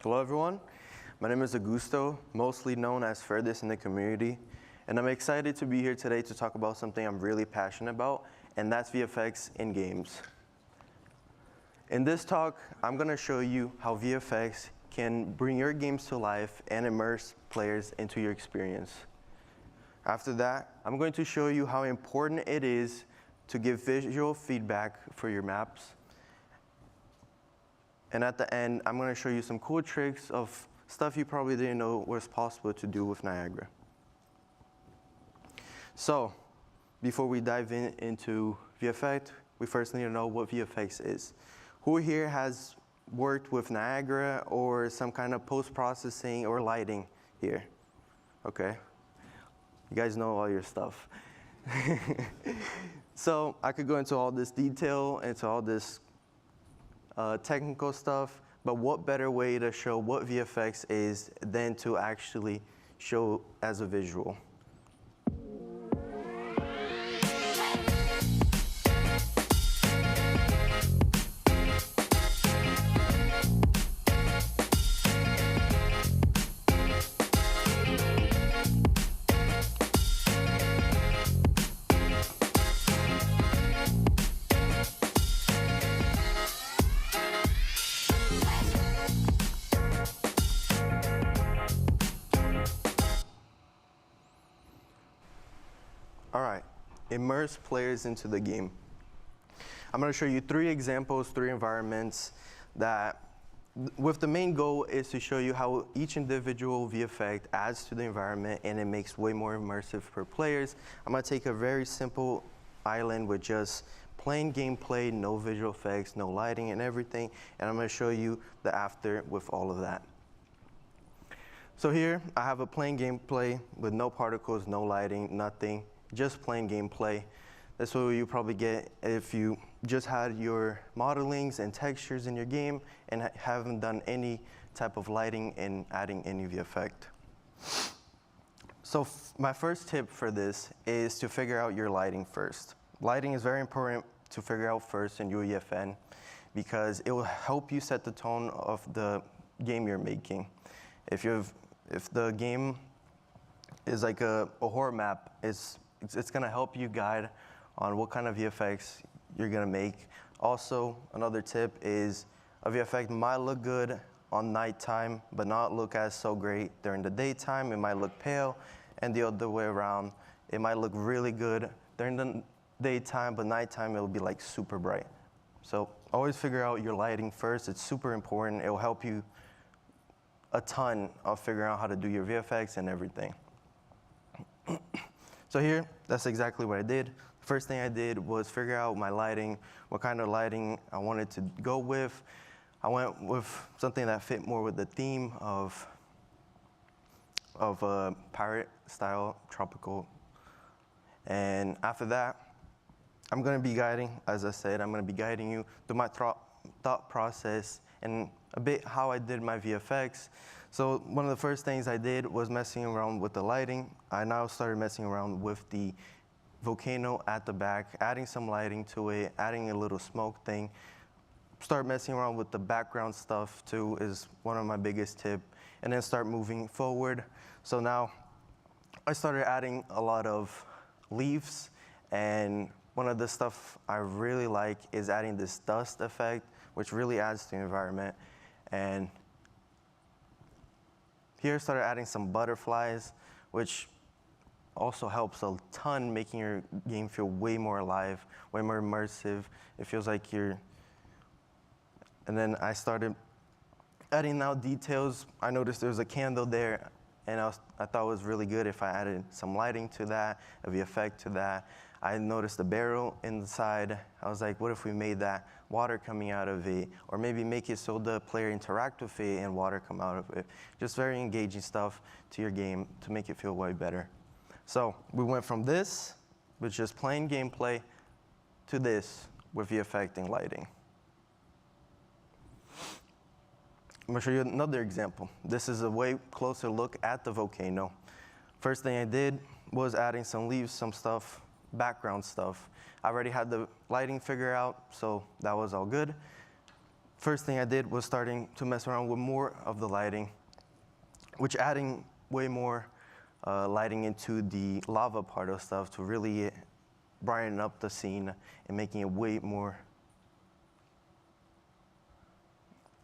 Hello everyone, my name is Augusto, mostly known as Furthest in the community, and I'm excited to be here today to talk about something I'm really passionate about, and that's VFX in games. In this talk, I'm going to show you how VFX can bring your games to life and immerse players into your experience. After that, I'm going to show you how important it is to give visual feedback for your maps. And at the end, I'm going to show you some cool tricks of stuff you probably didn't know was possible to do with Niagara. So, before we dive into VFX, we first need to know what VFX is. Who here has worked with Niagara or some kind of post-processing or lighting here? Okay. You guys know all your stuff. So I could go into all this detail, into all this technical stuff, but what better way to show what VFX is than to actually show as a visual? All right, immerse players into the game. I'm going to show you 3 examples, 3 environments that, with the main goal is to show you how each individual VFX adds to the environment and it makes way more immersive for players. I'm going to take a very simple island with just plain gameplay, no visual effects, no lighting and everything, and I'm going to show you the after with all of that. So here, I have a plain gameplay with no particles, no lighting, nothing. Just plain gameplay. That's what you probably get if you just had your modelings and textures in your game and haven't done any type of lighting and adding any VFX. So my first tip for this is to figure out your lighting first. Lighting is very important to figure out first in UEFN because it will help you set the tone of the game you're making. If the game is like a horror map, it's going to help you guide on what kind of VFX you're going to make. Also, another tip is a VFX might look good on nighttime, but not look as so great during the daytime. It might look pale, and the other way around. It might look really good during the daytime, but nighttime it'll be like super bright. So always figure out your lighting first. It's super important. It will help you a ton of figuring out how to do your VFX and everything. So here, that's exactly what I did. The first thing I did was figure out my lighting, what kind of lighting I wanted to go with. I went with something that fit more with the theme of pirate style, tropical. And after that, I'm going to be guiding, as I said, I'm going to be guiding you through my thought process and a bit how I did my VFX. So one of the first things I did was messing around with the lighting. I now started messing around with the volcano at the back, adding some lighting to it, adding a little smoke thing. Start messing around with the background stuff too is one of my biggest tips. And then start moving forward. So now I started adding a lot of leaves, and one of the stuff I really like is adding this dust effect, which really adds to the environment. And here I started adding some butterflies, which also helps a ton, making your game feel way more alive, way more immersive. It feels like you're, and then I started adding now details. I noticed there was a candle there, and I thought it was really good if I added some lighting to that, a VFX to that. I noticed a barrel inside. I was like, what if we made that water coming out of it? Or maybe make it so the player interact with it and water come out of it. Just very engaging stuff to your game to make it feel way better. So we went from this, with just plain gameplay, to this with VFX and lighting. I'm going to show you another example. This is a way closer look at the volcano. First thing I did was adding some leaves, some stuff, background stuff. I already had the lighting figured out, so that was all good. first thing I did was starting to mess around with more of the lighting, which adding way more lighting into the lava part of stuff to really brighten up the scene and making it way more.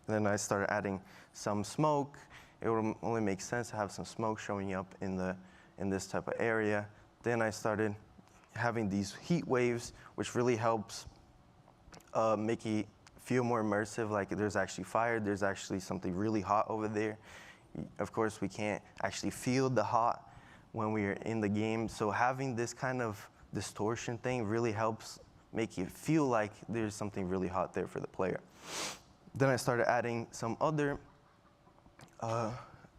Then I started adding some smoke. It would only make sense to have some smoke showing up in this type of area. Then I started having these heat waves, which really helps make it feel more immersive, like there's actually fire, there's actually something really hot over there. Of course, we can't actually feel the hot when we're in the game, so having this kind of distortion thing really helps make it feel like there's something really hot there for the player. Then I started adding some other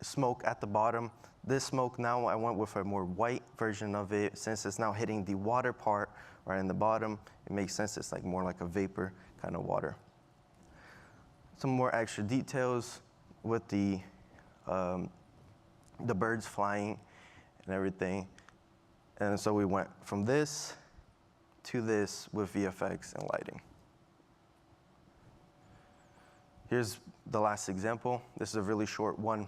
smoke at the bottom. This smoke now, I went with a more white version of it. Since it's now hitting the water part right in the bottom, it makes sense it's like more like a vapor kind of water. Some more extra details with the birds flying and everything. And so we went from this to this with VFX and lighting. Here's the last example. This is a really short one.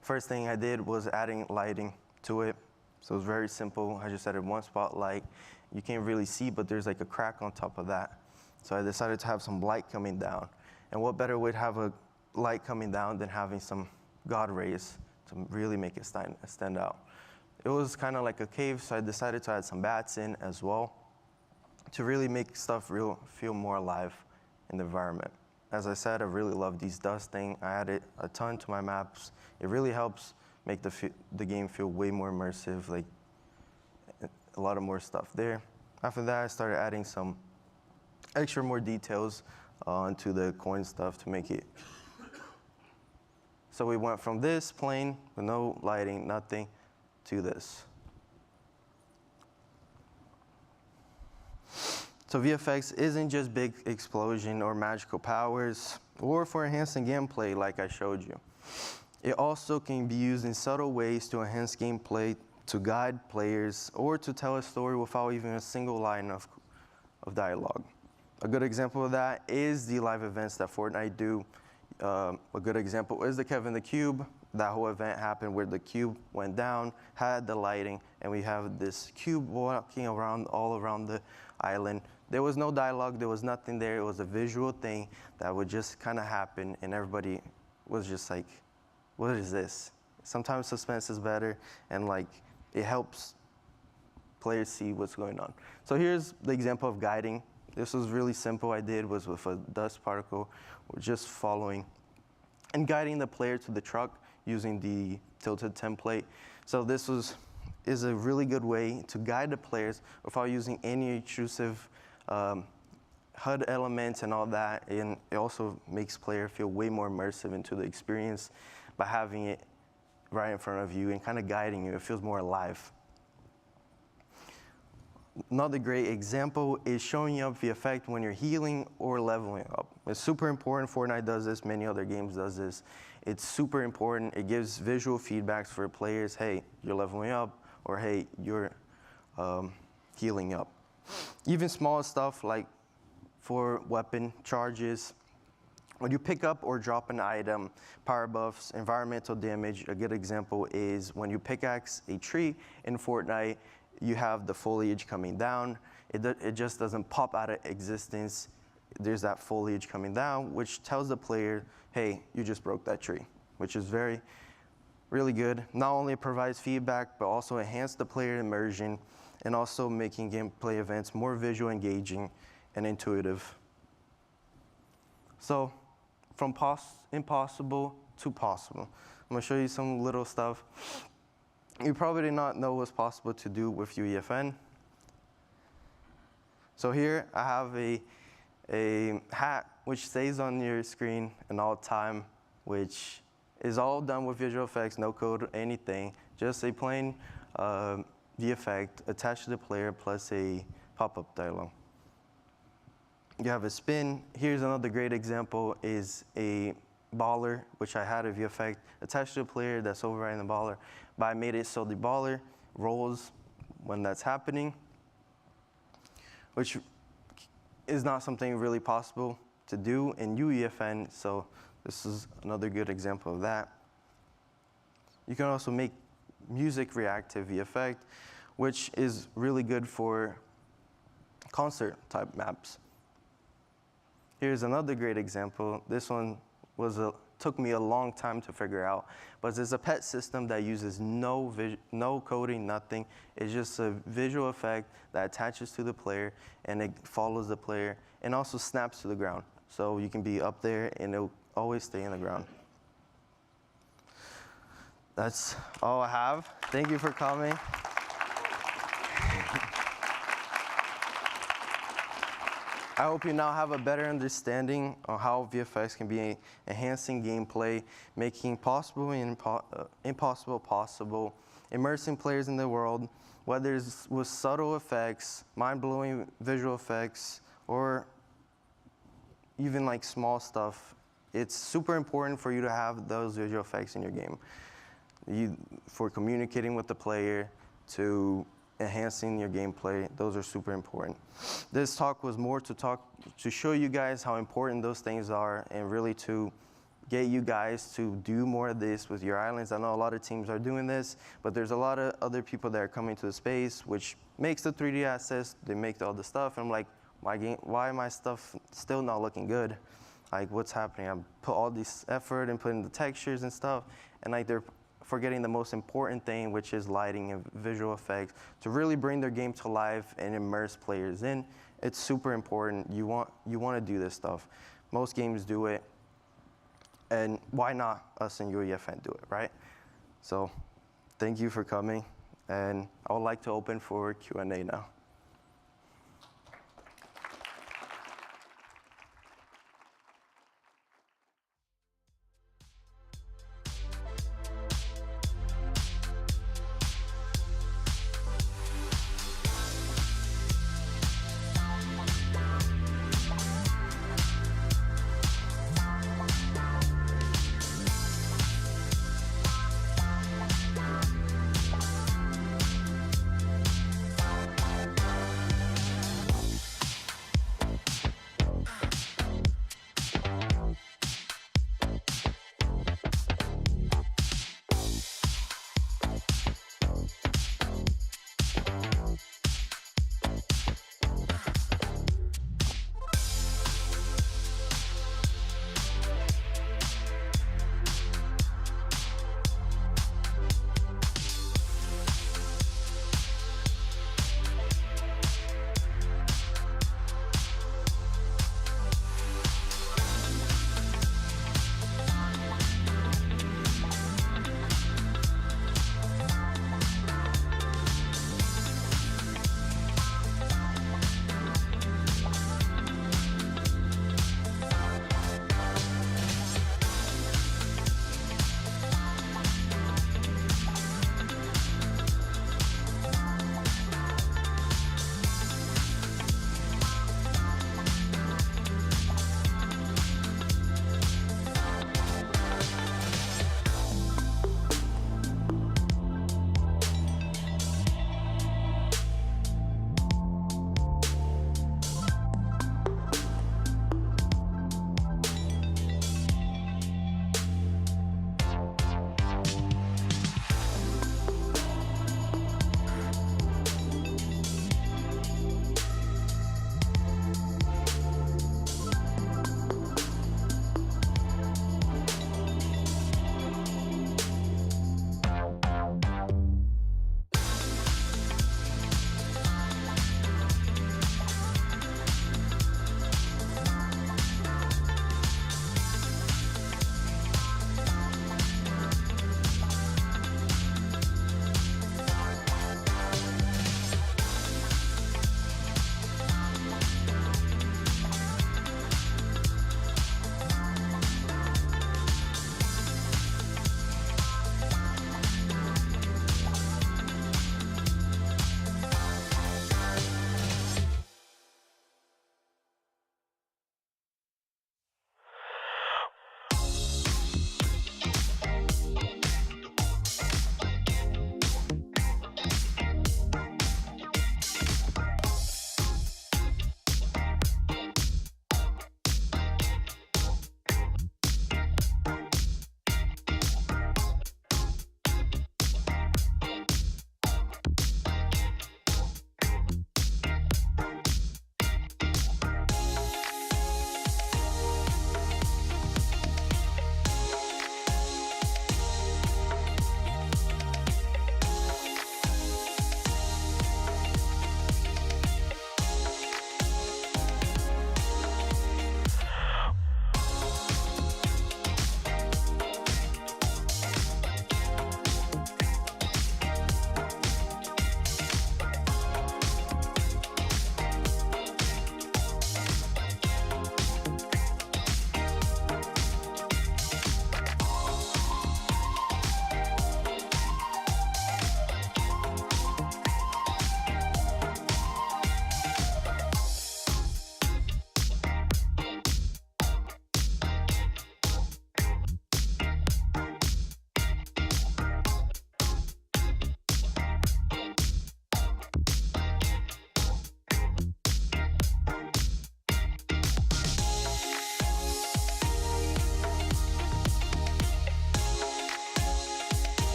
First thing I did was adding lighting to it. So it was very simple. I just added one spotlight. You can't really see, but there's like a crack on top of that. So I decided to have some light coming down. And what better way to have a light coming down than having some God rays to really make it stand out. It was kind of like a cave, so I decided to add some bats in as well to really make stuff feel more alive in the environment. As I said, I really love these dust thing. I added a ton to my maps. It really helps make the game feel way more immersive, like a lot of more stuff there. After that, I started adding some extra more details onto the coin stuff to make it. So we went from this plain with no lighting, nothing, to this. So VFX isn't just big explosion or magical powers, or for enhancing gameplay like I showed you. It also can be used in subtle ways to enhance gameplay, to guide players, or to tell a story without even a single line of dialogue. A good example of that is the live events that Fortnite do. A good example is the Kevin the Cube. That whole event happened where the cube went down, had the lighting, and we have this cube walking around all around the island. There was no dialogue, there was nothing there. It was a visual thing that would just kind of happen, and everybody was just like, what is this? Sometimes suspense is better, and like it helps players see what's going on. So here's the example of guiding. This was really simple. I did was with a dust particle, just following and guiding the player to the truck using the tilted template. So this is a really good way to guide the players without using any intrusive HUD elements and all that. And it also makes player feel way more immersive into the experience by having it right in front of you and kind of guiding you. It feels more alive. Another great example is showing up the effect when you're healing or leveling up. It's super important. Fortnite does this, many other games does this. It's super important. It gives visual feedbacks for players. Hey, you're leveling up, or hey, you're healing up. Even small stuff like for weapon charges. When you pick up or drop an item, power buffs, environmental damage, a good example is when you pickaxe a tree in Fortnite, you have the foliage coming down. It just doesn't pop out of existence. There's that foliage coming down, which tells the player, hey, you just broke that tree, which is really good. Not only provides feedback, but also enhance the player immersion and also making gameplay events more visual engaging and intuitive. So from impossible to possible. I'm gonna show you some little stuff. You probably did not know what's possible to do with UEFN. So here I have a hat which stays on your screen in all time, which is all done with visual effects, no code, anything, just a plain the effect attached to the player plus a pop-up dialog. You have a spin. Here's another great example is a baller, which I had a view effect attached to a player that's overriding the baller, but I made it so the baller rolls when that's happening, which is not something really possible to do in UEFN, so this is another good example of that. You can also make music reactive VFX, which is really good for concert type maps. Here's another great example. This one took me a long time to figure out, but it's a pet system that uses no coding, nothing. It's just a visual effect that attaches to the player, and it follows the player, and also snaps to the ground. So you can be up there, and it'll always stay in the ground. That's all I have. Thank you for coming. I hope you now have a better understanding of how VFX can be enhancing gameplay, making possible and impossible possible, immersing players in the world, whether it's with subtle effects, mind-blowing visual effects, or even like small stuff. It's super important for you to have those visual effects in your game. For communicating with the player, to enhancing your gameplay, those are super important. This talk was more to show you guys how important those things are, and really to get you guys to do more of this with your islands. I know a lot of teams are doing this, but there's a lot of other people that are coming to the space, which makes the 3D assets, they make all the stuff, and I'm like, why my stuff still not looking good? Like, what's happening? I put all this effort and put in the textures and stuff, and like they're forgetting the most important thing, which is lighting and visual effects, to really bring their game to life and immerse players in. It's super important. You want to do this stuff. Most games do it, and why not us in UEFN do it, right? So thank you for coming, and I would like to open for Q&A now.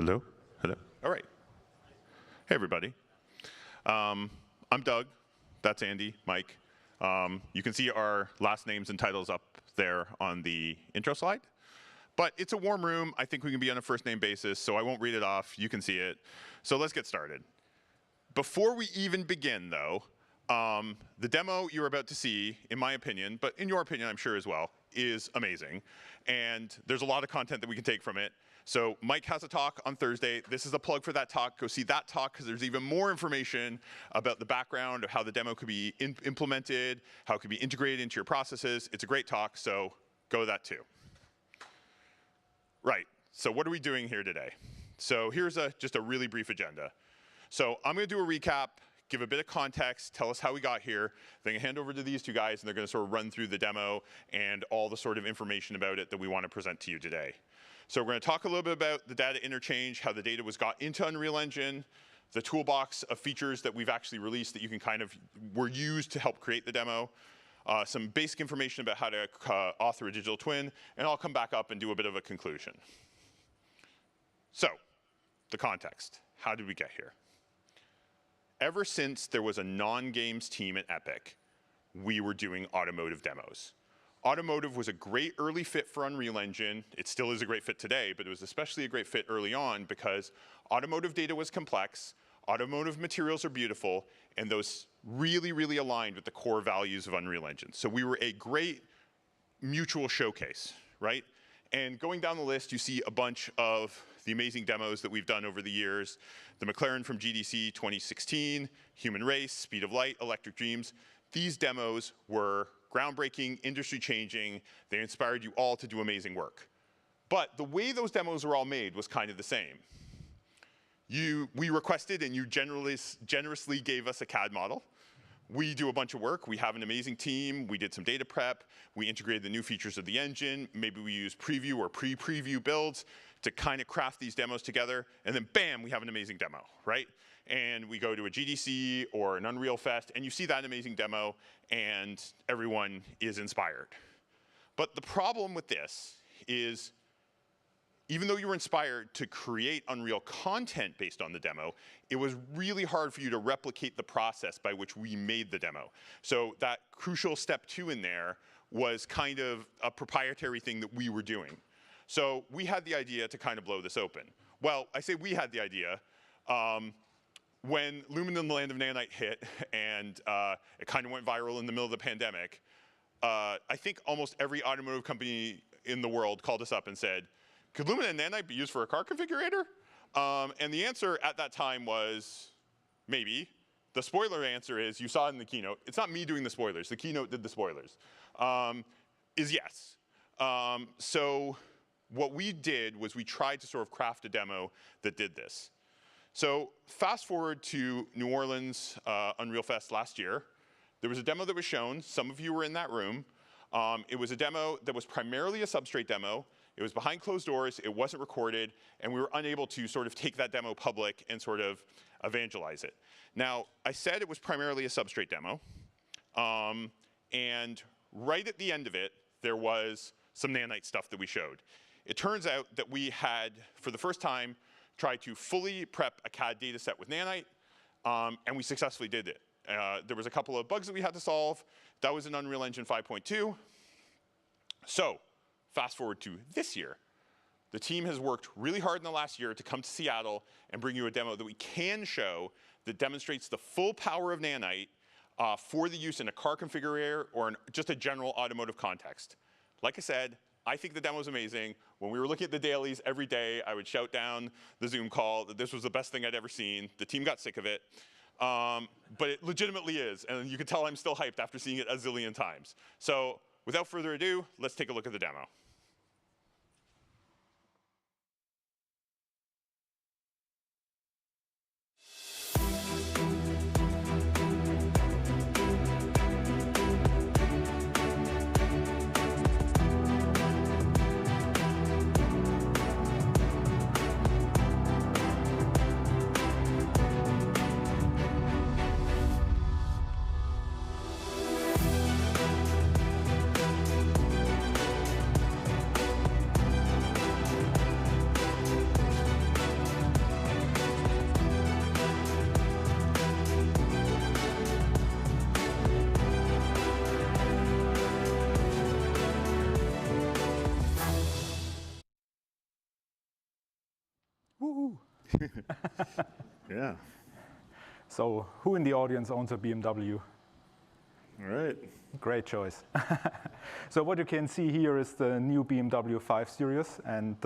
Hello? Hello? All right. Hey, everybody. I'm Doug. That's Andy, Mike. You can see our last names and titles up there on the intro slide. But it's a warm room. I think we can be on a first name basis, so I won't read it off. You can see it. So let's get started. Before we even begin, though, the demo you're about to see, in my opinion, but in your opinion, I'm sure as well, is amazing. And there's a lot of content that we can take from it. So Mike has a talk on Thursday. This is a plug for that talk. Go see that talk, because there's even more information about the background of how the demo could be implemented, how it could be integrated into your processes. It's a great talk, so go to that too. Right, so what are we doing here today? So here's just a really brief agenda. So I'm going to do a recap, give a bit of context, tell us how we got here, then hand over to these two guys, and they're going to sort of run through the demo and all the sort of information about it that we want to present to you today. So we're going to talk a little bit about the data interchange, how the data was got into Unreal Engine, the toolbox of features that we've actually released that you can were used to help create the demo, some basic information about how to author a digital twin, and I'll come back up and do a bit of a conclusion. So, the context. How did we get here? Ever since there was a non-games team at Epic, we were doing automotive demos. Automotive was a great early fit for Unreal Engine. It still is a great fit today, but it was especially a great fit early on because automotive data was complex, automotive materials are beautiful, and those really, really aligned with the core values of Unreal Engine. So we were a great mutual showcase, right? And going down the list, you see a bunch of the amazing demos that we've done over the years. The McLaren from GDC 2016, Human Race, Speed of Light, Electric Dreams. These demos were groundbreaking, industry-changing. They inspired you all to do amazing work. But the way those demos were all made was kind of the same. We requested and you generously gave us a CAD model. We do a bunch of work. We have an amazing team. We did some data prep. We integrated the new features of the engine. Maybe we use preview or pre-preview builds to kind of craft these demos together. And then bam, we have an amazing demo, right? And we go to a GDC or an Unreal Fest, and you see that amazing demo, and everyone is inspired. But the problem with this is, even though you were inspired to create Unreal content based on the demo, it was really hard for you to replicate the process by which we made the demo. So that crucial step 2 in there was kind of a proprietary thing that we were doing. So we had the idea to kind of blow this open. Well, I say we had the idea. When Lumen in the Land of Nanite hit and it kind of went viral in the middle of the pandemic, I think almost every automotive company in the world called us up and said, could Lumen and Nanite be used for a car configurator? And the answer at that time was maybe. The spoiler answer is, you saw it in the keynote, it's not me doing the spoilers, the keynote did the spoilers, is yes. So what we did was we tried to sort of craft a demo that did this. So fast forward to New Orleans Unreal Fest last year. There was a demo that was shown. Some of you were in that room. It was a demo that was primarily a substrate demo. It was behind closed doors. It wasn't recorded. And we were unable to sort of take that demo public and sort of evangelize it. Now, I said it was primarily a substrate demo. And right at the end of it, there was some Nanite stuff that we showed. It turns out that we had, for the first time, tried to fully prep a CAD data set with Nanite, and we successfully did it. There was a couple of bugs that we had to solve. That was in Unreal Engine 5.2. So fast forward to this year. The team has worked really hard in the last year to come to Seattle and bring you a demo that we can show that demonstrates the full power of Nanite for the use in a car configurator or in just a general automotive context. Like I said, I think the demo is amazing. When we were looking at the dailies every day, I would shout down the Zoom call that this was the best thing I'd ever seen. The team got sick of it. But it legitimately is. And you can tell I'm still hyped after seeing it a zillion times. So without further ado, let's take a look at the demo. Woo! Yeah. So who in the audience owns a BMW? All right. Great choice. So what you can see here is the new BMW 5 Series, and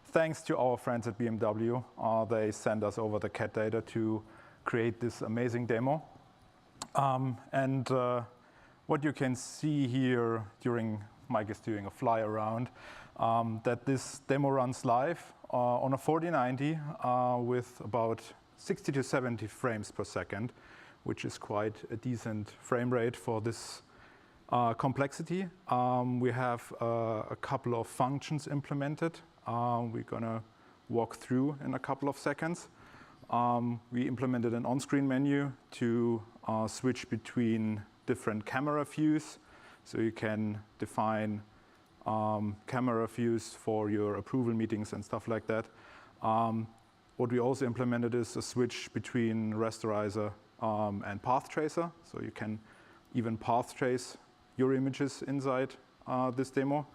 thanks to our friends at BMW, they sent us over the CAD data to create this amazing demo. What you can see here during Mike is doing a fly around, that this demo runs live on a 4090 with about 60 to 70 frames per second, which is quite a decent frame rate for this complexity. We have a couple of functions implemented. We're going to walk through in a couple of seconds. We implemented an on-screen menu to switch between different camera views. So you can define camera views for your approval meetings and stuff like that. What we also implemented is a switch between rasterizer and path tracer. So you can even path trace your images inside this demo.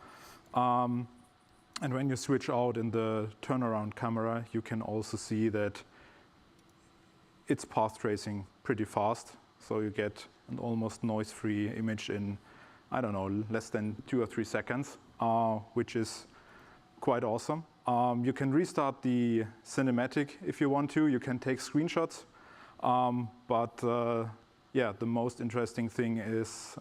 And when you switch out in the turnaround camera, you can also see that it's path tracing pretty fast. So you get an almost noise-free image in, I don't know, less than 2 or 3 seconds, which is quite awesome. You can restart the cinematic if you want to. You can take screenshots. Yeah, the most interesting thing is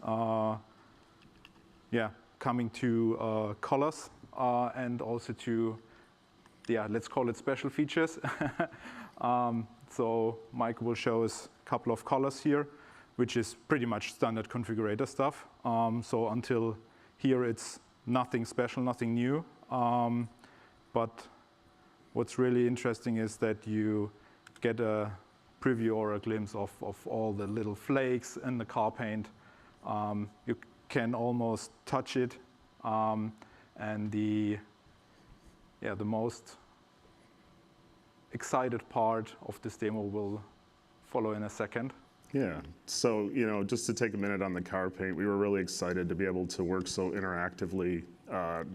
coming to colors and also to, let's call it special features. So Mike will show us a couple of colors here, which is pretty much standard configurator stuff. So until here, it's nothing special, nothing new. But what's really interesting is that you get a preview or a glimpse of all the little flakes in the car paint. You can almost touch it. And the most excited part of this demo will follow in a second. Yeah, so just to take a minute on the car paint, we were really excited to be able to work so interactively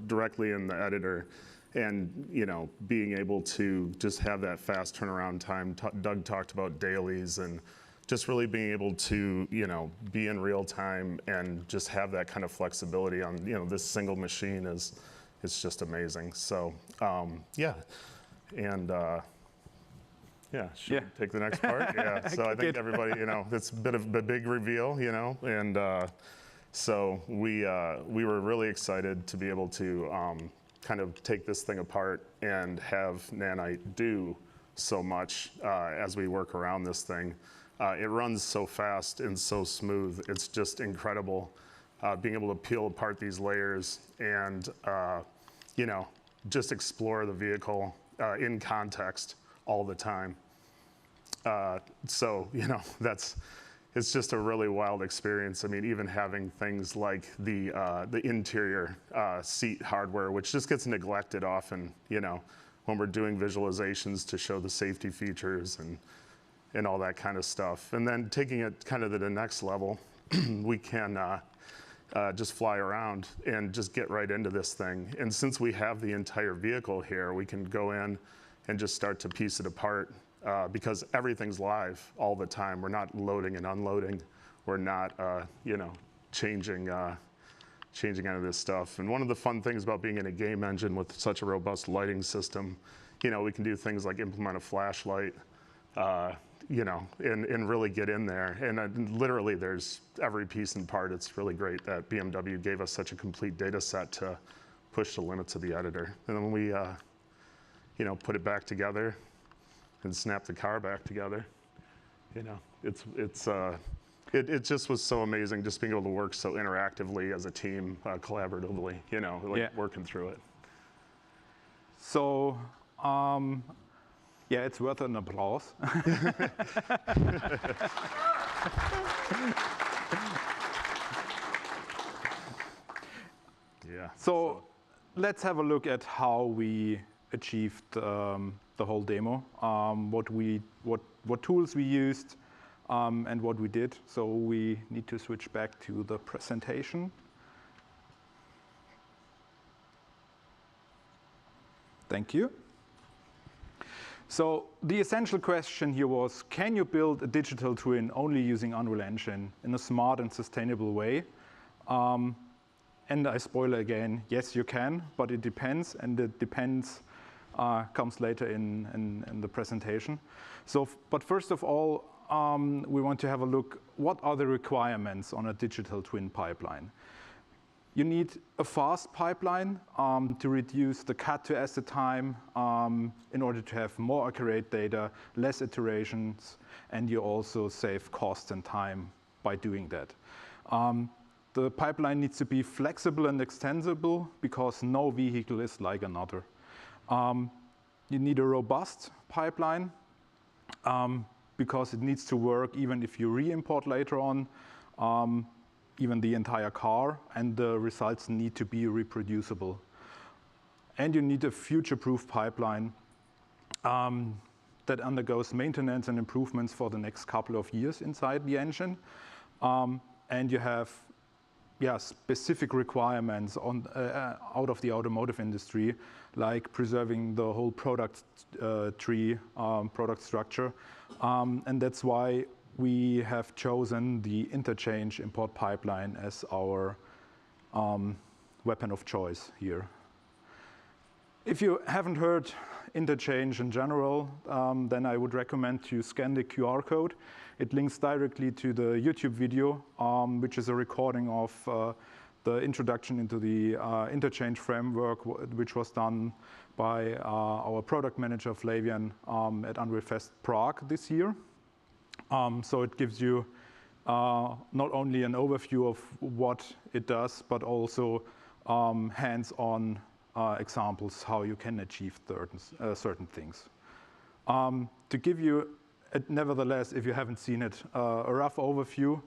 directly in the editor, and being able to just have that fast turnaround time. Doug talked about dailies, and just really being able to be in real time and just have that kind of flexibility on this single machine is just amazing. So should we take the next part? Yeah, so I think everybody, it's a bit of a big reveal, and so we were really excited to be able to kind of take this thing apart and have Nanite do so much as we work around this thing. It runs so fast and so smooth. It's just incredible being able to peel apart these layers and just explore the vehicle in context all the time. So it's just a really wild experience. I mean, even having things like the interior seat hardware, which just gets neglected often, when we're doing visualizations to show the safety features and all that kind of stuff. And then taking it kind of to the next level, we can just fly around and just get right into this thing. And since we have the entire vehicle here, we can go in and just start to piece it apart because everything's live all the time. We're not loading and unloading. We're not, changing out of this stuff. And one of the fun things about being in a game engine with such a robust lighting system, we can do things like implement a flashlight, and really get in there. And literally there's every piece and part. It's really great that BMW gave us such a complete data set to push the limits of the editor. And then we, put it back together and snap the car back together. It just was so amazing just being able to work so interactively as a team, collaboratively, working through it. So, it's worth an applause. Yeah. So let's have a look at how we achieved the whole demo, what tools we used, and what we did. So we need to switch back to the presentation. Thank you. So the essential question here was, can you build a digital twin only using Unreal Engine in a smart and sustainable way? And I spoil again, yes, you can, but it depends, and the depends comes later in the presentation. So, but first of all, we want to have a look, what are the requirements on a digital twin pipeline? You need a fast pipeline to reduce the cut to asset time in order to have more accurate data, less iterations, and you also save cost and time by doing that. The pipeline needs to be flexible and extensible because no vehicle is like another. You need a robust pipeline because it needs to work even if you re-import later on, even the entire car, and the results need to be reproducible. And you need a future-proof pipeline that undergoes maintenance and improvements for the next couple of years inside the engine. And you have specific requirements on, out of the automotive industry, like preserving the whole product tree, product structure. And that's why we have chosen the interchange import pipeline as our weapon of choice here. If you haven't heard interchange in general, then I would recommend to scan the QR code. It links directly to the YouTube video, which is a recording of the introduction into the interchange framework, which was done by our product manager, Flavian, at Unreal Fest Prague this year. So it gives you not only an overview of what it does, but also hands-on examples how you can achieve certain things. To give you, nevertheless, if you haven't seen it, a rough overview,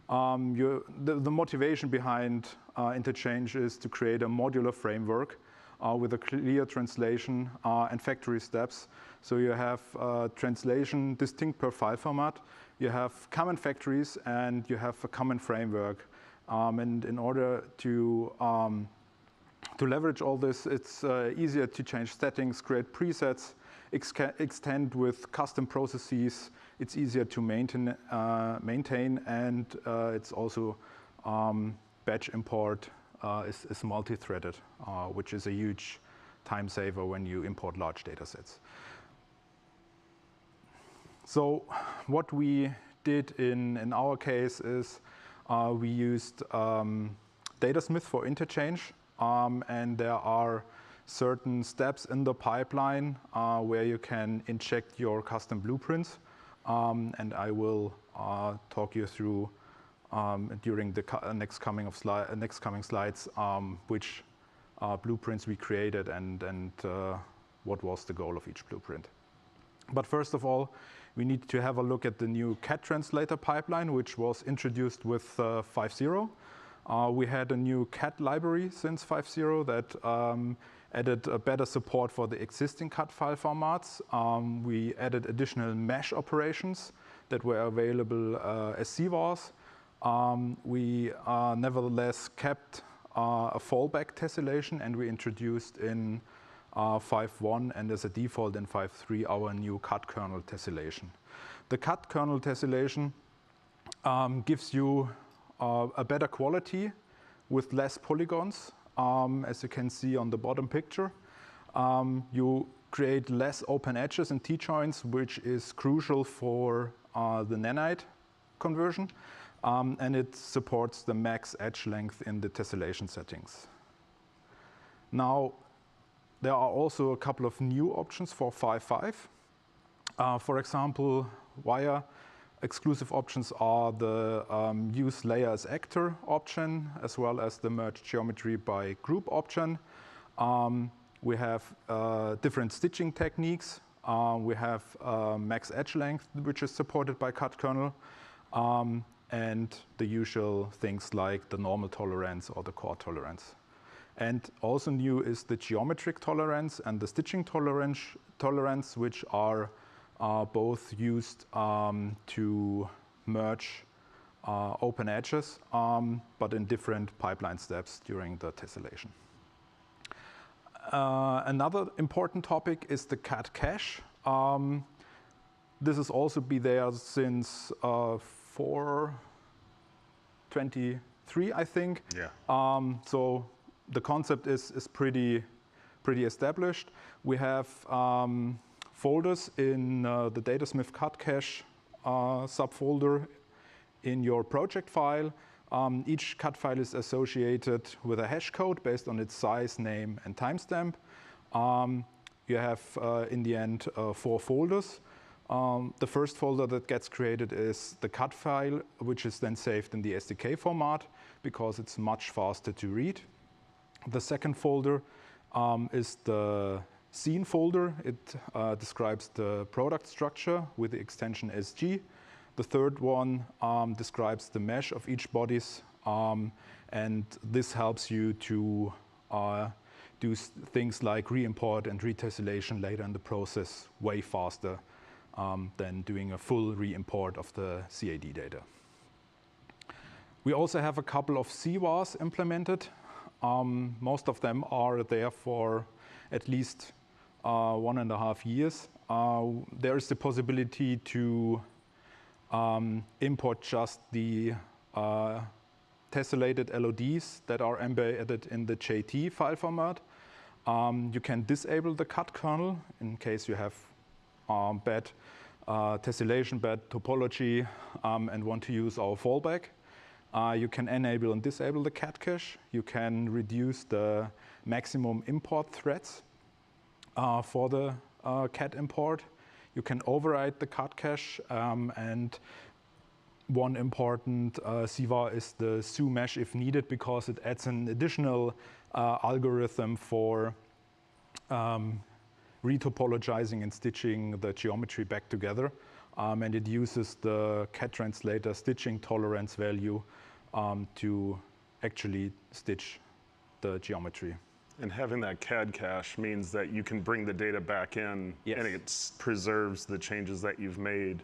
the motivation behind interchange is to create a modular framework with a clear translation and factory steps. So you have translation distinct per file format, you have common factories, and you have a common framework. And in order to leverage all this, it's easier to change settings, create presets, extend with custom processes. It's easier to maintain, and it's also batch import is multi-threaded, which is a huge time saver when you import large data sets. So what we did in our case is we used Datasmith for interchange, and there are certain steps in the pipeline where you can inject your custom blueprints, and I will talk you through during the next coming slides which blueprints we created and what was the goal of each blueprint. But first of all, we need to have a look at the new CAD translator pipeline, which was introduced with 5.0. We had a new CAD library since 5.0 that added a better support for the existing CAD file formats. We added additional mesh operations that were available as CVARs. We nevertheless kept a fallback tessellation, and we introduced in 5.1 and as a default in 5.3 our new CAD kernel tessellation. The CAD kernel tessellation gives you a better quality with less polygons. As you can see on the bottom picture, you create less open edges and T-joints, which is crucial for the nanite conversion, and it supports the max edge length in the tessellation settings. Now, there are also a couple of new options for 5.5. For example, wire exclusive options are the use layer as actor option, as well as the merge geometry by group option. We have different stitching techniques. We have max edge length, which is supported by CAD kernel, and the usual things like the normal tolerance or the core tolerance. And also new is the geometric tolerance and the stitching tolerance, which are both used to merge open edges, but in different pipeline steps during the tessellation. Another important topic is the CAD cache. This has also been there since 4.23, I think. Yeah. So the concept is pretty established. We have folders in the Datasmith cut cache subfolder in your project file. Each cut file is associated with a hash code based on its size, name, and timestamp. You have, in the end, 4 folders. The first folder that gets created is the cut file, which is then saved in the SDK format because it's much faster to read. The second folder is the scene folder. It describes the product structure with the extension SG. The third one describes the mesh of each bodies, and this helps you to do things like re-import and retessellation later in the process way faster than doing a full re-import of the CAD data. We also have a couple of CVARs implemented. Most of them are there for at least 1.5 years. There is the possibility to import just the tessellated LODs that are embedded in the JT file format. You can disable the cut kernel in case you have bad tessellation, bad topology, and want to use our fallback. You can enable and disable the cat cache. You can reduce the maximum import threads for the cat import. You can override the cut cache, and one important CVAR is the SU mesh if needed, because it adds an additional algorithm for retopologizing and stitching the geometry back together. And it uses the cat translator stitching tolerance value to actually stitch the geometry. And having that CAD cache means that you can bring the data back in, yes, and it preserves the changes that you've made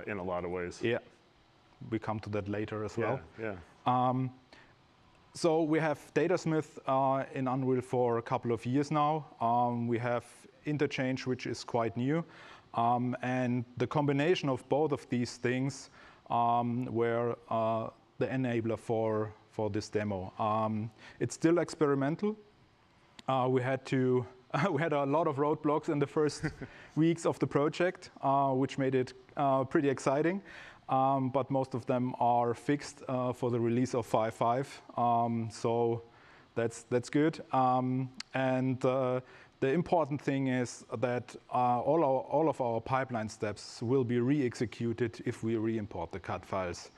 in a lot of ways. Yeah, we come to that later as well. Yeah. So we have Datasmith in Unreal for a couple of years now. We have Interchange, which is quite new. And the combination of both of these things were the enabler for this demo. It's still experimental. We had a lot of roadblocks in the first weeks of the project, which made it pretty exciting. But most of them are fixed for the release of 5.5. So that's good. And the important thing is that all of our pipeline steps will be re-executed if we re-import the cut files.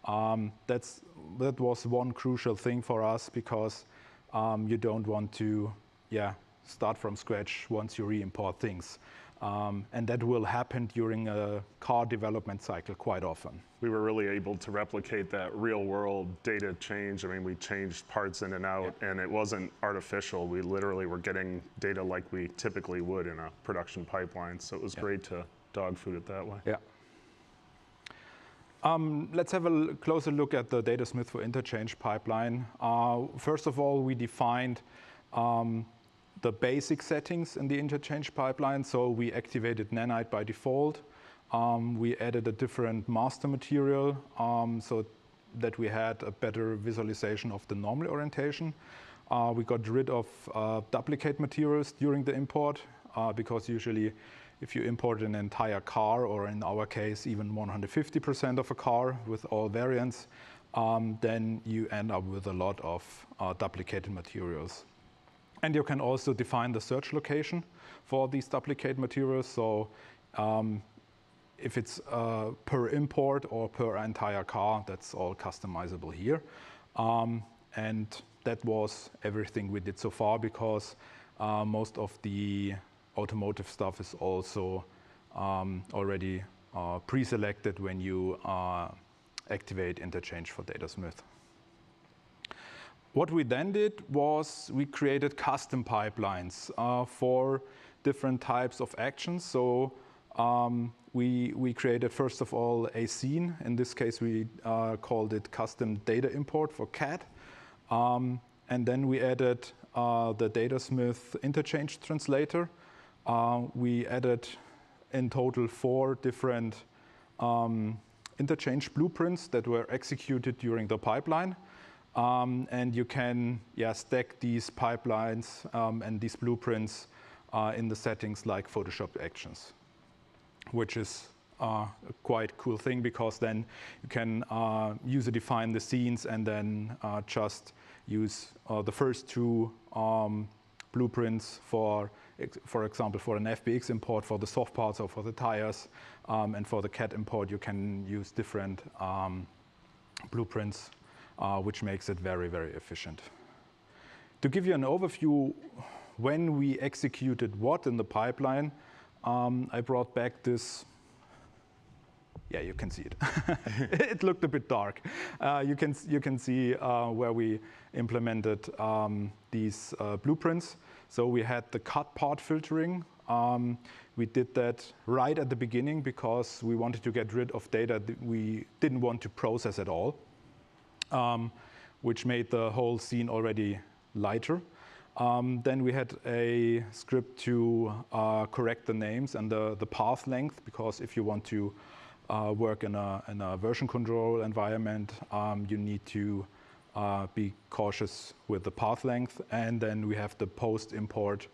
That was one crucial thing for us, because you don't want to start from scratch once you re-import things. And that will happen during a car development cycle quite often. We were really able to replicate that real-world data change. I mean, we changed parts in and out, and it wasn't artificial. We literally were getting data like we typically would in a production pipeline. So it was great to dog food it that way. Yeah. Let's have a closer look at the Datasmith for Interchange pipeline. First of all, we defined the basic settings in the interchange pipeline. So we activated Nanite by default. We added a different master material so that we had a better visualization of the normal orientation. We got rid of duplicate materials during the import, because usually if you import an entire car, or in our case, even 150% of a car with all variants, then you end up with a lot of duplicated materials. And you can also define the search location for these duplicate materials. So if it's per import or per entire car, that's all customizable here. And that was everything we did so far, because most of the automotive stuff is also already pre-selected when you activate Interchange for Datasmith. What we then did was we created custom pipelines for different types of actions. So we created, first of all, a scene. In this case, we called it custom data import for CAD. And then we added the Datasmith interchange translator. We added in total 4 different interchange blueprints that were executed during the pipeline. And you can stack these pipelines and these blueprints in the settings like Photoshop Actions, which is a quite cool thing, because then you can user-define the scenes and then just use the first 2 blueprints for example, for an FBX import for the soft parts or for the tires, and for the CAD import you can use different blueprints, which makes it very, very efficient. To give you an overview when we executed what in the pipeline, I brought back this. Yeah, you can see it. It looked a bit dark. You can see where we implemented these blueprints. So we had the cut part filtering. We did that right at the beginning because we wanted to get rid of data that we didn't want to process at all, which made the whole scene already lighter. Then we had a script to correct the names and the path length, because if you want to work in a version control environment, you need to be cautious with the path length. And then we have the post-import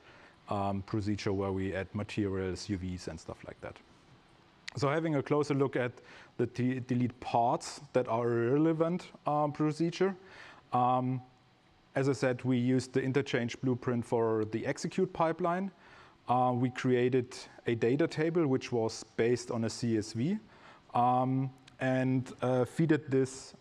procedure where we add materials, UVs, and stuff like that. So having a closer look at the delete parts that are relevant procedure. As I said, we used the interchange blueprint for the execute pipeline. We created a data table which was based on a CSV, and feeded this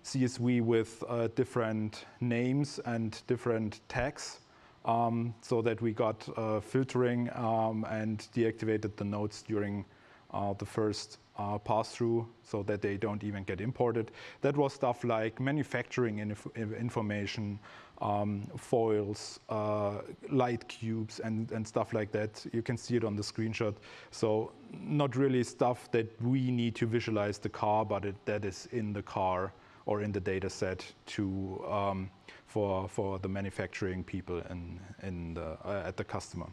CSV with different names and different tags, so that we got filtering and deactivated the nodes during the first pass-through, so that they don't even get imported. That was stuff like manufacturing information, foils, light cubes, and stuff like that. You can see it on the screenshot. So not really stuff that we need to visualize the car, but that is in the car or in the data set for the manufacturing people at the customer.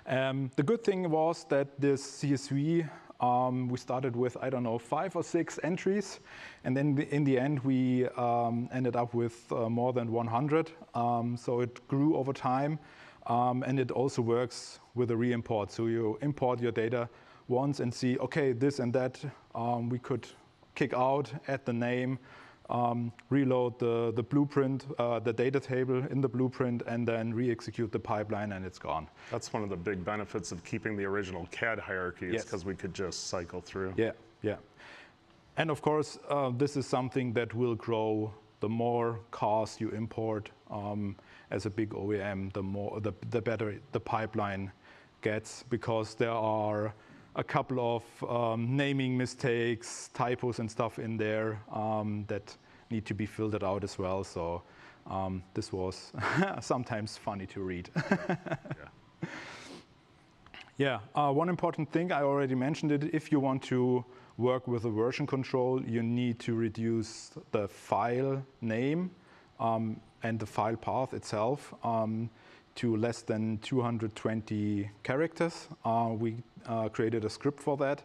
The good thing was that this CSV, we started with, I don't know, 5 or 6 entries, and then in the end we ended up with more than 100. So it grew over time, and it also works with a re-import. So you import your data once and see, okay, this and that we could kick out, add the name, reload the blueprint, the data table in the blueprint, and then re-execute the pipeline, and it's gone. That's one of the big benefits of keeping the original CAD hierarchy, is because we could just cycle through. Yeah, yeah. And of course, this is something that will grow the more cars you import. As a big OEM, the better the pipeline gets, because there are a couple of naming mistakes, typos and stuff in there that need to be filtered out as well. So this was sometimes funny to read. Yeah, one important thing, I already mentioned it, if you want to work with a version control, you need to reduce the file name and the file path itself to less than 220 characters. We created a script for that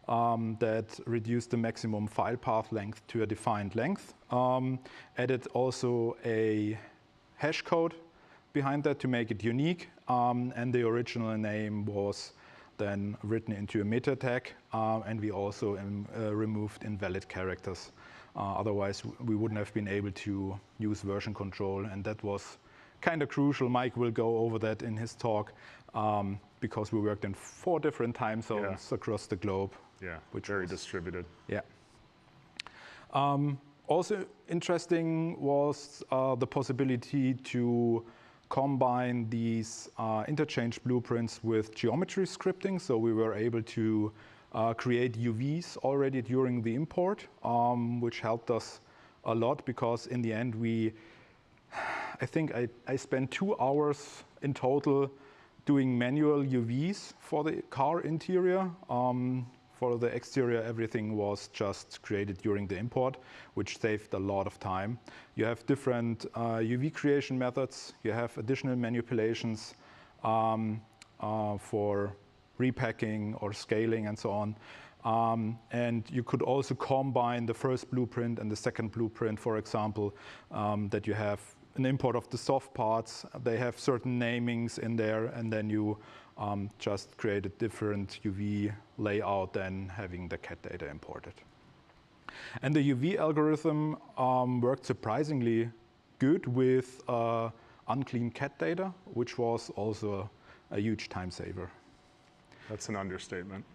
that reduced the maximum file path length to a defined length. Added also a hash code behind that to make it unique. And the original name was then written into a meta tag. And we also removed invalid characters. Otherwise, we wouldn't have been able to use version control. And that was kind of crucial. Mike will go over that in his talk, because we worked in 4 different time zones across the globe. Yeah, which very distributed. Yeah. Also interesting was the possibility to combine these interchange blueprints with geometry scripting. So we were able to create UVs already during the import, which helped us a lot, because in the end I think I spent 2 hours in total doing manual UVs for the car interior. For the exterior, everything was just created during the import, which saved a lot of time. You have different UV creation methods. You have additional manipulations for repacking or scaling and so on. And you could also combine the first blueprint and the second blueprint, for example, that you have an import of the soft parts. They have certain namings in there, and then you just create a different UV layout than having the CAD data imported. And the UV algorithm worked surprisingly good with unclean CAD data, which was also a huge time saver. That's an understatement.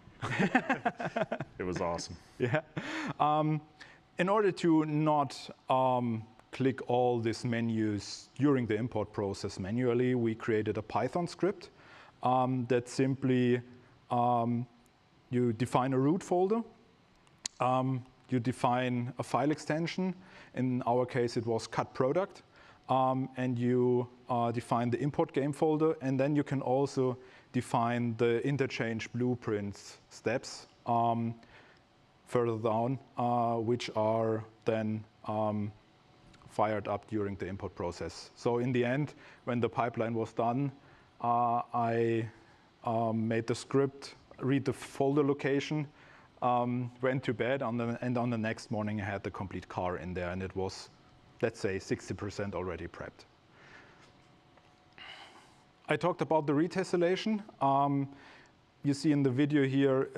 It was awesome. Yeah. In order to not click all these menus during the import process manually, we created a Python script that simply you define a root folder, you define a file extension. In our case, it was cut product, and you define the import game folder, and then you can also define the interchange blueprints steps further down, which are then fired up during the import process. So in the end, when the pipeline was done, I made the script read the folder location, went to bed, and on the next morning I had the complete car in there, and it was, let's say, 60% already prepped. I talked about the retessellation. You see in the video here,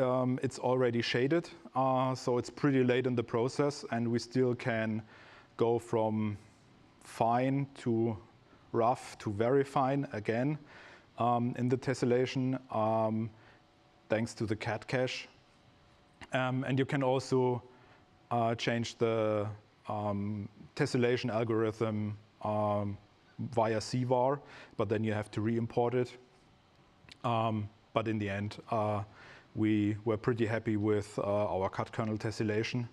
it's already shaded, so it's pretty late in the process, and we still can go from fine to rough to very fine again in the tessellation, thanks to the CAD cache. And you can also change the tessellation algorithm via CVAR, but then you have to re-import it. But in the end, we were pretty happy with our CAD kernel tessellation.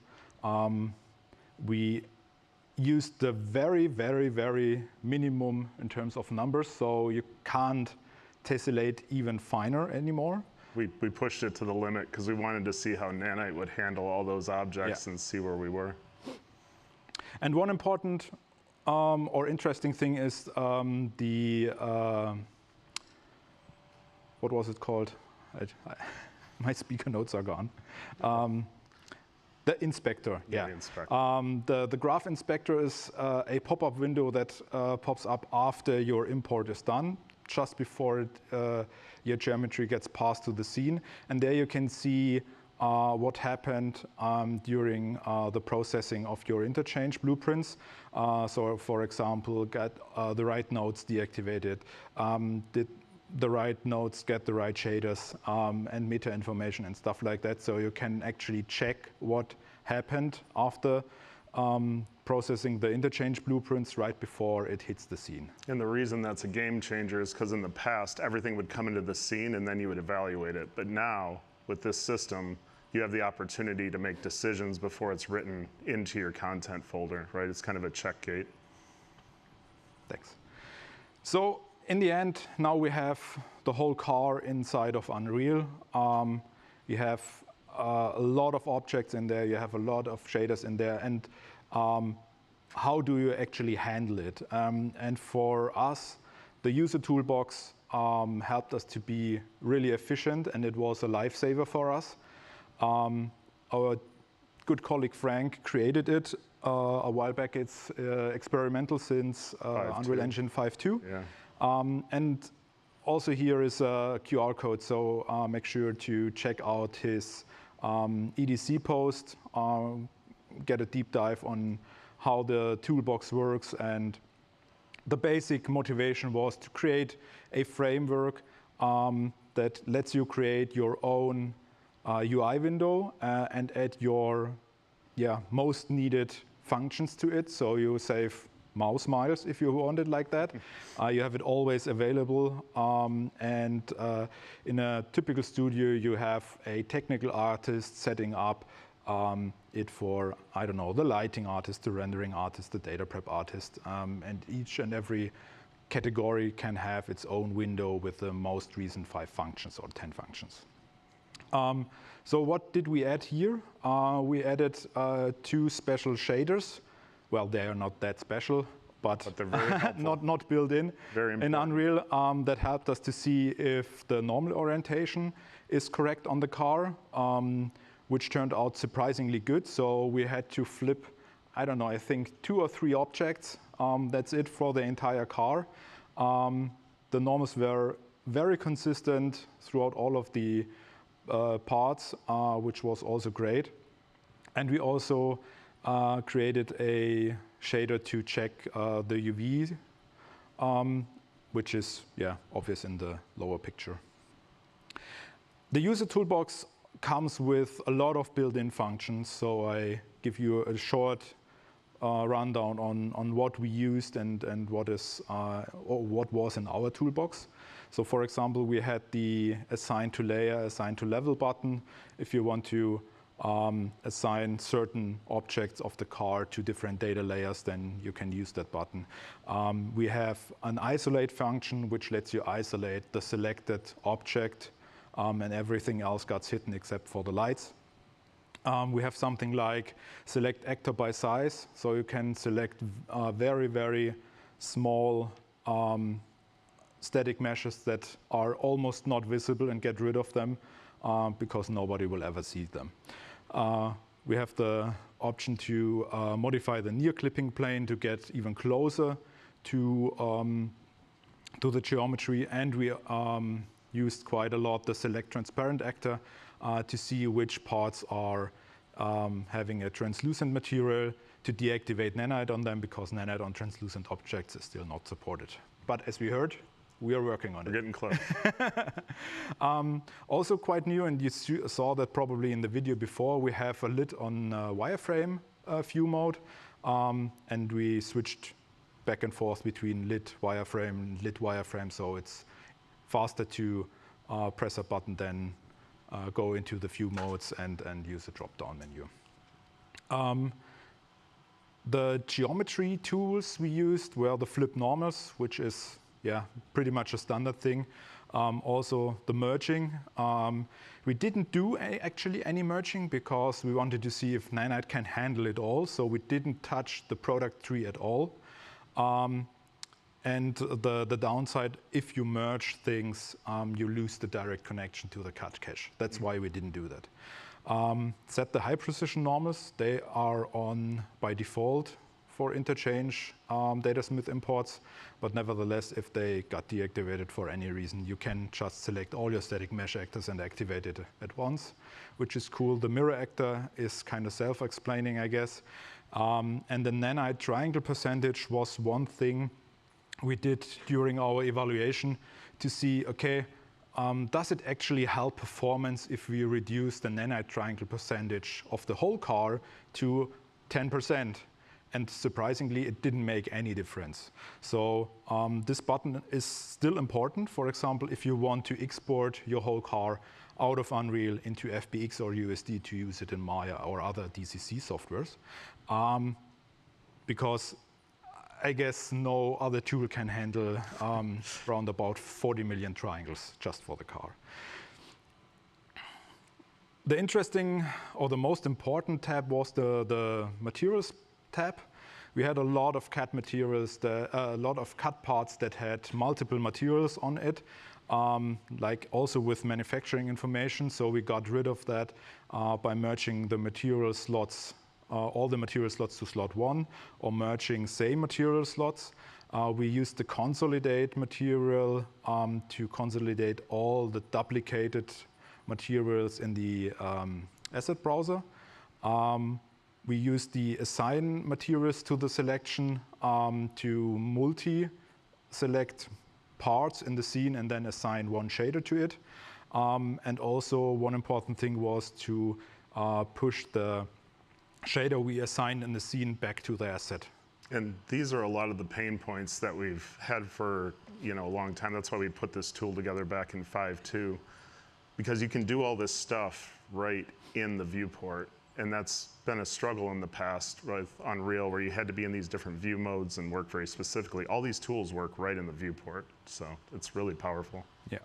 We used the very, very, very minimum in terms of numbers, so you can't tessellate even finer anymore. We pushed it to the limit because we wanted to see how Nanite would handle all those objects and see where we were. And one important or interesting thing is what was it called? My speaker notes are gone. The inspector, yeah. The inspector. The graph inspector is a pop-up window that pops up after your import is done, just before your geometry gets passed to the scene. And there you can see what happened during the processing of your interchange blueprints. So for example, get the right nodes deactivated, did the right nodes get the right shaders and meta information and stuff like that. So you can actually check what happened after processing the interchange blueprints right before it hits the scene. And the reason that's a game changer is because in the past, everything would come into the scene and then you would evaluate it. But now, with this system, you have the opportunity to make decisions before it's written into your content folder, right? It's kind of a check gate. Thanks. So in the end, now we have the whole car inside of Unreal. You have a lot of objects in there. You have a lot of shaders in there. And how do you actually handle it? And for us, the user toolbox helped us to be really efficient, and it was a lifesaver for us. Our good colleague Frank created it a while back. It's experimental since Unreal Engine 5.2. Yeah. And also here is a QR code, so make sure to check out his EDC post, get a deep dive on how the toolbox works. And the basic motivation was to create a framework that lets you create your own UI window and add your most needed functions to it. So you save mouse miles if you want it like that. You have it always available. And in a typical studio, you have a technical artist setting up it for, I don't know, the lighting artist, the rendering artist, the data prep artist. And each and every category can have its own window with the most recent 5 functions or 10 functions. So what did we add here? We added 2 special shaders. Well, they are not that special. but they're very helpful. not built in. Very in Unreal, that helped us to see if the normal orientation is correct on the car, which turned out surprisingly good. So we had to flip, I don't know, I think 2 or 3 objects. That's it for the entire car. The normals were very consistent throughout all of the parts, which was also great. And we also created a shader to check the UV, which is obvious in the lower picture. The user toolbox comes with a lot of built-in functions, so I give you a short rundown on what we used and what was in our toolbox. So for example, we had the assign to layer, assign to level button. If you want to assign certain objects of the car to different data layers, then you can use that button. We have an isolate function, which lets you isolate the selected object, and everything else gets hidden except for the lights. We have something like select actor by size, so you can select very, very small static meshes that are almost not visible and get rid of them because nobody will ever see them. We have the option to modify the near clipping plane to get even closer to the geometry, and we used quite a lot the select transparent actor to see which parts are having a translucent material, to deactivate nanite on them because nanite on translucent objects is still not supported. But as we heard, we are working on it. We're getting close. Also quite new, and you saw that probably in the video before, we have a lit on wireframe view mode, and we switched back and forth between lit wireframe, so it's faster to press a button than go into the view modes and use a drop-down menu. The geometry tools we used were the flip normals, which is pretty much a standard thing. Also the merging. We didn't do actually any merging because we wanted to see if nanite can handle it all, so we didn't touch the product tree at all. And the downside, if you merge things, you lose the direct connection to the cut cache. That's why we didn't do that. Set the high precision normals. They are on by default for interchange datasmith imports, but nevertheless, if they got deactivated for any reason, you can just select all your static mesh actors and activate it at once, which is cool. The mirror actor is kind of self-explaining, I guess. And the nanite triangle percentage was one thing we did during our evaluation to see, okay, does it actually help performance if we reduce the nanite triangle percentage of the whole car to 10%? And surprisingly, it didn't make any difference. So this button is still important. For example, if you want to export your whole car out of Unreal into FBX or USD to use it in Maya or other DCC softwares, because I guess no other tool can handle around about 40 million triangles just for the car. The interesting or the most important tab was the materials tab. We had a lot of cut materials, a lot of cut parts that had multiple materials on it, like also with manufacturing information. So we got rid of that by merging the material slots, all the material slots to slot 1, or merging same material slots. We used the consolidate material to consolidate all the duplicated materials in the asset browser. We used the assign materials to the selection to multi-select parts in the scene and then assign one shader to it. And also one important thing was to push the shader we assigned in the scene back to the asset. And these are a lot of the pain points that we've had for a long time. That's why we put this tool together back in 5.2, because you can do all this stuff right in the viewport. And that's been a struggle in the past with Unreal, where you had to be in these different view modes and work very specifically. All these tools work right in the viewport, so it's really powerful. Yeah.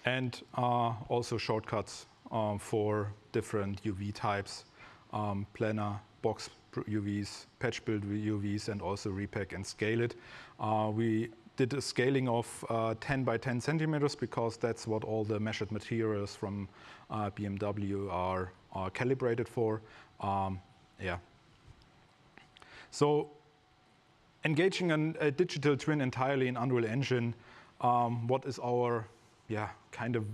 And also shortcuts for different UV types planar, box UVs, patch build UVs, and also repack and scale it. We did a scaling of 10 by 10 centimeters because that's what all the measured materials from BMW are calibrated for. Yeah. So engaging a digital twin entirely in Unreal Engine, what is our kind of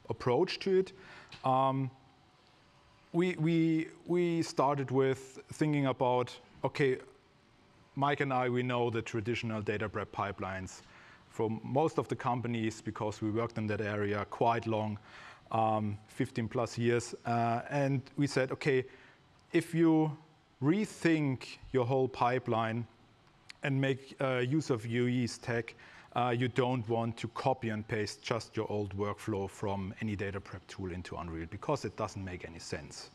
approach to it? We started with thinking about, okay, Mike and I, we know the traditional data prep pipelines from most of the companies because we worked in that area quite long, 15 plus years. And we said, okay, if you rethink your whole pipeline and make use of UE's tech, you don't want to copy and paste just your old workflow from any data prep tool into Unreal because it doesn't make any sense.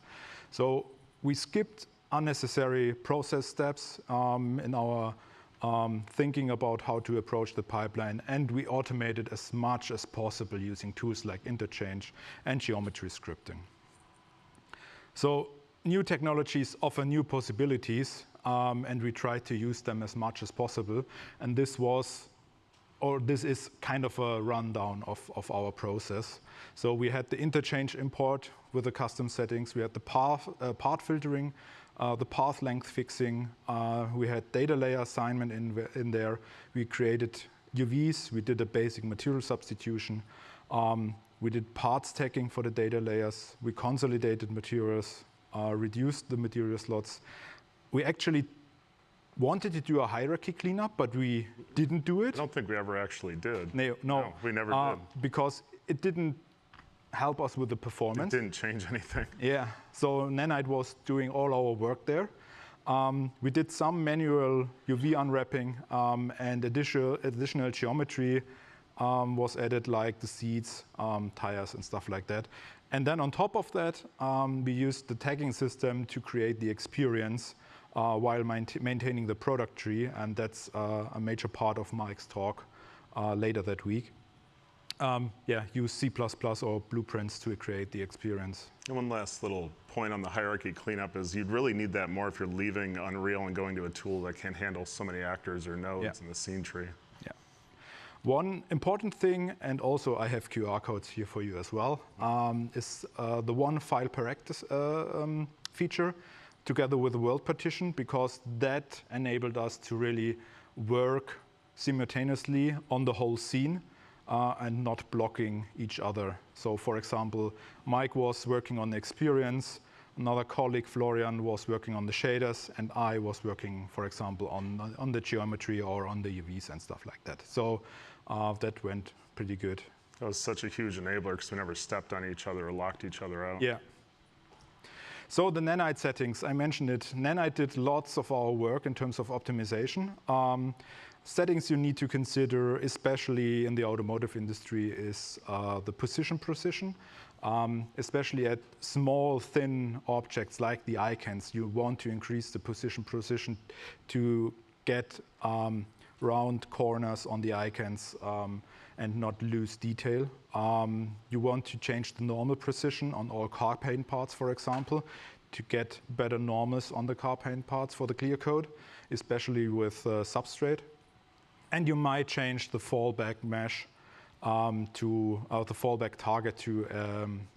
So we skipped unnecessary process steps in our thinking about how to approach the pipeline, and we automated as much as possible using tools like interchange and geometry scripting. So new technologies offer new possibilities, and we try to use them as much as possible. And this is kind of a rundown of our process. So we had the interchange import with the custom settings. We had the part filtering, the path length fixing. We had data layer assignment in there. We created UVs. We did a basic material substitution. We did parts tagging for the data layers. We consolidated materials, reduced the material slots. We actually wanted to do a hierarchy cleanup, but we didn't do it. I don't think we ever actually did. No, we never did. Because it didn't help us with the performance. It didn't change anything. Yeah, so Nanite was doing all our work there. We did some manual UV unwrapping, and additional geometry was added, like the seats, tires, and stuff like that. And then on top of that, we used the tagging system to create the experience while maintaining the product tree, and that's a major part of Mike's talk later that week. Use C++ or blueprints to create the experience. And one last little point on the hierarchy cleanup is you'd really need that more if you're leaving Unreal and going to a tool that can handle so many actors or nodes in the scene tree. Yeah. One important thing, and also I have QR codes here for you as well, is the one file per actor feature together with the world partition, because that enabled us to really work simultaneously on the whole scene and not blocking each other. So for example, Mike was working on the experience, another colleague, Florian, was working on the shaders, and I was working, for example, on the geometry or on the UVs and stuff like that. So that went pretty good. That was such a huge enabler because we never stepped on each other or locked each other out. Yeah. So the Nanite settings, I mentioned it. Nanite did lots of our work in terms of optimization. Settings you need to consider, especially in the automotive industry, is the position precision. Especially at small, thin objects like the icons, you want to increase the position precision to get round corners on the icons and not lose detail. You want to change the normal precision on all car paint parts, for example, to get better normals on the car paint parts for the clear code, especially with substrate. And you might change the fallback mesh to the fallback target to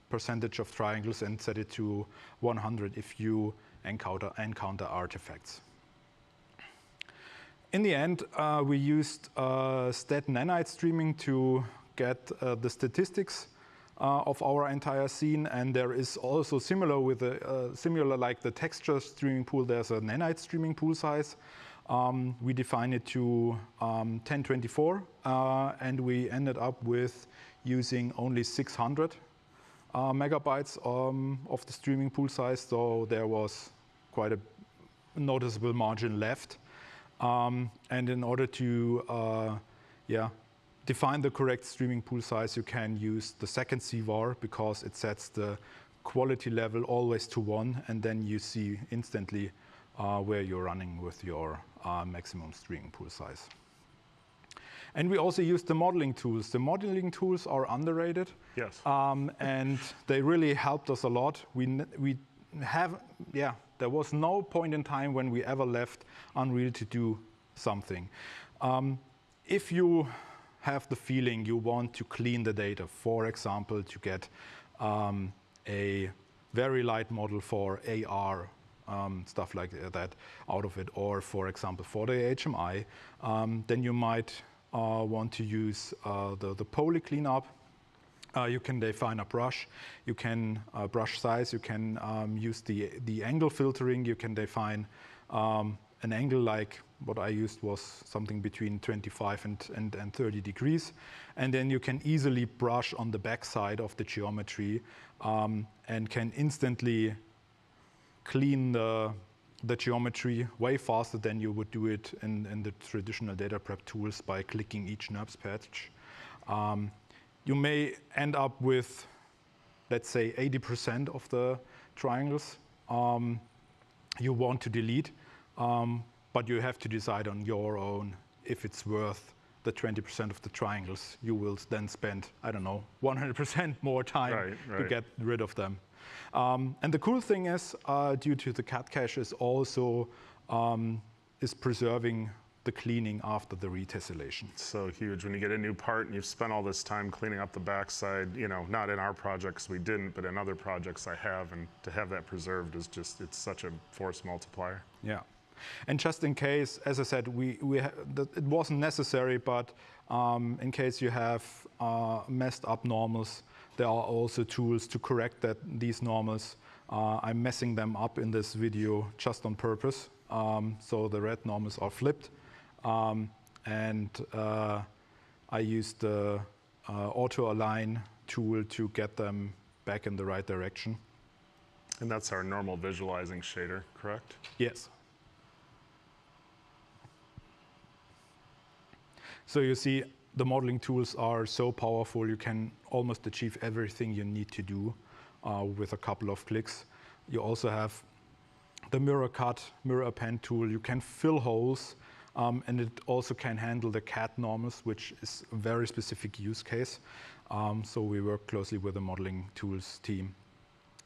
percentage of triangles and set it to 100 if you encounter artifacts. In the end, we used stat nanite streaming to get the statistics of our entire scene, and there is also similar like the texture streaming pool. There's a nanite streaming pool size. We defined it to 1024, and we ended up with using only 600 megabytes of the streaming pool size, so there was quite a noticeable margin left. And in order to define the correct streaming pool size, you can use the second CVAR because it sets the quality level always to 1, and then you see instantly where you're running with your maximum streaming pool size. And we also use the modeling tools. The modeling tools are underrated. Yes. And they really helped us a lot. We there was no point in time when we ever left Unreal to do something. If you have the feeling you want to clean the data, for example, to get a very light model for AR, stuff like that out of it, or for example for the HMI, then you might want to use the poly cleanup. You can define a brush, you can brush size, you can use the angle filtering, you can define an angle like what I used was something between 25 and 30 degrees. And then you can easily brush on the back side of the geometry and can instantly clean the geometry way faster than you would do it in the traditional data prep tools by clicking each NURBS patch. You may end up with, let's say, 80% of the triangles you want to delete, but you have to decide on your own if it's worth the 20% of the triangles. You will then spend, I don't know, 100% more time to get rid of them. And the cool thing is, due to the cat cache, is also is preserving the cleaning after the retessellation. So huge. When you get a new part and you've spent all this time cleaning up the backside, you know, not in our projects we didn't, but in other projects I have, and to have that preserved is just, it's such a force multiplier. Yeah. And just in case, as I said, it wasn't necessary, but in case you have messed up normals, there are also tools to correct these normals. I'm messing them up in this video just on purpose. So the red normals are flipped. And I used the auto-align tool to get them back in the right direction. And that's our normal visualizing shader, correct? Yes. So you see, the modeling tools are so powerful, you can almost achieve everything you need to do with a couple of clicks. You also have the mirror cut, mirror append tool. You can fill holes, and it also can handle the cat normals, which is a very specific use case. So we work closely with the modeling tools team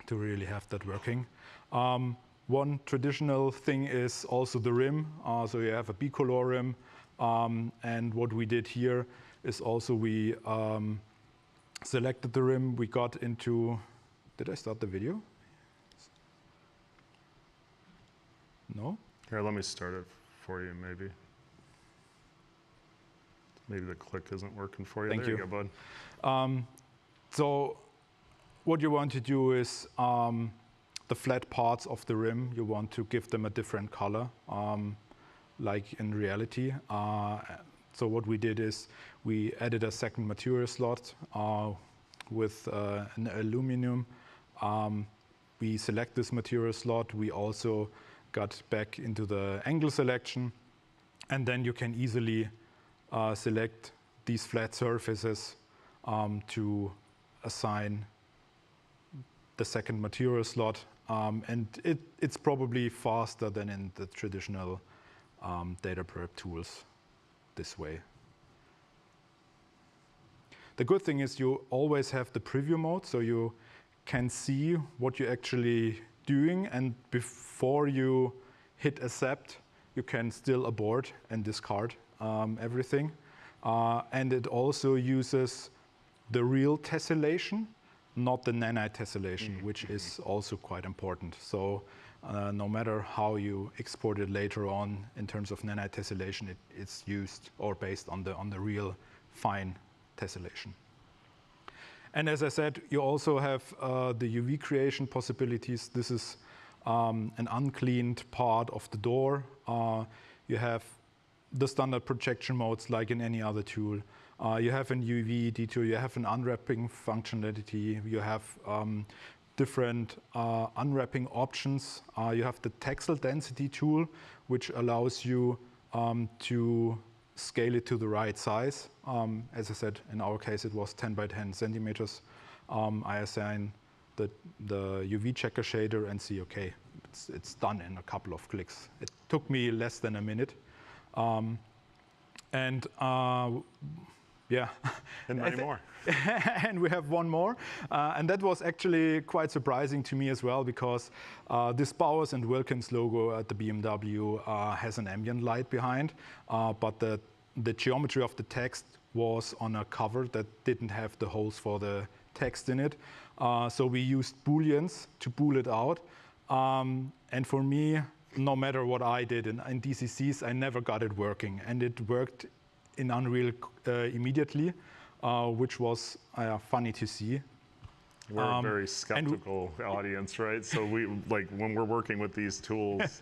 to really have that working. One traditional thing is also the rim. So you have a bicolor rim. And what we did here is also we selected the rim. We got into, did I start the video? No? Here, let me start it for you, maybe. Maybe the click isn't working for you. Thank there you. Go, bud. So what you want to do is the flat parts of the rim, you want to give them a different color. Like in reality. So what we did is we added a second material slot with an aluminum. We select this material slot. We also got back into the angle selection. And then you can easily select these flat surfaces to assign the second material slot. And it's probably faster than in the traditional data prep tools this way. The good thing is you always have the preview mode, so you can see what you're actually doing, and before you hit accept, you can still abort and discard everything. And it also uses the real tessellation, not the nanite tessellation, which is also quite important. So no matter how you export it later on in terms of nanite tessellation, it's used or based on the real fine tessellation. And as I said, you also have the UV creation possibilities. This is an uncleaned part of the door. You have the standard projection modes like in any other tool. You have an UV detour, you have an unwrapping functionality, you have different unwrapping options. You have the texel density tool, which allows you to scale it to the right size. As I said, in our case, it was 10 by 10 centimeters. I assign the UV checker shader and see, okay, it's done in a couple of clicks. It took me less than a minute. And Yeah. And many more. And we have one more. And that was actually quite surprising to me as well, because this Bowers and Wilkins logo at the BMW has an ambient light behind, but the geometry of the text was on a cover that didn't have the holes for the text in it. So we used Booleans to bool it out. And for me, no matter what I did in DCCs, I never got it working. And it worked in Unreal immediately, which was funny to see. We're a very skeptical audience, right? So we when we're working with these tools,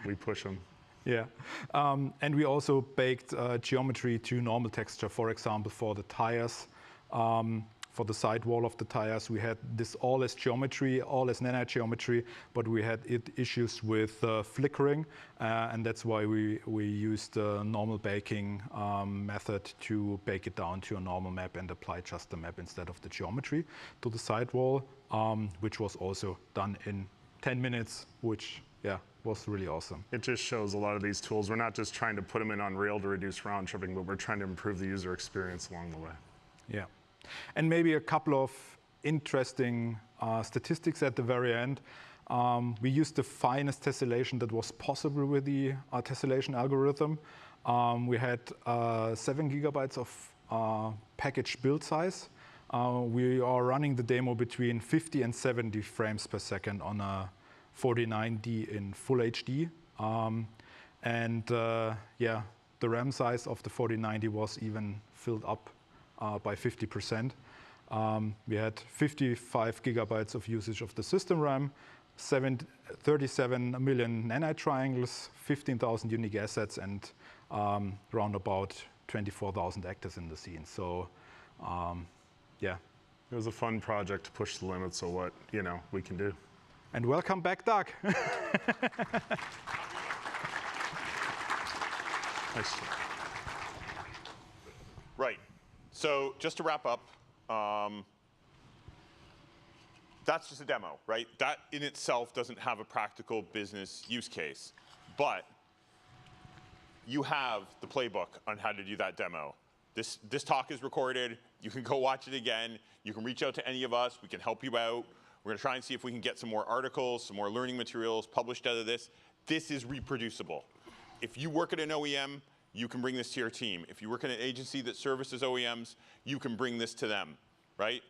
we push them. Yeah, and we also baked geometry to normal texture. For example, for the tires, for the sidewall of the tires, we had this all as geometry, all as nanite geometry, but we had issues with flickering, and that's why we used the normal baking method to bake it down to a normal map and apply just the map instead of the geometry to the sidewall, which was also done in 10 minutes, which was really awesome. It just shows a lot of these tools. We're not just trying to put them in Unreal to reduce round tripping, but we're trying to improve the user experience along the way. Yeah. And maybe a couple of interesting statistics at the very end. We used the finest tessellation that was possible with the tessellation algorithm. We had 7 gigabytes of package build size. We are running the demo between 50 and 70 frames per second on a 49D in full HD. The RAM size of the 4090 was even filled up by 50%. We had 55 gigabytes of usage of the system RAM, 37 million nanite triangles, 15,000 unique assets, and round about 24,000 actors in the scene. So, yeah. It was a fun project to push the limits of what we can do. And welcome back, Doug. Nice. Right. So just to wrap up, that's just a demo, right? That in itself doesn't have a practical business use case, but you have the playbook on how to do that demo. This talk is recorded. You can go watch it again. You can reach out to any of us. We can help you out. We're going to try and see if we can get some more articles, some more learning materials published out of this. This is reproducible. If you work at an OEM, you can bring this to your team. If you work in an agency that services OEMs, you can bring this to them, right?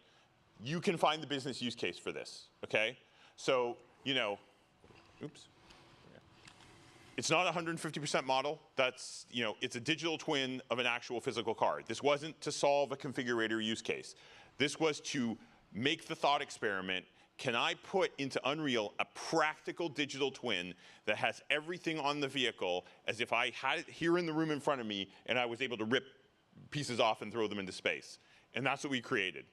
You can find the business use case for this, okay? So, oops. It's not a 150% model. That's, it's a digital twin of an actual physical car. This wasn't to solve a configurator use case. This was to make the thought experiment. Can I put into Unreal a practical digital twin that has everything on the vehicle as if I had it here in the room in front of me and I was able to rip pieces off and throw them into space? And that's what we created.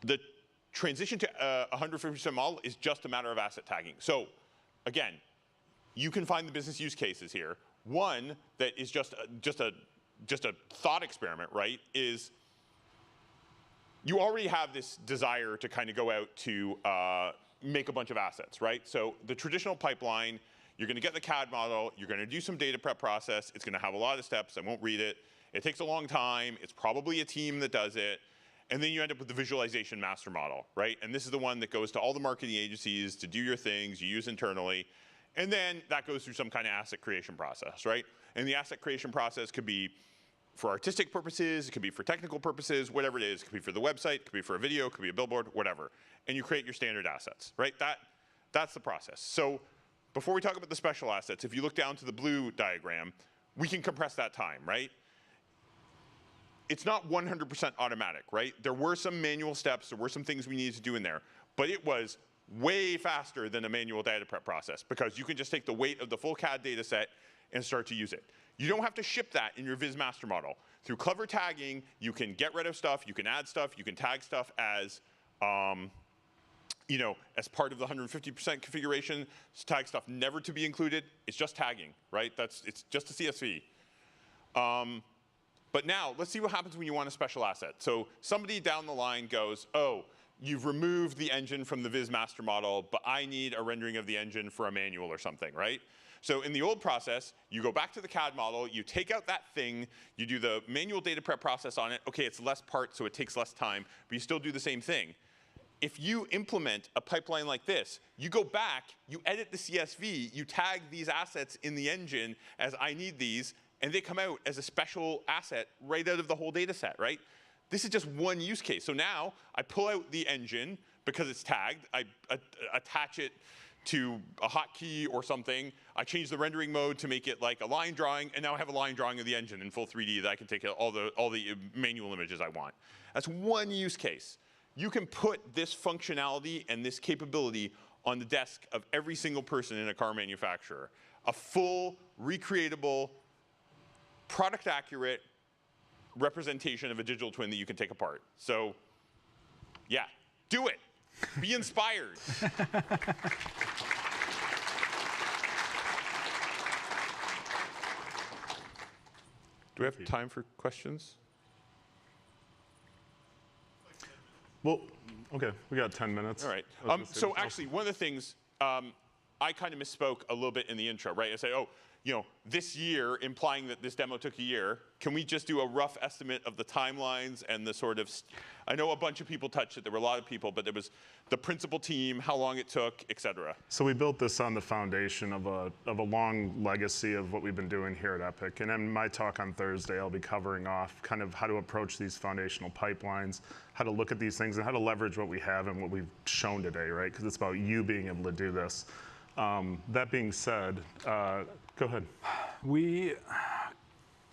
The transition to a 150% model is just a matter of asset tagging. So again, you can find the business use cases here. One that is just a thought experiment, right, is you already have this desire to kind of go out to make a bunch of assets, right? So the traditional pipeline, you're going to get the CAD model, you're going to do some data prep process, it's going to have a lot of steps, I won't read it, it takes a long time, it's probably a team that does it, and then you end up with the visualization master model, right? And this is the one that goes to all the marketing agencies to do your things, you use internally, and then that goes through some kind of asset creation process, right? And the asset creation process could be for artistic purposes, it could be for technical purposes, whatever it is. It could be for the website, it could be for a video, it could be a billboard, whatever. And you create your standard assets, right? That's the process. So before we talk about the special assets, if you look down to the blue diagram, we can compress that time, right? It's not 100% automatic, right? There were some manual steps, there were some things we needed to do in there, but it was way faster than a manual data prep process because you can just take the weight of the full CAD data set and start to use it. You don't have to ship that in your Viz master model. Through clever tagging, you can get rid of stuff, you can add stuff, you can tag stuff as, as part of the 150% configuration. Tag stuff never to be included. It's just tagging, right? It's just a CSV. But now, let's see what happens when you want a special asset. So somebody down the line goes, oh, you've removed the engine from the Viz master model, but I need a rendering of the engine for a manual or something, right? So in the old process, you go back to the CAD model, you take out that thing, you do the manual data prep process on it. Okay, it's less parts, so it takes less time, but you still do the same thing. If you implement a pipeline like this, you go back, you edit the CSV, you tag these assets in the engine as I need these, and they come out as a special asset right out of the whole data set, right? This is just one use case. So now I pull out the engine because it's tagged, I attach it to a hotkey or something, I change the rendering mode to make it like a line drawing, and now I have a line drawing of the engine in full 3D that I can take all the manual images I want. That's one use case. You can put this functionality and this capability on the desk of every single person in a car manufacturer. A full, recreatable, product-accurate representation of a digital twin that you can take apart. So, yeah, do it. Be inspired. Do we have time for questions? Well, okay, we got 10 minutes. All right. So actually, one of the things, I kind of misspoke a little bit in the intro, right? I said, oh, you know, this year, implying that this demo took a year. Can we just do a rough estimate of the timelines and the sort of, I know a bunch of people touched it, there were a lot of people, but there was the principal team, how long it took, et cetera. So we built this on the foundation of a long legacy of what we've been doing here at Epic. And in my talk on Thursday, I'll be covering off kind of how to approach these foundational pipelines, how to look at these things, and how to leverage what we have and what we've shown today, right? Because it's about you being able to do this. That being said, go ahead. We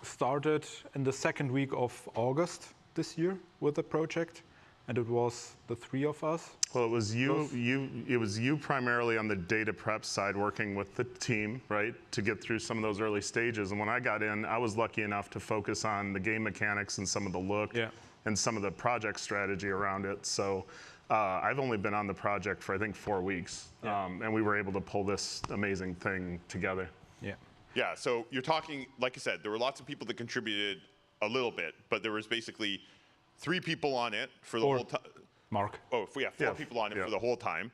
started in the second week of August this year with the project, and it was the three of us. Well, it was you primarily on the data prep side, working with the team, right, to get through some of those early stages. And when I got in, I was lucky enough to focus on the game mechanics and some of the look and some of the project strategy around it. So I've only been on the project for, I think, 4 weeks, and we were able to pull this amazing thing together. Yeah. Yeah, so you're talking, like I said, there were lots of people that contributed a little bit, but there was basically 3 people on it for the whole time. Mark. Oh, yeah, 4 people on it for the whole time.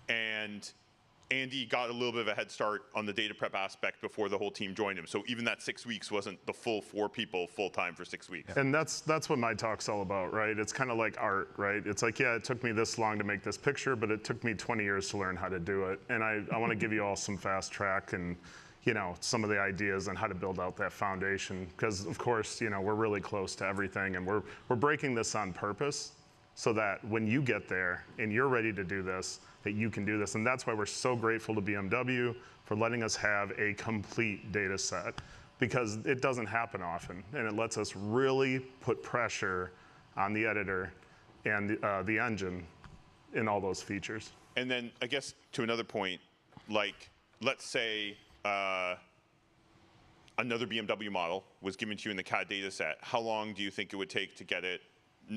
And Andy got a little bit of a head start on the data prep aspect before the whole team joined him. So even that 6 weeks wasn't the full 4 people full time for 6 weeks. And that's what my talk's all about, right? It's kind of like art, right? It's like, yeah, it took me this long to make this picture, but it took me 20 years to learn how to do it. And I want to give you all some fast track and, you know, some of the ideas on how to build out that foundation. Because of course, you know, we're really close to everything, and we're breaking this on purpose so that when you get there and you're ready to do this, that you can do this. And that's why we're so grateful to BMW for letting us have a complete data set, because it doesn't happen often, and it lets us really put pressure on the editor and the engine in all those features. And then I guess to another point, like let's say another BMW model was given to you in the CAD data set. How long do you think it would take to get it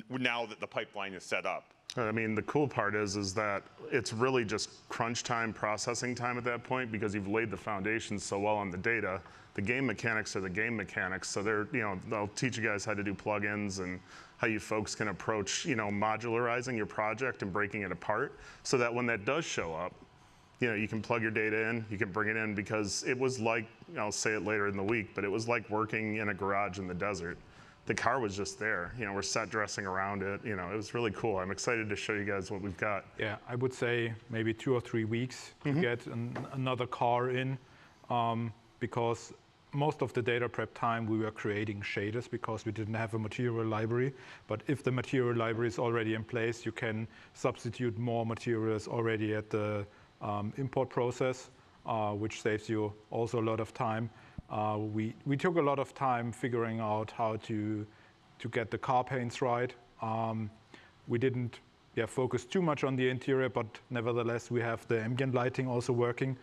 now that the pipeline is set up? I mean, the cool part is that it's really just crunch time, processing time at that point, because you've laid the foundation so well on the data. The game mechanics are the game mechanics, so they're, you know, they'll teach you guys how to do plugins and how you folks can approach, you know, modularizing your project and breaking it apart, so that when that does show up, you know, you can plug your data in, you can bring it in, because it was like, I'll say it later in the week, but it was like working in a garage in the desert. The car was just there. You know, we're set dressing around it. You know, it was really cool. I'm excited to show you guys what we've got. Yeah, I would say maybe 2 or 3 weeks to get another car in, because most of the data prep time we were creating shaders because we didn't have a material library. But if the material library is already in place, you can substitute more materials already at the import process, which saves you also a lot of time. We took a lot of time figuring out how to get the car paints right. We didn't focus too much on the interior, but nevertheless we have the ambient lighting also working,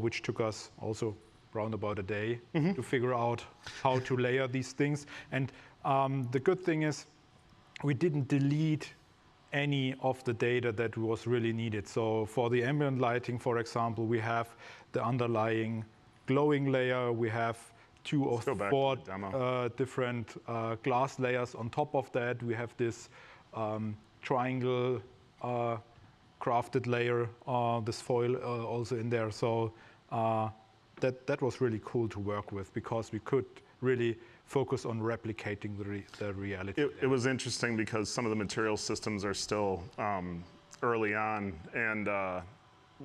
which took us also around about a day to figure out how to layer these things. And the good thing is we didn't delete any of the data that was really needed. So for the ambient lighting, for example, we have the underlying glowing layer. We have 2 or 4 different glass layers on top of that. We have this triangle crafted layer, this foil also in there. So that was really cool to work with because we could really focus on replicating the reality. It was interesting because some of the material systems are still early on, and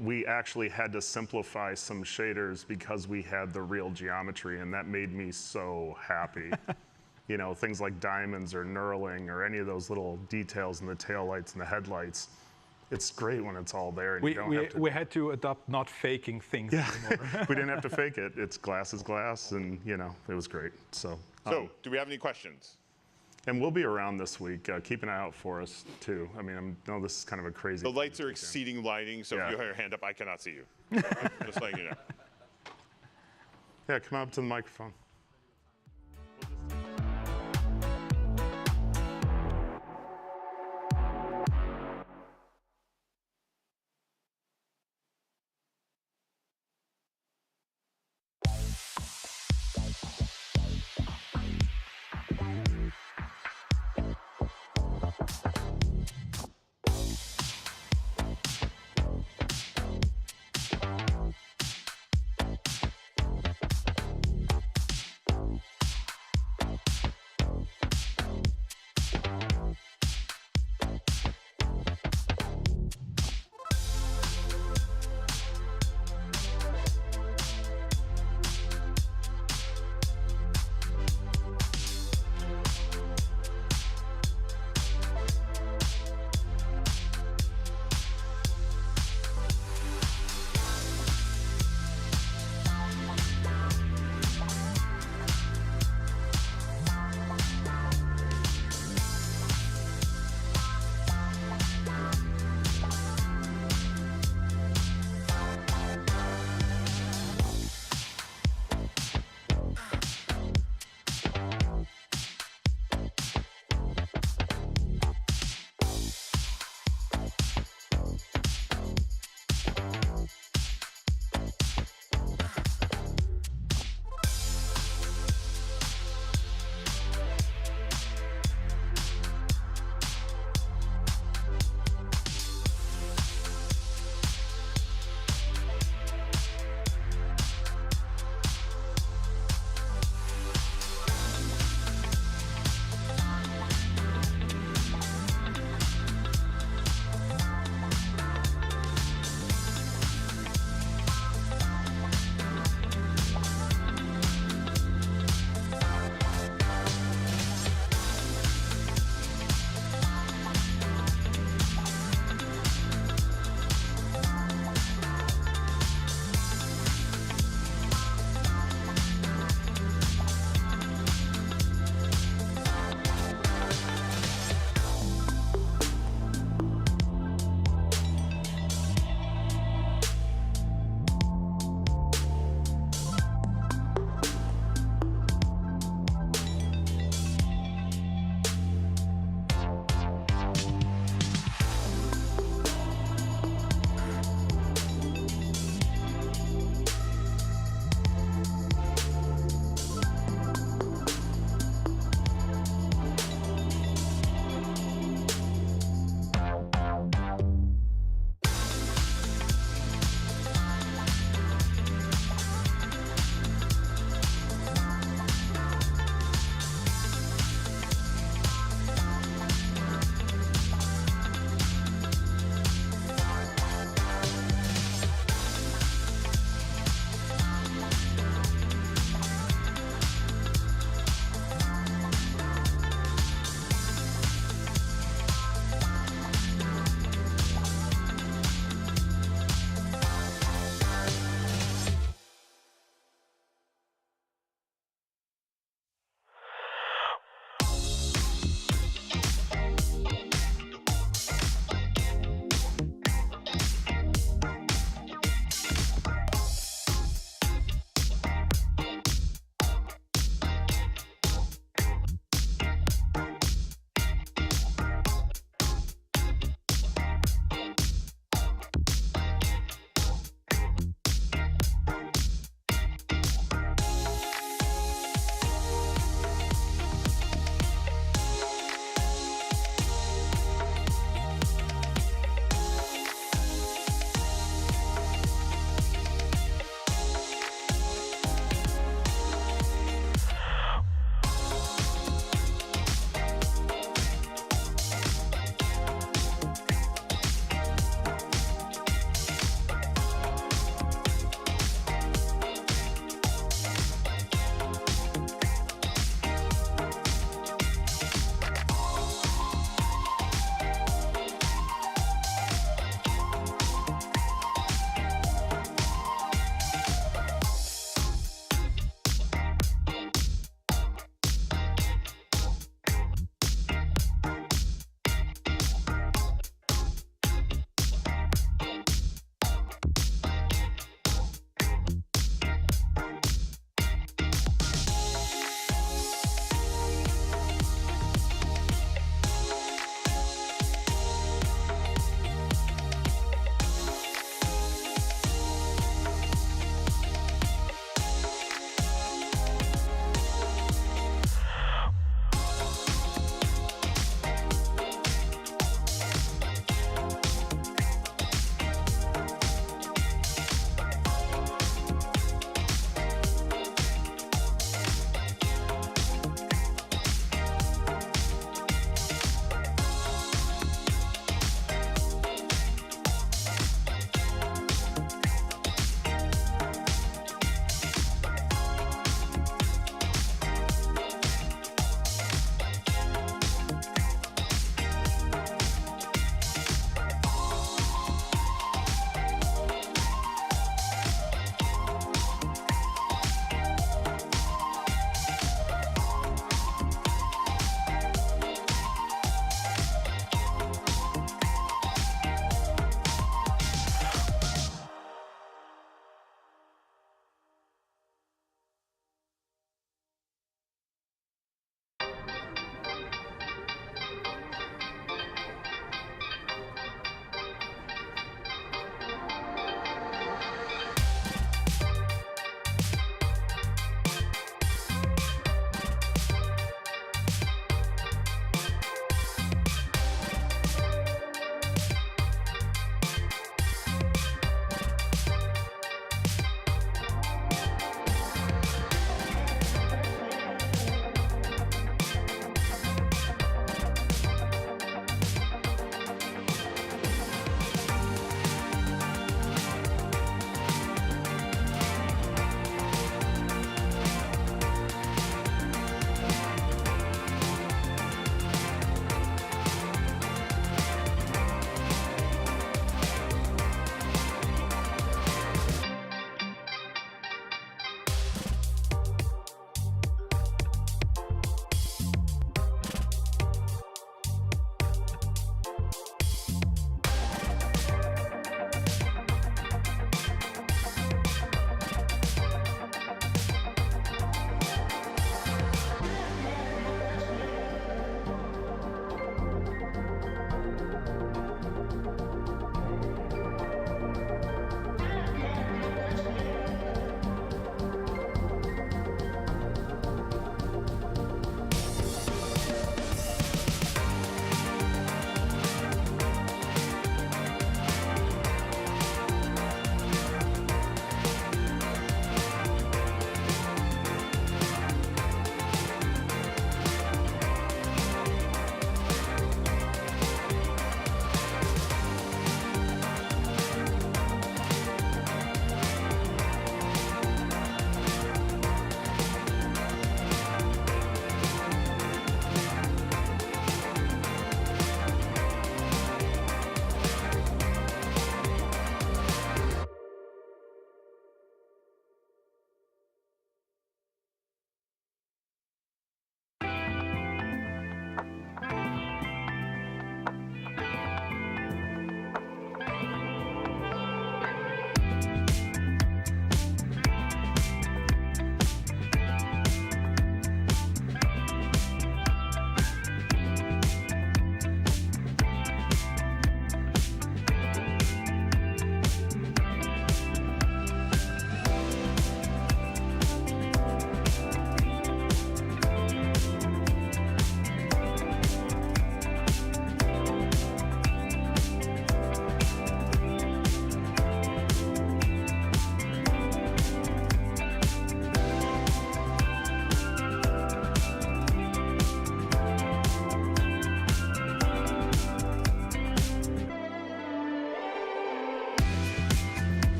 we actually had to simplify some shaders because we had the real geometry, and that made me so happy. You know, things like diamonds or knurling or any of those little details in the taillights and the headlights. It's great when it's all there. And we had to adopt not faking things anymore. We didn't have to fake it. It's glass is glass, and you know, it was great. So do we have any questions? And we'll be around this week. Keep an eye out for us too. I mean, I know this is kind of a crazy. The lights are exceeding lighting, so if you have your hand up, I cannot see you. Just letting you know. Yeah, come up to the microphone.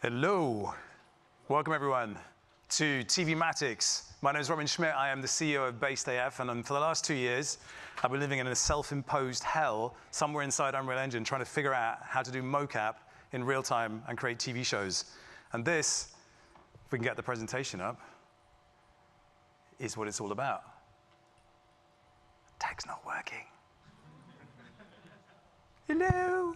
Hello. Welcome, everyone, to TVmatics. My name is Robin Schmidt. I am the CEO of Based AF, and for the last 2 years, I've been living in a self-imposed hell somewhere inside Unreal Engine, trying to figure out how to do mocap in real time and create TV shows. And this, if we can get the presentation up, is what it's all about. Tag's not working. Hello.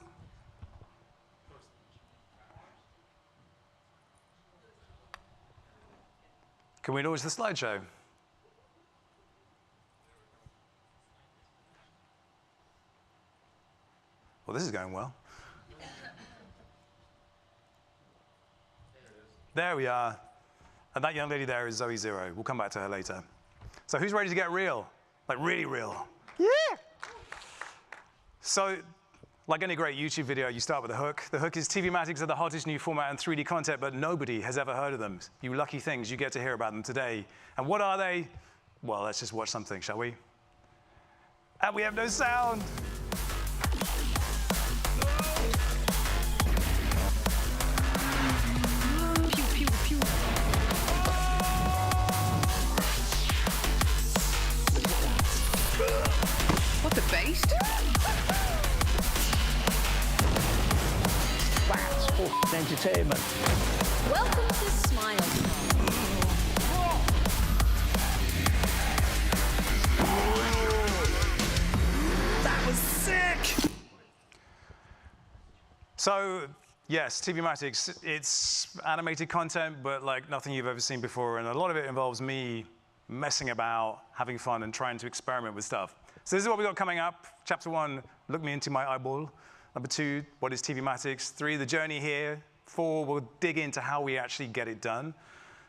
Can we launch the slideshow? Well, this is going well. There we are. And that young lady there is Zoe Zero. We'll come back to her later. So who's ready to get real? Like really real? Yeah! So, like any great YouTube video, you start with a hook. The hook is TVmatics are the hottest new format in 3D content, but nobody has ever heard of them. You lucky things, you get to hear about them today. And what are they? Well, let's just watch something, shall we? And we have no sound. Pew, pew, pew. What the beast? That's entertainment. Welcome to Smile. That was sick! So, yes, TVmatics, it's animated content, but like nothing you've ever seen before, and a lot of it involves me messing about, having fun, and trying to experiment with stuff. So this is what we got coming up. Chapter 1, look me into my eyeball. Number 2, what is TVmatics? 3, the journey here. 4, we'll dig into how we actually get it done.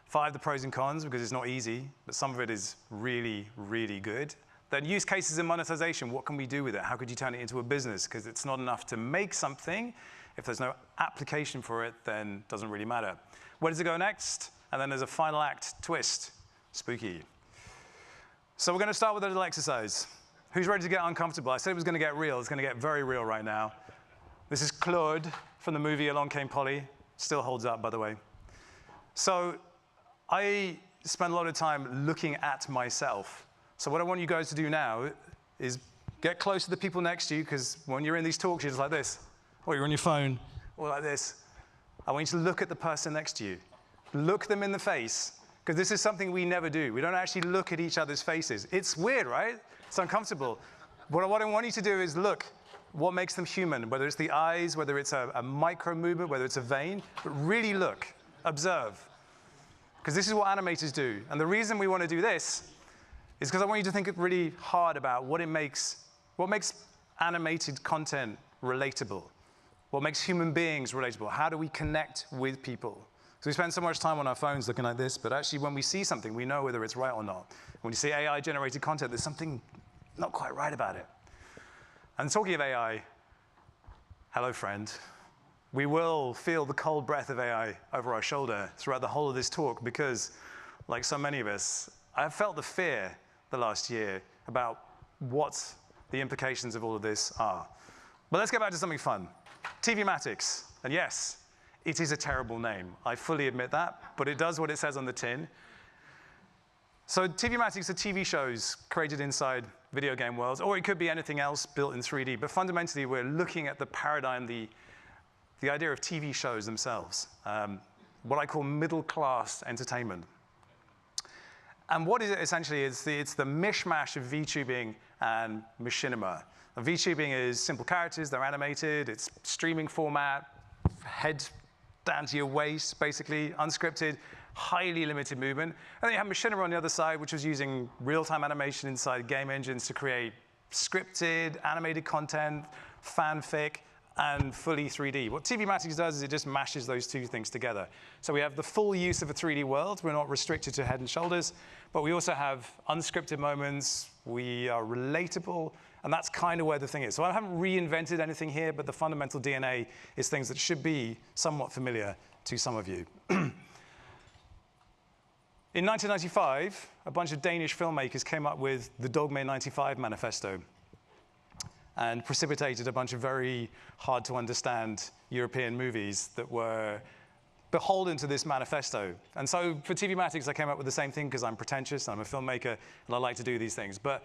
5, the pros and cons, because it's not easy, but some of it is really, really good. Then use cases and monetization. What can we do with it? How could you turn it into a business? Because it's not enough to make something. If there's no application for it, then it doesn't really matter. Where does it go next? And then there's a final act twist. Spooky. So we're going to start with a little exercise. Who's ready to get uncomfortable? I said it was going to get real. It's going to get very real right now. This is Claude from the movie Along Came Polly. Still holds up, by the way. So I spend a lot of time looking at myself. So what I want you guys to do now is get close to the people next to you, because when you're in these talks, you're just like this, or you're on your phone, or like this. I want you to look at the person next to you. Look them in the face, because this is something we never do. We don't actually look at each other's faces. It's weird, right? It's uncomfortable. What I want you to do is look what makes them human, whether it's the eyes, whether it's a micro movement, whether it's a vein, but really look, observe. Because this is what animators do. And the reason we want to do this is because I want you to think really hard about what makes animated content relatable, what makes human beings relatable, how do we connect with people? So we spend so much time on our phones looking like this, but actually when we see something, we know whether it's right or not. When you see AI-generated content, there's something not quite right about it. And talking of AI, hello, friend. We will feel the cold breath of AI over our shoulder throughout the whole of this talk because, like so many of us, I've felt the fear the last year about what the implications of all of this are. But let's get back to something fun. TVmatics. And yes, it is a terrible name. I fully admit that, but it does what it says on the tin. So TVmatics are TV shows created inside video game worlds, or it could be anything else built in 3D. But fundamentally, we're looking at the paradigm, the idea of TV shows themselves, what I call middle-class entertainment. And what is it essentially? It's the mishmash of VTubing and machinima. And VTubing is simple characters, they're animated, it's streaming format, head down to your waist, basically, unscripted, highly limited movement. And then you have machinima on the other side, which was using real-time animation inside game engines to create scripted, animated content, fanfic, and fully 3D. What TVmatics does is it just mashes those two things together. So we have the full use of a 3D world. We're not restricted to head and shoulders, but we also have unscripted moments. We are relatable, and that's kind of where the thing is. So I haven't reinvented anything here, but the fundamental DNA is things that should be somewhat familiar to some of you. In 1995, a bunch of Danish filmmakers came up with the Dogme 95 manifesto and precipitated a bunch of very hard to understand European movies that were beholden to this manifesto. And so for TVmatics, I came up with the same thing because I'm pretentious, I'm a filmmaker, and I like to do these things. But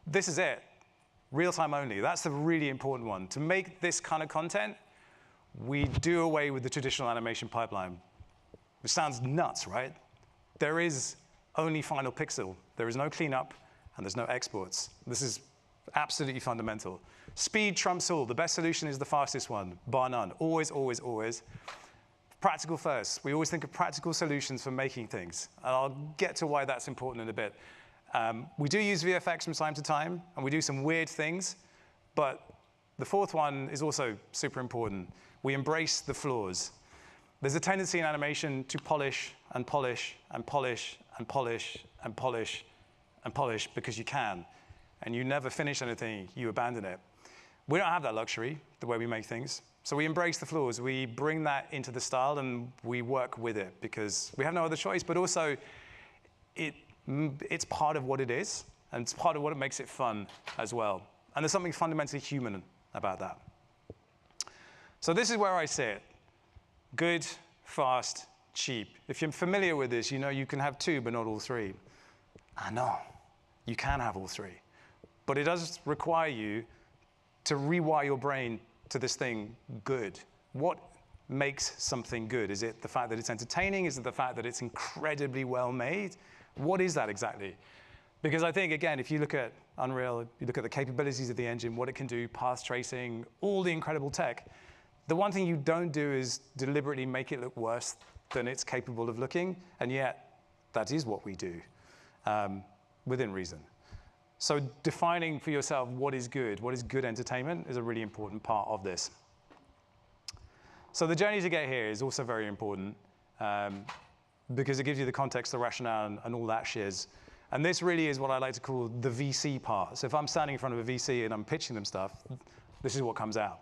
this is it, real time only. That's the really important one. To make this kind of content, we do away with the traditional animation pipeline. Which sounds nuts, right? There is only final pixel. There is no cleanup, and there's no exports. This is absolutely fundamental. Speed trumps all. The best solution is the fastest one, bar none. Always, always, always. Practical first. We always think of practical solutions for making things. And I'll get to why that's important in a bit. We do use VFX from time to time, and we do some weird things. But the fourth one is also super important. We embrace the flaws. There's a tendency in animation to polish and polish and polish and polish and polish and polish because you can. And you never finish anything, you abandon it. We don't have that luxury, the way we make things. So we embrace the flaws. We bring that into the style and we work with it because we have no other choice, but also it's part of what it is and it's part of what makes it fun as well. And there's something fundamentally human about that. So this is where I sit. Good, fast, cheap. If you're familiar with this, you know you can have two, but not all three. I know, you can have all three. But it does require you to rewire your brain to this thing good. What makes something good? Is it the fact that it's entertaining? Is it the fact that it's incredibly well made? What is that exactly? Because I think, again, if you look at Unreal, you look at the capabilities of the engine, what it can do, path tracing, all the incredible tech, the one thing you don't do is deliberately make it look worse than it's capable of looking, and yet that is what we do, within reason. So defining for yourself what is good entertainment is a really important part of this. So the journey to get here is also very important because it gives you the context, the rationale, and all that shiz. And this really is what I like to call the VC part. So if I'm standing in front of a VC and I'm pitching them stuff, this is what comes out.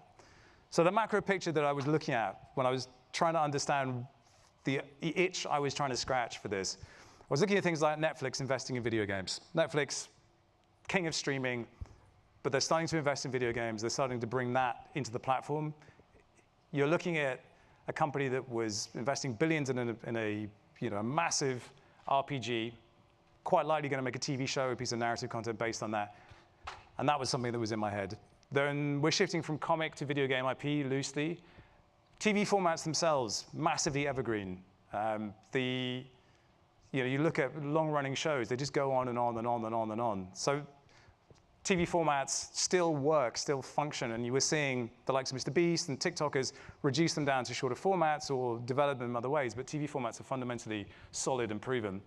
So the macro picture that I was looking at when I was trying to understand the itch I was trying to scratch for this, I was looking at things like Netflix investing in video games. Netflix, king of streaming, but they're starting to invest in video games. They're starting to bring that into the platform. You're looking at a company that was investing billions in a massive RPG, quite likely going to make a TV show, a piece of narrative content based on that. And that was something that was in my head. Then we're shifting from comic to video game IP loosely. TV formats themselves, massively evergreen. You look at long-running shows, they just go on and on and on and on and on. So TV formats still work, still function, and you were seeing the likes of Mr. Beast and TikTokers reduce them down to shorter formats or develop them in other ways, but TV formats are fundamentally solid and proven.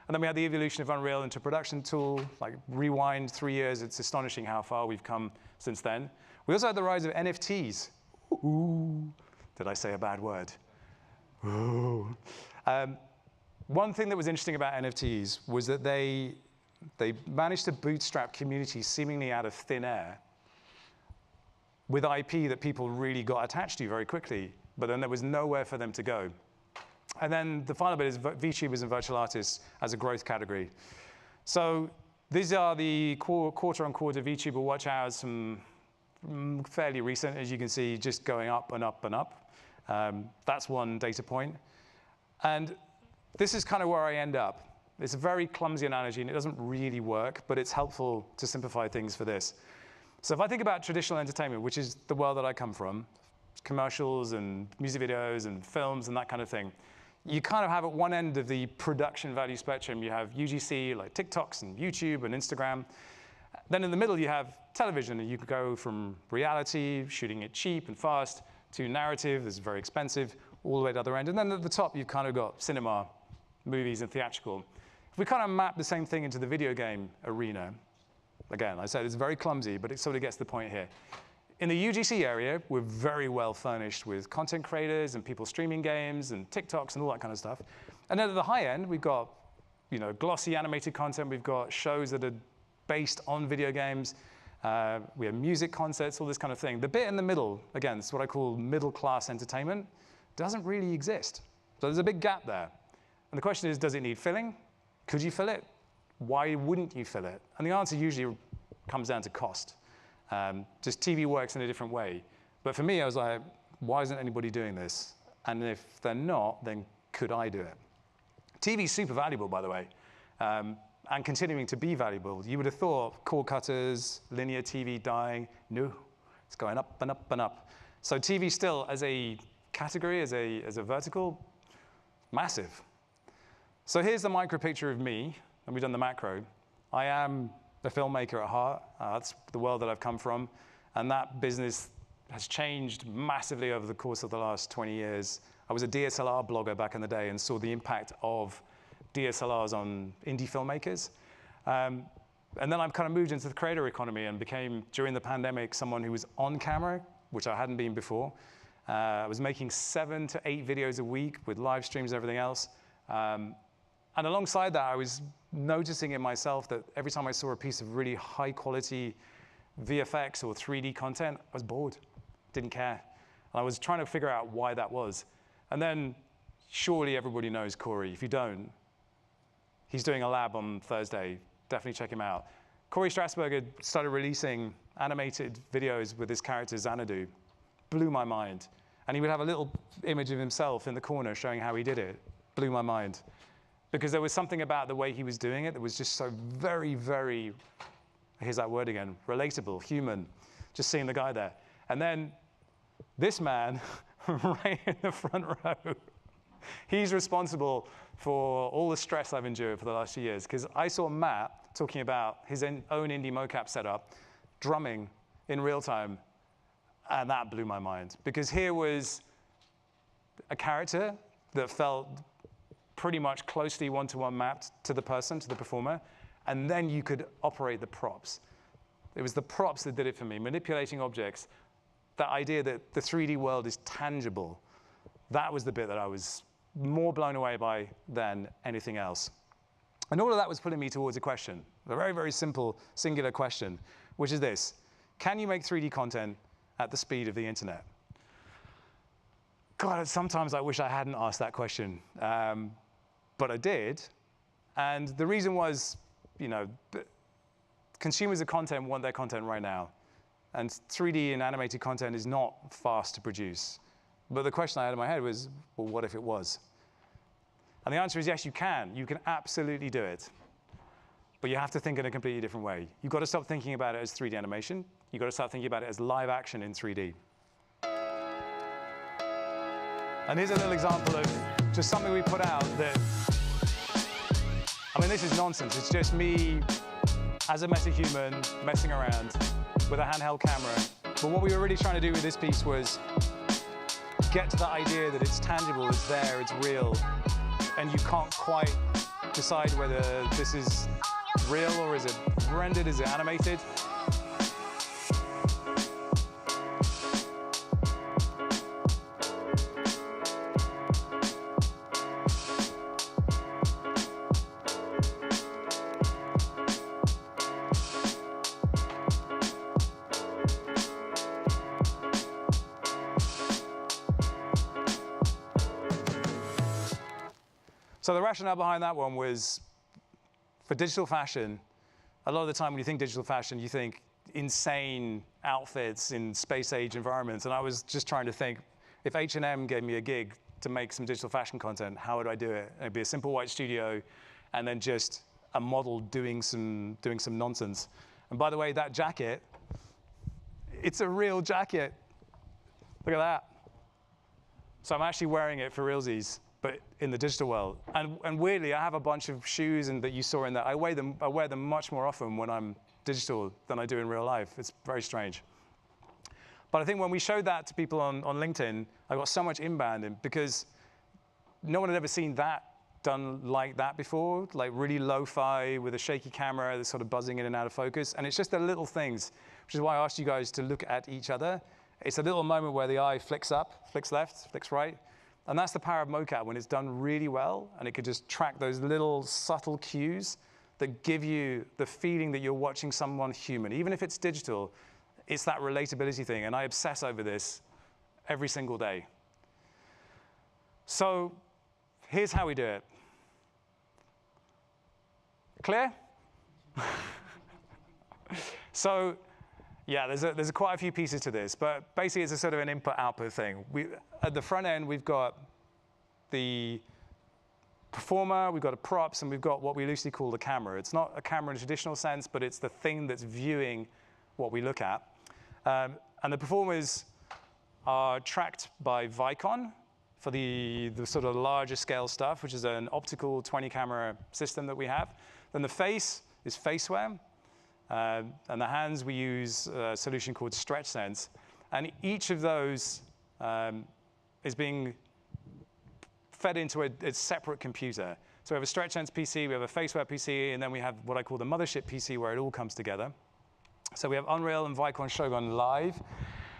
And then we had the evolution of Unreal into a production tool, like rewind 3 years, it's astonishing how far we've come since then. We also had the rise of NFTs. Ooh, did I say a bad word? Ooh. One thing that was interesting about NFTs was that they managed to bootstrap communities seemingly out of thin air with IP that people really got attached to very quickly, but then there was nowhere for them to go. And then the final bit is VTubers and virtual artists as a growth category. So these are the quarter-on-quarter VTuber watch hours from fairly recent, as you can see, just going up and up and up. That's one data point. And this is kind of where I end up. It's a very clumsy analogy, and it doesn't really work, but it's helpful to simplify things for this. So if I think about traditional entertainment, which is the world that I come from, commercials and music videos and films and that kind of thing, you kind of have at one end of the production value spectrum, you have UGC, like TikToks and YouTube and Instagram. Then in the middle, you have television, and you could go from reality, shooting it cheap and fast, to narrative, that's very expensive, all the way to the other end. And then at the top, you've kind of got cinema, movies, and theatrical. If we kind of map the same thing into the video game arena, again, I said it's very clumsy, but it sort of gets the point here. In the UGC area, we're very well furnished with content creators and people streaming games and TikToks and all that kind of stuff. And then at the high end, we've got glossy animated content. We've got shows that are based on video games. We have music concerts, all this kind of thing. The bit in the middle, again, it's what I call middle-class entertainment, doesn't really exist. So there's a big gap there. And the question is, does it need filling? Could you fill it? Why wouldn't you fill it? And the answer usually comes down to cost. Just TV works in a different way. But for me, I was like, why isn't anybody doing this? And if they're not, then could I do it? TV's super valuable, by the way, and continuing to be valuable. You would have thought cord cutters, linear TV dying. No, it's going up and up and up. So TV still, as a category, as a vertical, massive. So here's the micro picture of me, and we've done the macro. I am a filmmaker at heart. That's the world that I've come from. And that business has changed massively over the course of the last 20 years. I was a DSLR blogger back in the day and saw the impact of DSLRs on indie filmmakers. And then I've kind of moved into the creator economy and became, during the pandemic, someone who was on camera, which I hadn't been before. I was making 7 to 8 videos a week with live streams and everything else. And alongside that, I was noticing in myself that every time I saw a piece of really high quality VFX or 3D content, I was bored, didn't care. And I was trying to figure out why that was. And then surely everybody knows Corey. If you don't, he's doing a lab on Thursday. Definitely check him out. Corey Strasberg started releasing animated videos with his character Xanadu. Blew my mind. And he would have a little image of himself in the corner showing how he did it. Blew my mind. Because there was something about the way he was doing it that was just so very, very, here's that word again, relatable, human, just seeing the guy there. And then this man, right in the front row, he's responsible for all the stress I've endured for the last few years. Because I saw Matt talking about his own indie mocap setup, drumming in real time, and that blew my mind. Because here was a character that felt pretty much closely one-to-one mapped to the person, to the performer, and then you could operate the props. It was the props that did it for me, manipulating objects. That idea that the 3D world is tangible, that was the bit that I was more blown away by than anything else. And all of that was putting me towards a question, a very, very simple, singular question, which is this: can you make 3D content at the speed of the internet? God, sometimes I wish I hadn't asked that question, but I did. And the reason was, you know, consumers of content want their content right now. And 3D and animated content is not fast to produce. But the question I had in my head was, well, what if it was? And the answer is yes, you can. You can absolutely do it. But you have to think in a completely different way. You've got to stop thinking about it as 3D animation. You've got to start thinking about it as live action in 3D. And here's a little example of just something we put out that, I mean, this is nonsense. It's just me as a meta-human messing around with a handheld camera. But what we were really trying to do with this piece was get to the idea that it's tangible, it's there, it's real, and you can't quite decide whether this is real or is it rendered, is it animated? So the rationale behind that one was, for digital fashion, a lot of the time when you think digital fashion, you think insane outfits in space-age environments. And I was just trying to think, if H&M gave me a gig to make some digital fashion content, how would I do it? It'd be a simple white studio, and then just a model doing some nonsense. And by the way, that jacket, it's a real jacket. Look at that. So I'm actually wearing it for realsies, but in the digital world. And weirdly, I have a bunch of shoes that you saw in there. I wear them much more often when I'm digital than I do in real life. It's very strange. But I think when we showed that to people on LinkedIn, I got so much inbound because no one had ever seen that done like that before, like really lo-fi with a shaky camera that's sort of buzzing in and out of focus. And it's just the little things, which is why I asked you guys to look at each other. It's a little moment where the eye flicks up, flicks left, flicks right. And that's the power of mocap when it's done really well, and it can just track those little subtle cues that give you the feeling that you're watching someone human. Even if it's digital, it's that relatability thing, and I obsess over this every single day. So here's how we do it. Clear? So Yeah, there's quite a few pieces to this, but basically it's a sort of an input-output thing. At the front end, we've got the performer, we've got the props, and we've got what we loosely call the camera. It's not a camera in a traditional sense, but it's the thing that's viewing what we look at. And the performers are tracked by Vicon for the sort of larger scale stuff, which is an optical 20-camera system that we have. Then the face is Faceware. And the hands, we use a solution called StretchSense. And each of those is being fed into a separate computer. So we have a StretchSense PC, we have a Faceware PC, and then we have what I call the mothership PC, where it all comes together. So we have Unreal and Vicon Shogun live.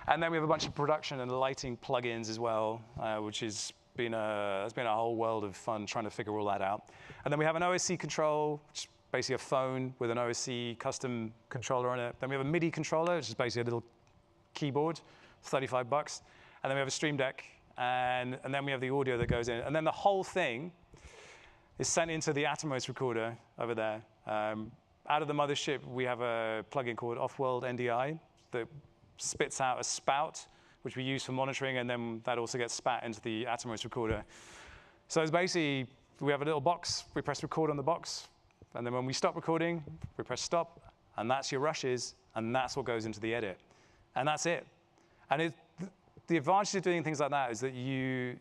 And then we have a bunch of production and lighting plugins as well, which has been a whole world of fun trying to figure all that out. And then we have an OSC control, which is basically a phone with an OSC custom controller on it. Then we have a MIDI controller, which is basically a little keyboard, $35. And then we have a Stream Deck, and then we have the audio that goes in. And then the whole thing is sent into the Atomos recorder over there. Out of the mothership, we have a plugin called Offworld NDI that spits out a spout, which we use for monitoring, and then that also gets spat into the Atomos recorder. So it's basically, we have a little box, we press record on the box, and then when we stop recording, we press stop, and that's your rushes, and that's what goes into the edit. And that's it. And the advantage of doing things like that is that you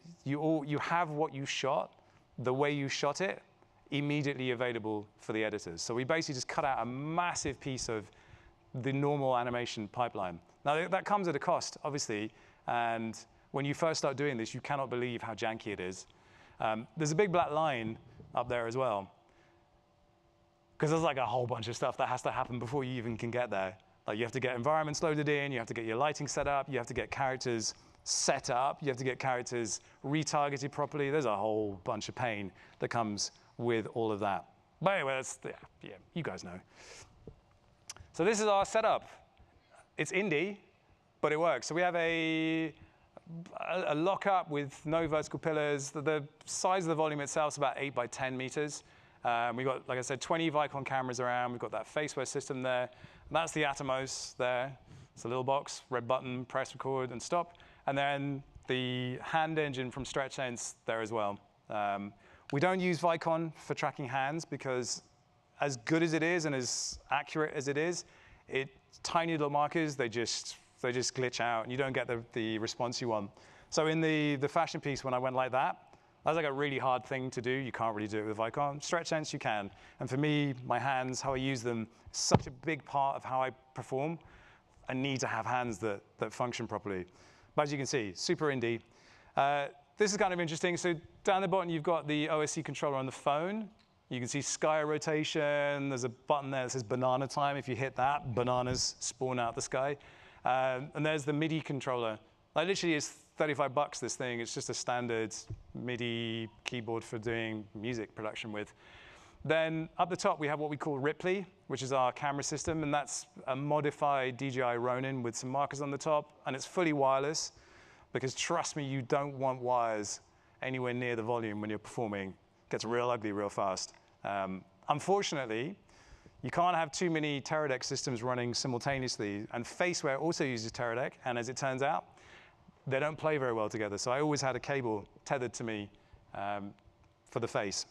have what you shot, the way you shot it, immediately available for the editors. So we basically just cut out a massive piece of the normal animation pipeline. Now, that comes at a cost, obviously, and when you first start doing this, you cannot believe how janky it is. There's a big black line up there as well, because there's like a whole bunch of stuff that has to happen before you even can get there. Like, you have to get environments loaded in, you have to get your lighting set up, you have to get characters set up, you have to get characters retargeted properly. There's a whole bunch of pain that comes with all of that. But anyway, yeah, you guys know. So this is our setup. It's indie, but it works. So we have a lockup with no vertical pillars. The size of the volume itself is about 8 by 10 meters. We've got, like I said, 20 Vicon cameras around. We've got that Faceware system there. And that's the Atomos there. It's a little box, red button, press record, and stop. And then the hand engine from StretchSense there as well. We don't use Vicon for tracking hands because as good as it is and as accurate as it is, tiny little markers, they just glitch out and you don't get the response you want. So in the fashion piece, when I went like that was like a really hard thing to do. You can't really do it with Vicon. StretchSense, you can. And for me, my hands, how I use them, is such a big part of how I perform. I need to have hands that function properly. But as you can see, super indie. This is kind of interesting. So down the bottom, you've got the OSC controller on the phone. You can see sky rotation. There's a button there that says banana time. If you hit that, bananas spawn out the sky. And there's the MIDI controller. Like, literally, it's $35, this thing. It's just a standard MIDI keyboard for doing music production with. Then up the top, we have what we call Ripley, which is our camera system. And that's a modified DJI Ronin with some markers on the top. And it's fully wireless, because trust me, you don't want wires anywhere near the volume when you're performing. It gets real ugly real fast. Unfortunately, you can't have too many Teradek systems running simultaneously. And Faceware also uses Teradek. And as it turns out, they don't play very well together. So I always had a cable tethered to me for the face.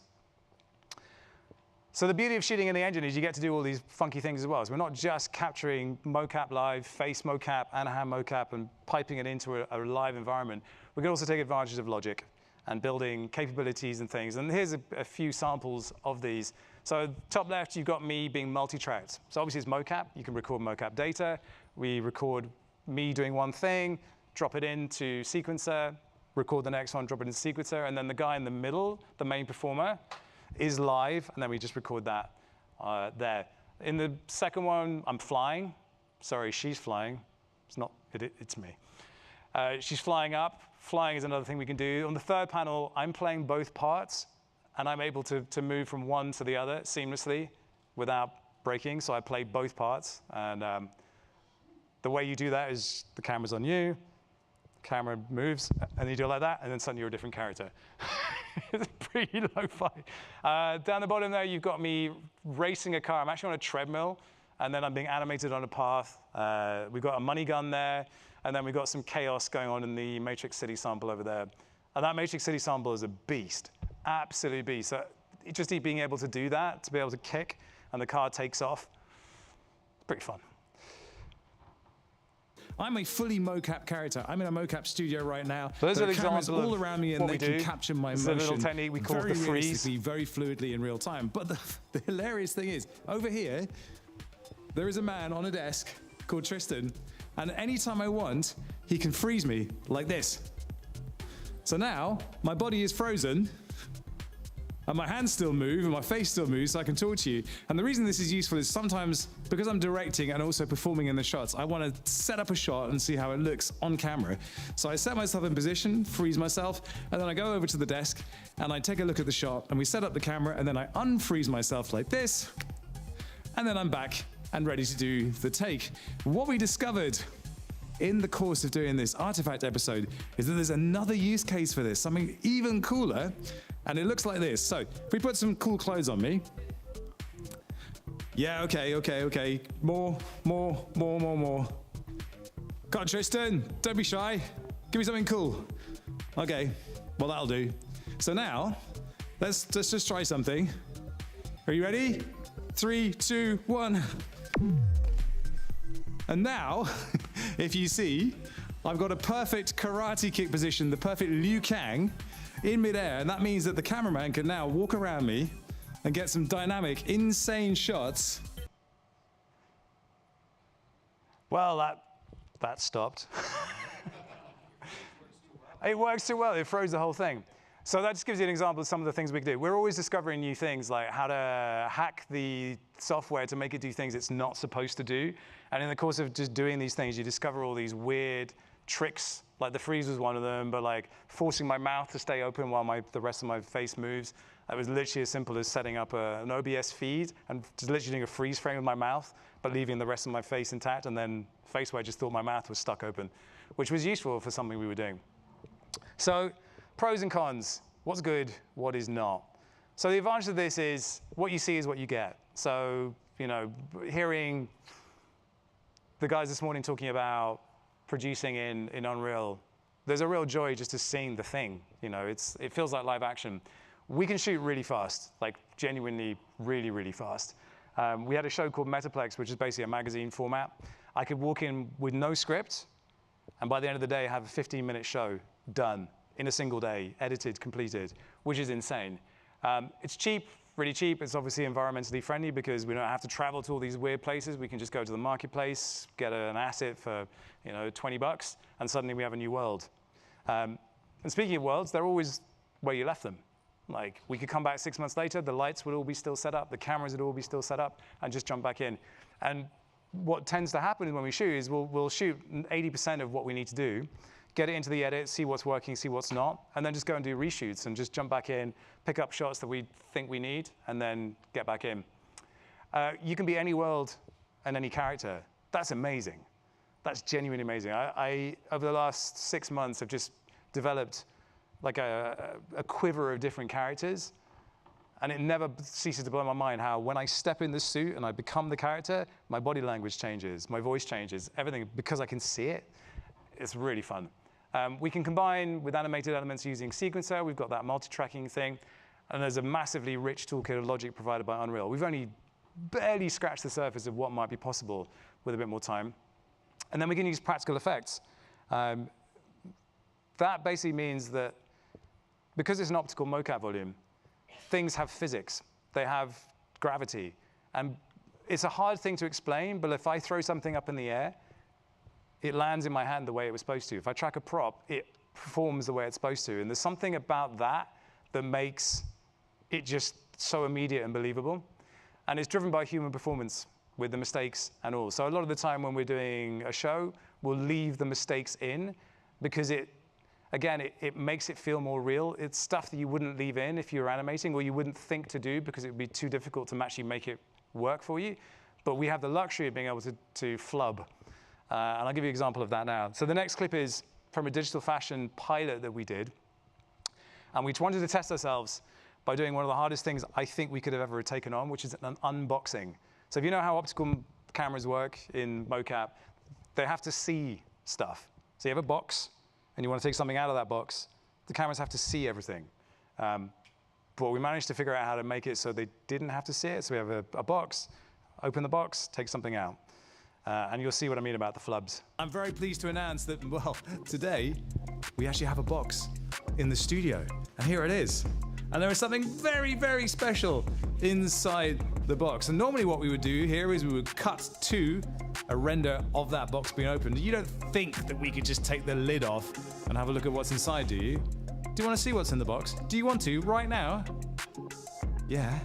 So the beauty of shooting in the engine is you get to do all these funky things as well. So we're not just capturing mocap live, face mocap, and hand mocap, and piping it into a live environment. We can also take advantage of logic and building capabilities and things. And here's a few samples of these. So top left, you've got me being multi-tracked. So obviously it's mocap. You can record mocap data. We record me doing one thing, drop it into sequencer, record the next one, drop it into sequencer, and then the guy in the middle, the main performer, is live, and then we just record that there. In the second one, I'm flying. Sorry, she's flying. It's not, it's me. She's flying up. Flying is another thing we can do. On the third panel, I'm playing both parts, and I'm able to move from one to the other seamlessly without breaking, so I play both parts. And the way you do that is the camera's on you, camera moves, and you do it like that, and then suddenly you're a different character. It's pretty lo-fi. Down the bottom there, you've got me racing a car. I'm actually on a treadmill. and then I'm being animated on a path. We've got a money gun there, and then we've got some chaos going on in the Matrix City sample over there. And that Matrix City sample is a beast, absolute beast. So just being able to do that, to be able to kick, and the car takes off, it's pretty fun. I'm a fully mocap character. I'm in a mocap studio right now. Those there are are cameras examples all of around me, and what they we can do. capture my This is a motion little technique we call very the freeze. realistically, very fluidly in real time. But the hilarious thing is, over here, there is a man on a desk called Tristan, and anytime I want, he can freeze me like this. So now, my body is frozen, and my hands still move, and my face still moves, so I can talk to you. And the reason this is useful is sometimes, because I'm directing and also performing in the shots, I want to set up a shot and see how it looks on camera. So I set myself in position, freeze myself, and then I go over to the desk, and I take a look at the shot, and we set up the camera, and then I unfreeze myself like this, and then I'm back and ready to do the take. What we discovered in the course of doing this artifact episode is that there's another use case for this, something even cooler, and it looks like this. So if we put some cool clothes on me. Yeah, okay. More. Come on, Tristan, don't be shy. Give me something cool. Okay, well, that'll do. So now, let's just try something. Are you ready? 3, 2, 1. And now, if you see, I've got a perfect karate kick position, the perfect Liu Kang in midair, and that means that the cameraman can now walk around me and get some dynamic, insane shots. Well, that stopped. It works too well, it froze the whole thing. So that just gives you an example of some of the things we can do. We're always discovering new things, like how to hack the software to make it do things it's not supposed to do. And in the course of just doing these things, you discover all these weird tricks, like the freeze was one of them, but like forcing my mouth to stay open while the rest of my face moves. That was literally as simple as setting up an OBS feed and just literally doing a freeze frame with my mouth, but leaving the rest of my face intact, and then face where I just thought my mouth was stuck open, which was useful for something we were doing. So pros and cons, what's good, what is not. So the advantage of this is what you see is what you get. So, hearing the guys this morning talking about producing in Unreal, there's a real joy just to seeing the thing. It feels like live action. We can shoot really fast, like genuinely really, really fast. We had a show called Metaplex, which is basically a magazine format. I could walk in with no script, and by the end of the day, have a 15-minute show done in a single day, edited, completed, which is insane. It's cheap, really cheap. It's obviously environmentally friendly because we don't have to travel to all these weird places. We can just go to the marketplace, get an asset for $20, and suddenly we have a new world. And speaking of worlds, they're always where you left them. Like, we could come back 6 months later, the lights would all be still set up, the cameras would all be still set up, and just jump back in. And what tends to happen when we shoot is we'll shoot 80% of what we need to do, get it into the edit, see what's working, see what's not, and then just go and do reshoots and just jump back in, pick up shots that we think we need, and then get back in. You can be any world and any character. That's amazing. That's genuinely amazing. I over the last 6 months, have just developed like a quiver of different characters, and it never ceases to blow my mind how when I step in the suit and I become the character, my body language changes, my voice changes, everything, because I can see it. It's really fun. We can combine with animated elements using Sequencer. We've got that multi-tracking thing. And there's a massively rich toolkit of logic provided by Unreal. We've only barely scratched the surface of what might be possible with a bit more time. And then we can use practical effects. That basically means that because it's an optical mocap volume, things have physics. They have gravity. And it's a hard thing to explain, but if I throw something up in the air, it lands in my hand the way it was supposed to. If I track a prop, it performs the way it's supposed to. And there's something about that that makes it just so immediate and believable. And it's driven by human performance with the mistakes and all. So a lot of the time when we're doing a show, we'll leave the mistakes in because it makes it feel more real. It's stuff that you wouldn't leave in if you were animating, or you wouldn't think to do because it would be too difficult to actually make it work for you. But we have the luxury of being able to flub. And I'll give you an example of that now. So the next clip is from a digital fashion pilot that we did. And we wanted to test ourselves by doing one of the hardest things I think we could have ever taken on, which is an unboxing. So if you know how optical cameras work in mocap, they have to see stuff. So you have a box, and you want to take something out of that box. The cameras have to see everything. But we managed to figure out how to make it so they didn't have to see it. So we have a box, open the box, take something out. And you'll see what I mean about the flubs. I'm very pleased to announce that, well, today we actually have a box in the studio. And here it is. And there is something very, very special inside the box. And normally what we would do here is we would cut to a render of that box being opened. You don't think that we could just take the lid off and have a look at what's inside, do you? Do you want to see what's in the box? Do you want to right now? Yeah,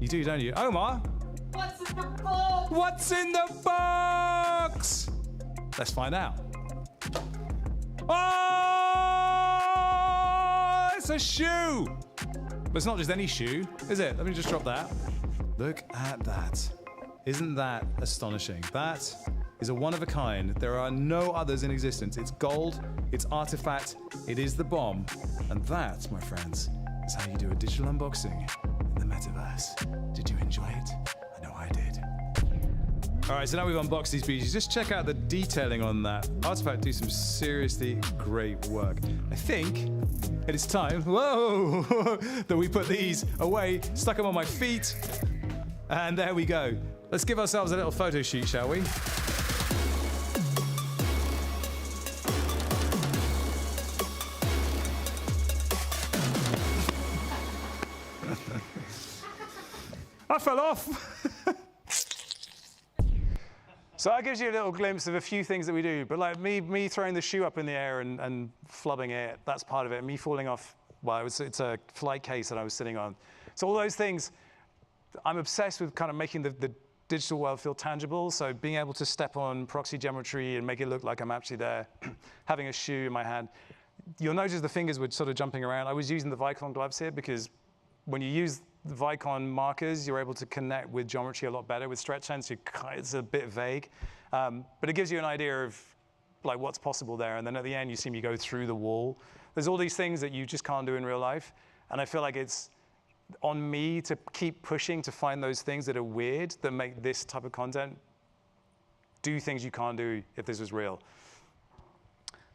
you do, don't you? Omar? What's in the box? What's in the box? Let's find out. Oh, it's a shoe. But it's not just any shoe, is it? Let me just drop that. Look at that. Isn't that astonishing? That is a one of a kind. There are no others in existence. It's gold, it's artifact, it is the bomb. And that, my friends, is how you do a digital unboxing in the metaverse. Did you enjoy it? I know I did. All right, so now we've unboxed these pieces. Just check out the detailing on that. Artifact do some seriously great work. I think it is time, whoa, that we put these away, stuck them on my feet, and there we go. Let's give ourselves a little photo shoot, shall we? I fell off. So that gives you a little glimpse of a few things that we do. But like me throwing the shoe up in the air and flubbing it, that's part of it. Me falling off, well, it's a flight case that I was sitting on. So all those things, I'm obsessed with kind of making the digital world feel tangible. So being able to step on proxy geometry and make it look like I'm actually there, having a shoe in my hand. You'll notice the fingers were sort of jumping around. I was using the Vicon gloves here because when you use the Vicon markers, you're able to connect with geometry a lot better. With stretch sense, it's a bit vague. But it gives you an idea of like what's possible there. And then at the end, you see me go through the wall. There's all these things that you just can't do in real life. And I feel like it's on me to keep pushing to find those things that are weird that make this type of content do things you can't do if this was real.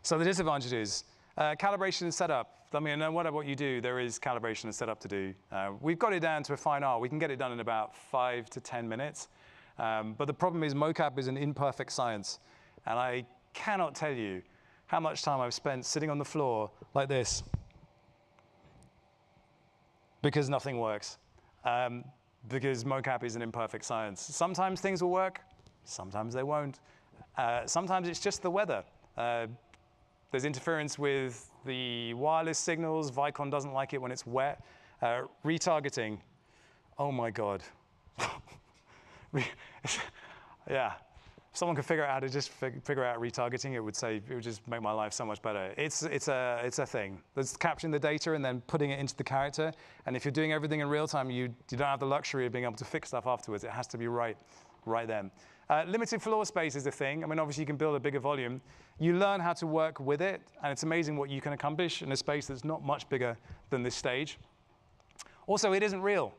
So the disadvantages, calibration and setup. I mean, no matter what you do, there is calibration and setup to do. We've got it down to a fine art. We can get it done in about 5 to 10 minutes. But the problem is mocap is an imperfect science. And I cannot tell you how much time I've spent sitting on the floor like this because nothing works. Because mocap is an imperfect science. Sometimes things will work, sometimes they won't. Sometimes it's just the weather. There's interference with the wireless signals. Vicon doesn't like it when it's wet. Retargeting, oh my God. Yeah, if someone could figure out how to just figure out retargeting, it would just make my life so much better. It's a thing. There's capturing the data and then putting it into the character. And if you're doing everything in real time, you don't have the luxury of being able to fix stuff afterwards. It has to be right then. Limited floor space is a thing. I mean, obviously you can build a bigger volume. You learn how to work with it, and it's amazing what you can accomplish in a space that's not much bigger than this stage. Also, it isn't real.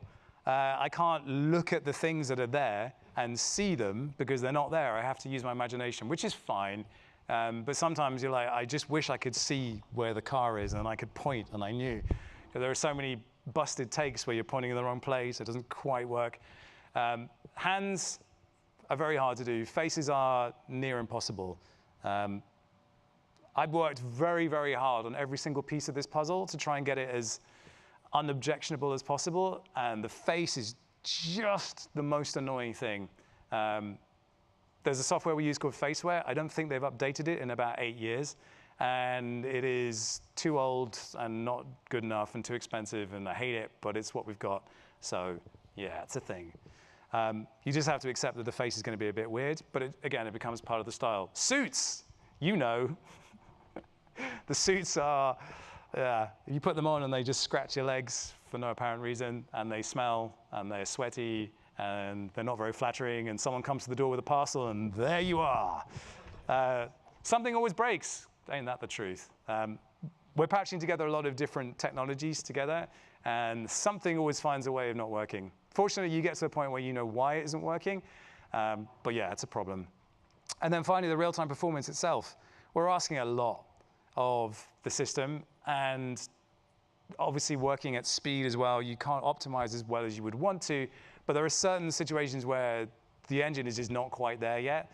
I can't look at the things that are there and see them because they're not there. I have to use my imagination, which is fine. But sometimes you're like, I just wish I could see where the car is and I could point and I knew. There are so many busted takes where you're pointing in the wrong place. It doesn't quite work. Hands are very hard to do. Faces are near impossible. I've worked very, very hard on every single piece of this puzzle to try and get it as unobjectionable as possible, and the face is just the most annoying thing. There's a software we use called Faceware. I don't think they've updated it in about 8 years, and it is too old and not good enough and too expensive, and I hate it, but it's what we've got. So yeah, it's a thing. You just have to accept that the face is going to be a bit weird, but again, it becomes part of the style. Suits, you know. The suits are, you put them on and they just scratch your legs for no apparent reason, and they smell, and they're sweaty, and they're not very flattering, and someone comes to the door with a parcel, and there you are. Something always breaks. Ain't that the truth? We're patching together a lot of different technologies together, and something always finds a way of not working. Fortunately, you get to the point where you know why it isn't working, But yeah, it's a problem. And then finally, the real-time performance itself. We're asking a lot of the system, and obviously working at speed as well. You can't optimize as well as you would want to, but there are certain situations where the engine is just not quite there yet.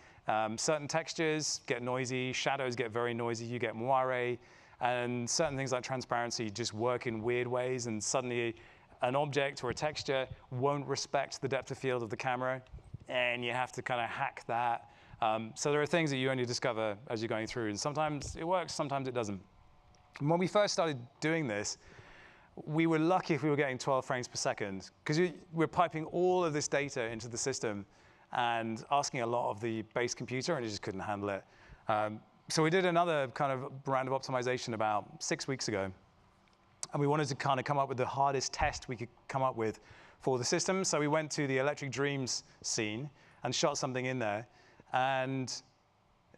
Certain textures get noisy, shadows get very noisy, you get moire, and certain things like transparency just work in weird ways, and suddenly an object or a texture won't respect the depth of field of the camera, and you have to kind of hack that. So there are things that you only discover as you're going through, and sometimes it works, sometimes it doesn't. And when we first started doing this, we were lucky if we were getting 12 frames per second, because we're piping all of this data into the system and asking a lot of the base computer, and it just couldn't handle it. So we did another kind of round of optimization about 6 weeks ago, and we wanted to kind of come up with the hardest test we could come up with for the system. So we went to the Electric Dreams scene and shot something in there, and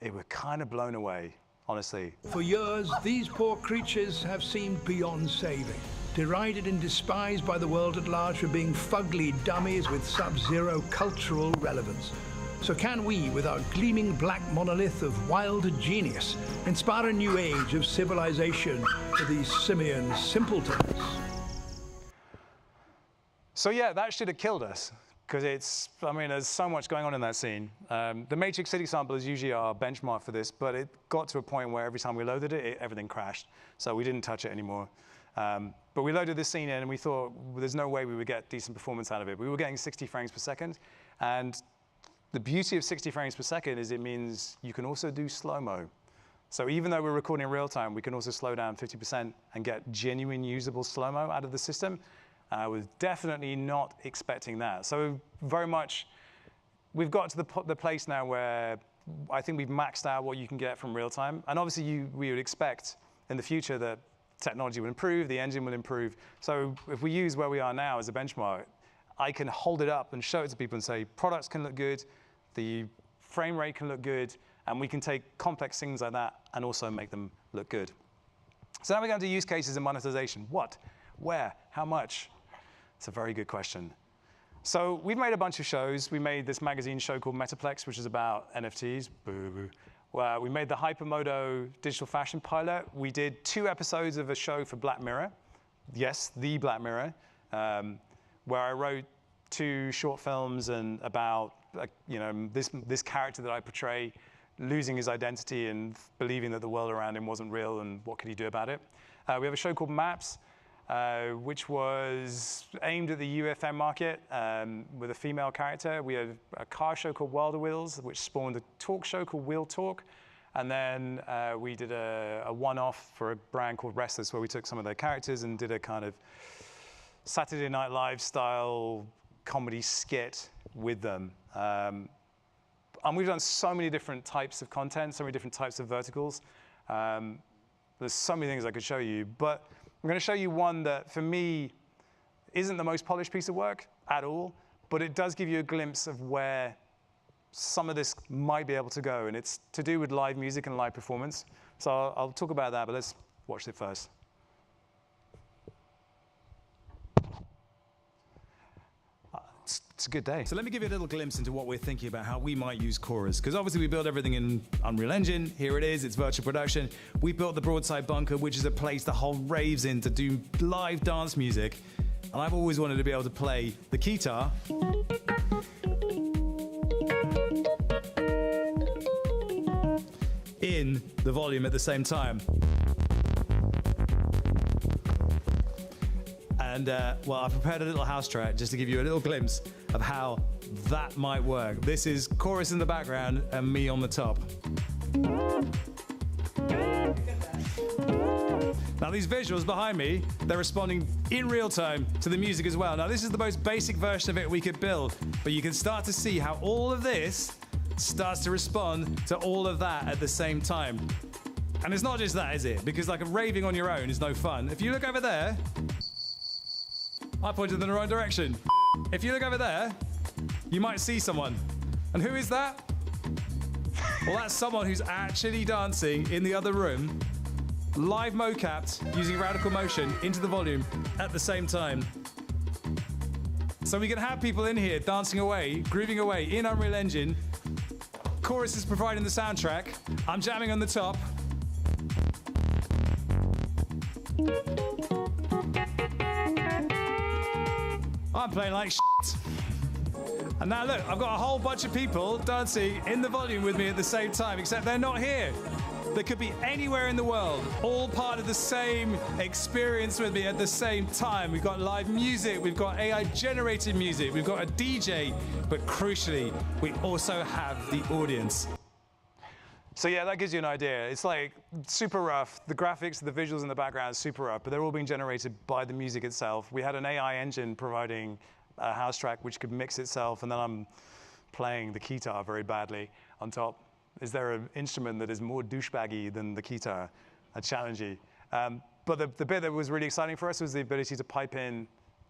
it were kind of blown away, honestly. For years, these poor creatures have seemed beyond saving, derided and despised by the world at large for being fugly dummies with sub-zero cultural relevance. So can we, with our gleaming black monolith of wild genius, inspire a new age of civilization for these simian simpletons? So yeah, that should have killed us, because there's so much going on in that scene. The Matrix City sample is usually our benchmark for this, but it got to a point where every time we loaded it, everything crashed. So we didn't touch it anymore. But we loaded this scene in, and we thought, well, there's no way we would get decent performance out of it. We were getting 60 frames per second, and the beauty of 60 frames per second is it means you can also do slow-mo. So even though we're recording in real time, we can also slow down 50% and get genuine usable slow-mo out of the system. I was definitely not expecting that. So very much, we've got to the place now where I think we've maxed out what you can get from real time. And obviously we would expect in the future that technology will improve, the engine will improve. So if we use where we are now as a benchmark, I can hold it up and show it to people and say, products can look good, the frame rate can look good, and we can take complex things like that and also make them look good. So now we're going to use cases and monetization. What? Where? How much? It's a very good question. So we've made a bunch of shows. We made this magazine show called Metaplex, which is about NFTs. Boo, boo. Well, we made the Hypermodo digital fashion pilot. We did 2 episodes of a show for Black Mirror. Yes, the Black Mirror. Where I wrote 2 short films and about this character that I portray losing his identity and believing that the world around him wasn't real, and what could he do about it. We have a show called Maps, which was aimed at the UEFN market with a female character. We had a car show called Wilder Wheels, which spawned a talk show called Wheel Talk. And then we did a one-off for a brand called Restless, where we took some of their characters and did a kind of Saturday Night Live style comedy skit with them. And we've done so many different types of content, so many different types of verticals. There's so many things I could show you, but I'm going to show you one that, for me, isn't the most polished piece of work at all, but it does give you a glimpse of where some of this might be able to go, and it's to do with live music and live performance. So I'll talk about that, but let's watch it first. It's a good day. So let me give you a little glimpse into what we're thinking about how we might use Chorus. Because obviously we build everything in Unreal Engine. Here it is, it's virtual production. We built the Broadside Bunker, which is a place to hold raves in to do live dance music. And I've always wanted to be able to play the guitar in the volume at the same time. And, well, I prepared a little house track just to give you a little glimpse of how that might work. This is Chorus in the background and me on the top. Now, these visuals behind me, they're responding in real time to the music as well. Now, this is the most basic version of it we could build, but you can start to see how all of this starts to respond to all of that at the same time. And it's not just that, is it? Because like raving on your own is no fun. If you look over there, I pointed in the wrong direction. If you look over there, you might see someone. And who is that? Well, that's someone who's actually dancing in the other room, live mocapped using radical motion into the volume at the same time. So we can have people in here dancing away, grooving away in Unreal Engine. Chorus is providing the soundtrack. I'm jamming on the top. I'm playing like shit. And now look, I've got a whole bunch of people dancing in the volume with me at the same time, except they're not here. They could be anywhere in the world, all part of the same experience with me at the same time. We've got live music, we've got AI-generated music, we've got a DJ, but crucially, we also have the audience. So yeah, that gives you an idea. It's like super rough. The graphics, the visuals in the background, super rough, but they're all being generated by the music itself. We had an AI engine providing a house track which could mix itself, and then I'm playing the guitar very badly on top. Is there an instrument that is more douchebaggy than the guitar? I challenge you. But the bit that was really exciting for us was the ability to pipe in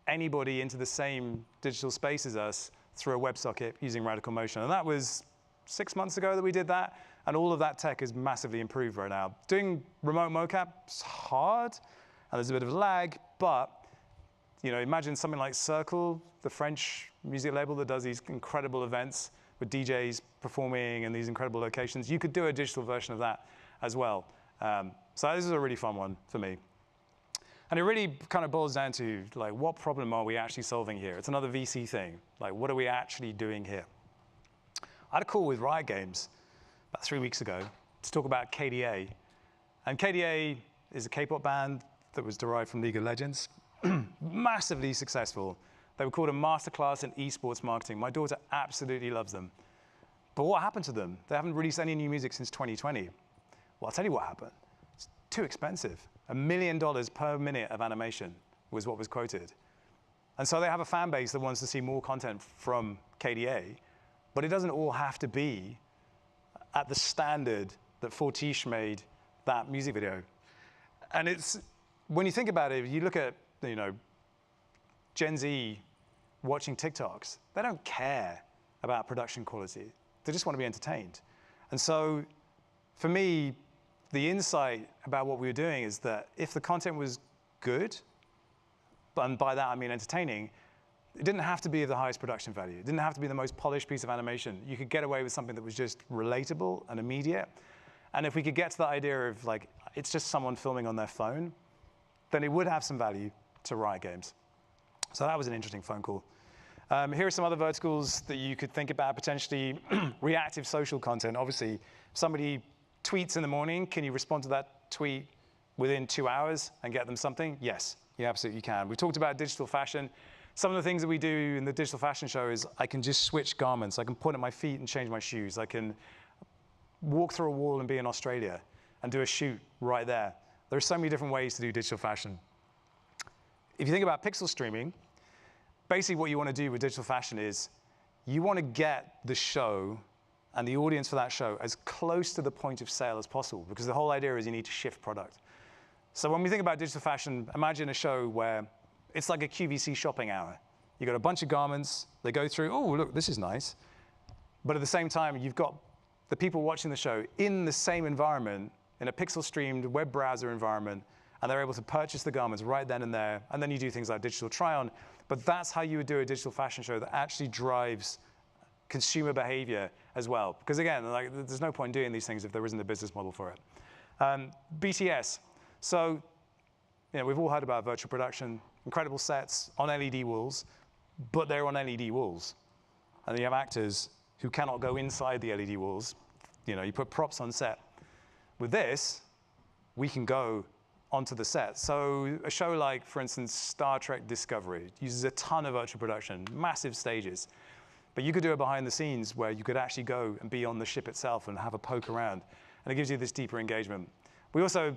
anybody into the same digital space as us through a WebSocket using radical motion. And that was 6 months ago that we did that. And all of that tech is massively improved right now. Doing remote mocap is hard, and there's a bit of lag, but imagine something like Circle, the French music label that does these incredible events with DJs performing in these incredible locations. You could do a digital version of that as well. So this is a really fun one for me. And it really kind of boils down to, like, what problem are we actually solving here? It's another VC thing. Like, what are we actually doing here? I had a call with Riot Games about 3 weeks ago to talk about KDA. And KDA is a K-pop band that was derived from League of Legends. Massively successful. They were called a masterclass in esports marketing. My daughter absolutely loves them. But what happened to them? They haven't released any new music since 2020. Well, I'll tell you what happened. It's too expensive. $1 million per minute of animation was what was quoted. And so they have a fan base that wants to see more content from KDA, but it doesn't all have to be at the standard that Fortiche made that music video. And it's, when you think about it, you look at, Gen Z watching TikToks, they don't care about production quality. They just want to be entertained. And so for me, the insight about what we were doing is that if the content was good, and by that I mean entertaining, it didn't have to be of the highest production value. It didn't have to be the most polished piece of animation. You could get away with something that was just relatable and immediate. And if we could get to that idea of, like, it's just someone filming on their phone, then it would have some value to Riot Games. So that was an interesting phone call. Here are some other verticals that you could think about potentially. Reactive social content. Obviously, if somebody tweets in the morning, can you respond to that tweet within 2 hours and get them something? Yes, you absolutely can. We talked about digital fashion. Some of the things that we do in the digital fashion show is I can just switch garments. I can point at my feet and change my shoes. I can walk through a wall and be in Australia and do a shoot right there. There are so many different ways to do digital fashion. If you think about pixel streaming, basically what you want to do with digital fashion is you want to get the show and the audience for that show as close to the point of sale as possible, because the whole idea is you need to shift product. So when we think about digital fashion, imagine a show where it's like a QVC shopping hour. You've got a bunch of garments, they go through, oh, look, this is nice. But at the same time, you've got the people watching the show in the same environment, in a pixel-streamed web browser environment, and they're able to purchase the garments right then and there, and then you do things like digital try-on. But that's how you would do a digital fashion show that actually drives consumer behavior as well. Because again, like, there's no point in doing these things if there isn't a business model for it. BTS. So, we've all heard about virtual production, incredible sets on LED walls, but they're on LED walls. And then you have actors who cannot go inside the LED walls. You put props on set. With this, we can go onto the set. So a show like, for instance, Star Trek Discovery uses a ton of virtual production, massive stages. But you could do it behind the scenes where you could actually go and be on the ship itself and have a poke around. And it gives you this deeper engagement. We also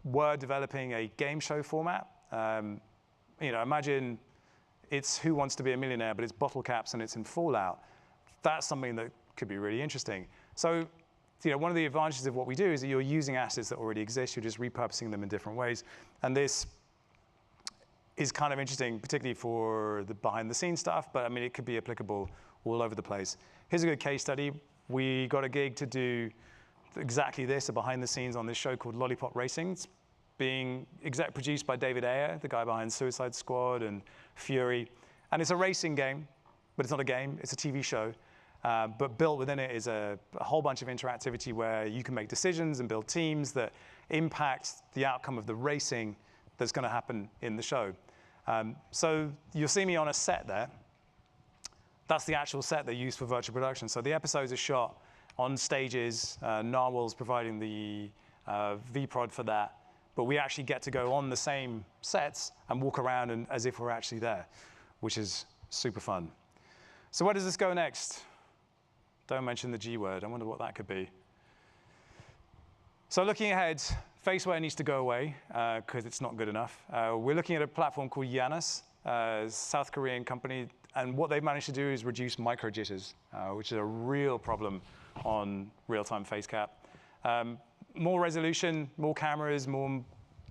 were developing a game show format. Imagine it's Who Wants to Be a Millionaire, but it's bottle caps and it's in Fallout. That's something that could be really interesting. So, one of the advantages of what we do is that you're using assets that already exist. You're just repurposing them in different ways. And this is kind of interesting, particularly for the behind-the-scenes stuff. But, I mean, it could be applicable all over the place. Here's a good case study. We got a gig to do exactly this, a behind-the-scenes on this show called Lollipop Racing. It's being exec produced by David Ayer, the guy behind Suicide Squad and Fury. And it's a racing game, but it's not a game, it's a TV show. But built within it is a whole bunch of interactivity where you can make decisions and build teams that impact the outcome of the racing that's going to happen in the show. So you'll see me on a set there. That's the actual set they use for virtual production. So the episodes are shot on stages. Narwhal's providing the VProd for that. But we actually get to go on the same sets and walk around as if we're actually there, which is super fun. So where does this go next? Don't mention the G word. I wonder what that could be. So looking ahead, faceware needs to go away because it's not good enough. We're looking at a platform called Janus, a South Korean company. And what they've managed to do is reduce micro jitters, which is a real problem on real-time face cap. More resolution, more cameras, more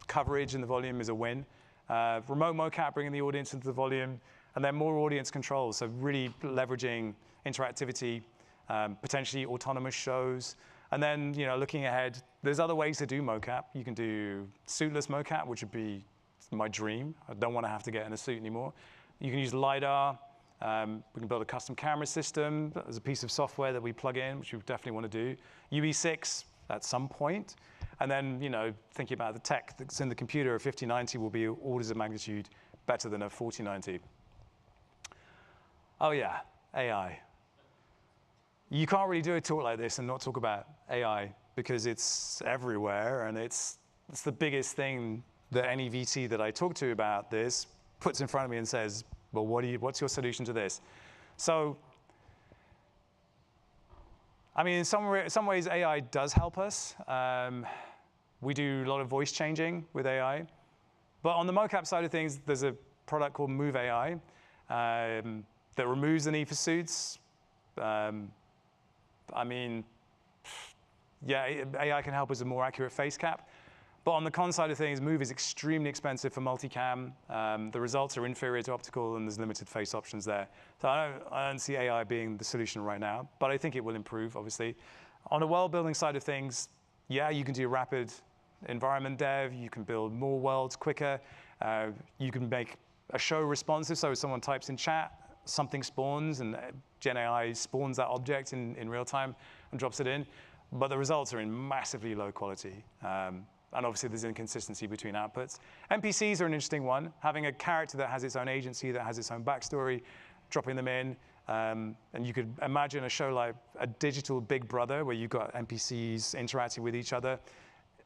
coverage in the volume is a win. Remote mocap, bringing the audience into the volume, and then more audience control. So really leveraging interactivity, potentially autonomous shows. And then, looking ahead, there's other ways to do mocap. You can do suitless mocap, which would be my dream. I don't want to have to get in a suit anymore. You can use LiDAR. We can build a custom camera system as a piece of software that we plug in, which we definitely want to do. UE6 at some point. And then, thinking about the tech that's in the computer, a 5090 will be orders of magnitude better than a 4090. Oh yeah, AI. You can't really do a talk like this and not talk about AI because it's everywhere, and it's the biggest thing that any VT that I talk to about this puts in front of me and says, well, what's your solution to this? So, I mean, in some ways, AI does help us. We do a lot of voice changing with AI. But on the mocap side of things, there's a product called Move AI that removes the need for suits. I mean, yeah, AI can help us with more accurate face cap. But on the con side of things, Move is extremely expensive for multicam. The results are inferior to optical, and there's limited face options there. So I don't see AI being the solution right now, but I think it will improve, obviously. On the world-building side of things, yeah, you can do rapid environment dev. You can build more worlds quicker. You can make a show responsive, so if someone types in chat, something spawns, and Gen AI spawns that object in real time and drops it in. But the results are in massively low quality. And obviously, there's inconsistency between outputs. NPCs are an interesting one. Having a character that has its own agency, that has its own backstory, dropping them in. And you could imagine a show like a digital Big Brother, where you've got NPCs interacting with each other.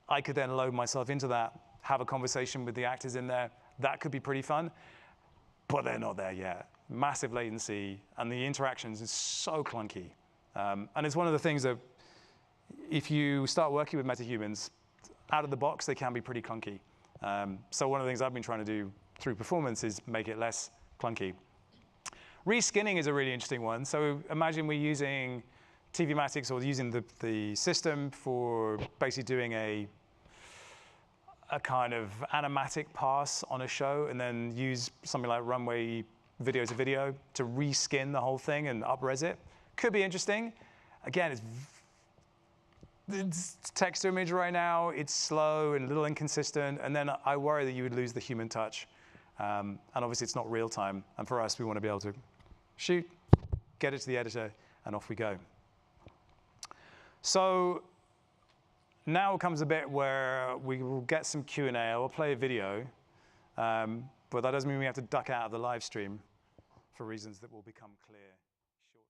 I could then load myself into that, have a conversation with the actors in there. That could be pretty fun. But they're not there yet. Massive latency, and the interactions is so clunky. And it's one of the things that if you start working with metahumans, out of the box, they can be pretty clunky. So one of the things I've been trying to do through performance is make it less clunky. Reskinning is a really interesting one. So imagine we're using TVmatics or using the system for basically doing a kind of animatic pass on a show, and then use something like runway video to video to reskin the whole thing and up-res it. Could be interesting. Again, it's text to image right now. It's slow and a little inconsistent. And then I worry that you would lose the human touch. And obviously, it's not real time. And for us, we want to be able to shoot, get it to the editor, and off we go. So now comes a bit where we will get some Q&A. I will play a video. But that doesn't mean we have to duck out of the live stream for reasons that will become clear shortly.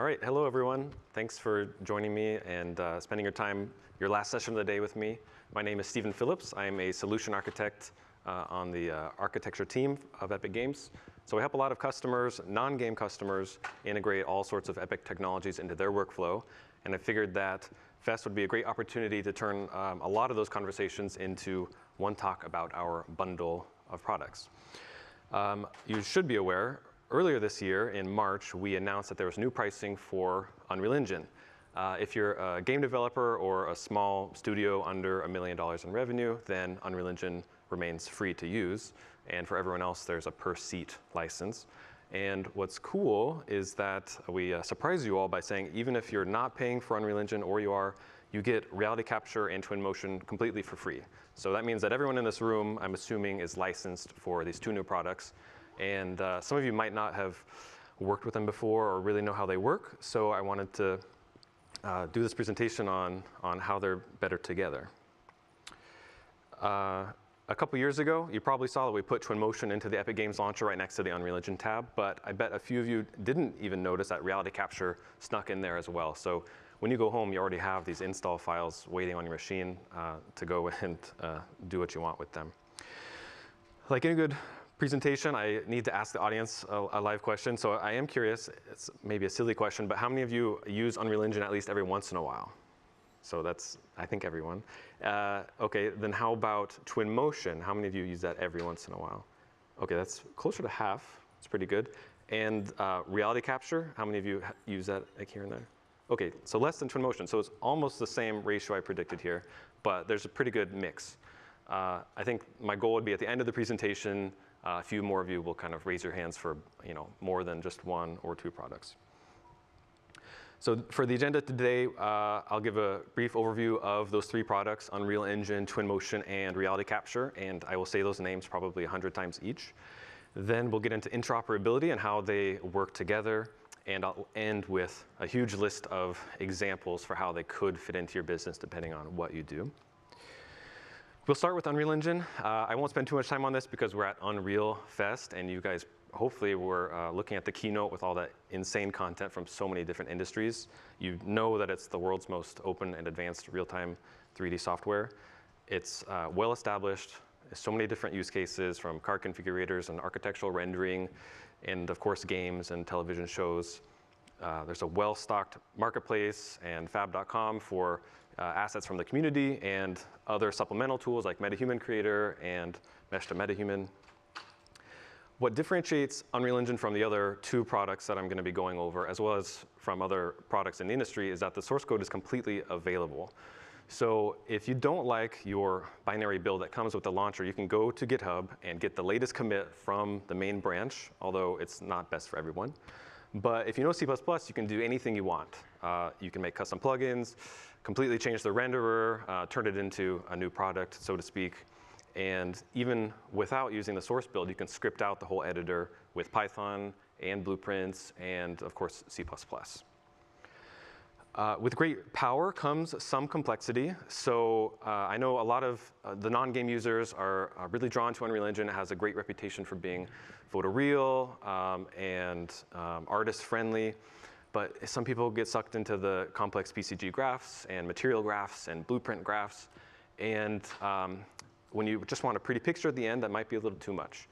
right, hello everyone. Thanks for joining me and spending your last session of the day with me. My name is Stephen Phillips. I am a solution architect on the architecture team of Epic Games. So we help a lot of customers, non-game customers, integrate all sorts of Epic technologies into their workflow. And I figured that Fest would be a great opportunity to turn a lot of those conversations into one talk about our bundle of products. You should be aware, earlier this year, in March, we announced that there was new pricing for Unreal Engine. If you're a game developer or a small studio under $1 million in revenue, then Unreal Engine remains free to use. And for everyone else, there's a per-seat license. And what's cool is that we surprise you all by saying, even if you're not paying for Unreal Engine, or you are, you get reality capture and Twinmotion completely for free. So that means that everyone in this room, I'm assuming, is licensed for these two new products. And some of you might not have worked with them before or really know how they work. So I wanted to do this presentation on how they're better together. A couple years ago, you probably saw that we put Twinmotion into the Epic Games launcher right next to the Unreal Engine tab. But I bet a few of you didn't even notice that reality capture snuck in there as well. So when you go home, you already have these install files waiting on your machine to go and do what you want with them. Like any good presentation, I need to ask the audience a live question. So I am curious, it's maybe a silly question, but how many of you use Unreal Engine at least every once in a while? So that's, I think, everyone. OK, then how about Twinmotion? How many of you use that every once in a while? OK, that's closer to half. It's pretty good. And reality capture, how many of you use that like here and there? OK, so less than Twinmotion. So it's almost the same ratio I predicted here, but there's a pretty good mix. I think my goal would be at the end of the presentation, a few more of you will kind of raise your hands for more than just one or two products. So for the agenda today, I'll give a brief overview of those three products, Unreal Engine, Twinmotion, and Reality Capture. And I will say those names probably 100 times each. Then we'll get into interoperability and how they work together. And I'll end with a huge list of examples for how they could fit into your business depending on what you do. We'll start with Unreal Engine. I won't spend too much time on this because we're at Unreal Fest, and you guys hopefully were looking at the keynote with all that insane content from so many different industries. You know that it's the world's most open and advanced real-time 3D software. It's well established. There's so many different use cases, from car configurators and architectural rendering, and of course games and television shows. There's a well-stocked marketplace and fab.com for assets from the community and other supplemental tools like MetaHuman Creator and Mesh to MetaHuman. What differentiates Unreal Engine from the other two products that I'm going to be going over, as well as from other products in the industry, is that the source code is completely available. So if you don't like your binary build that comes with the launcher, you can go to GitHub and get the latest commit from the main branch, although it's not best for everyone. But if you know C++, you can do anything you want. You can make custom plugins, completely change the renderer, turn it into a new product, so to speak. And even without using the source build, you can script out the whole editor with Python and blueprints and, of course, C++. With great power comes some complexity. So I know a lot of the non-game users are really drawn to Unreal Engine. It has a great reputation for being photoreal and artist-friendly. But some people get sucked into the complex PCG graphs and material graphs and blueprint graphs. And when you just want a pretty picture at the end, that might be a little too much.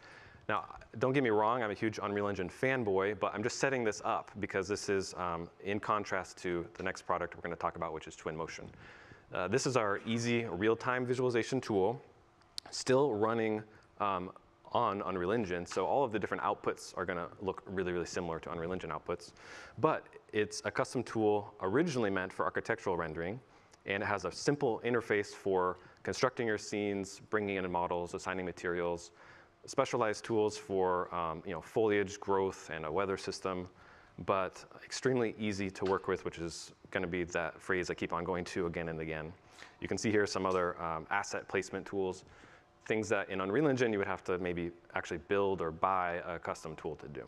Now, don't get me wrong, I'm a huge Unreal Engine fanboy, but I'm just setting this up because this is in contrast to the next product we're going to talk about, which is Twinmotion. This is our easy real-time visualization tool, still running on Unreal Engine. So all of the different outputs are going to look really, really similar to Unreal Engine outputs. But it's a custom tool originally meant for architectural rendering. And it has a simple interface for constructing your scenes, bringing in models, assigning materials, specialized tools for foliage growth and a weather system, but extremely easy to work with, which is going to be that phrase I keep on going to again and again. You can see here some other asset placement tools, things that in Unreal Engine you would have to maybe actually build or buy a custom tool to do.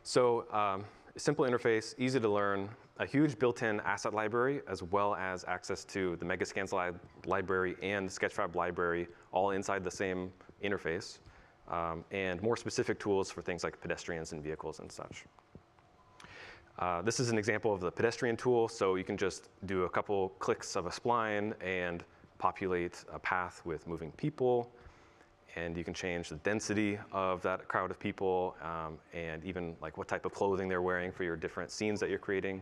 So simple interface, easy to learn, a huge built-in asset library, as well as access to the Megascans library and Sketchfab library, all inside the same interface, and more specific tools for things like pedestrians and vehicles and such. This is an example of the pedestrian tool, so you can just do a couple clicks of a spline and populate a path with moving people, and you can change the density of that crowd of people, and even like what type of clothing they're wearing for your different scenes that you're creating.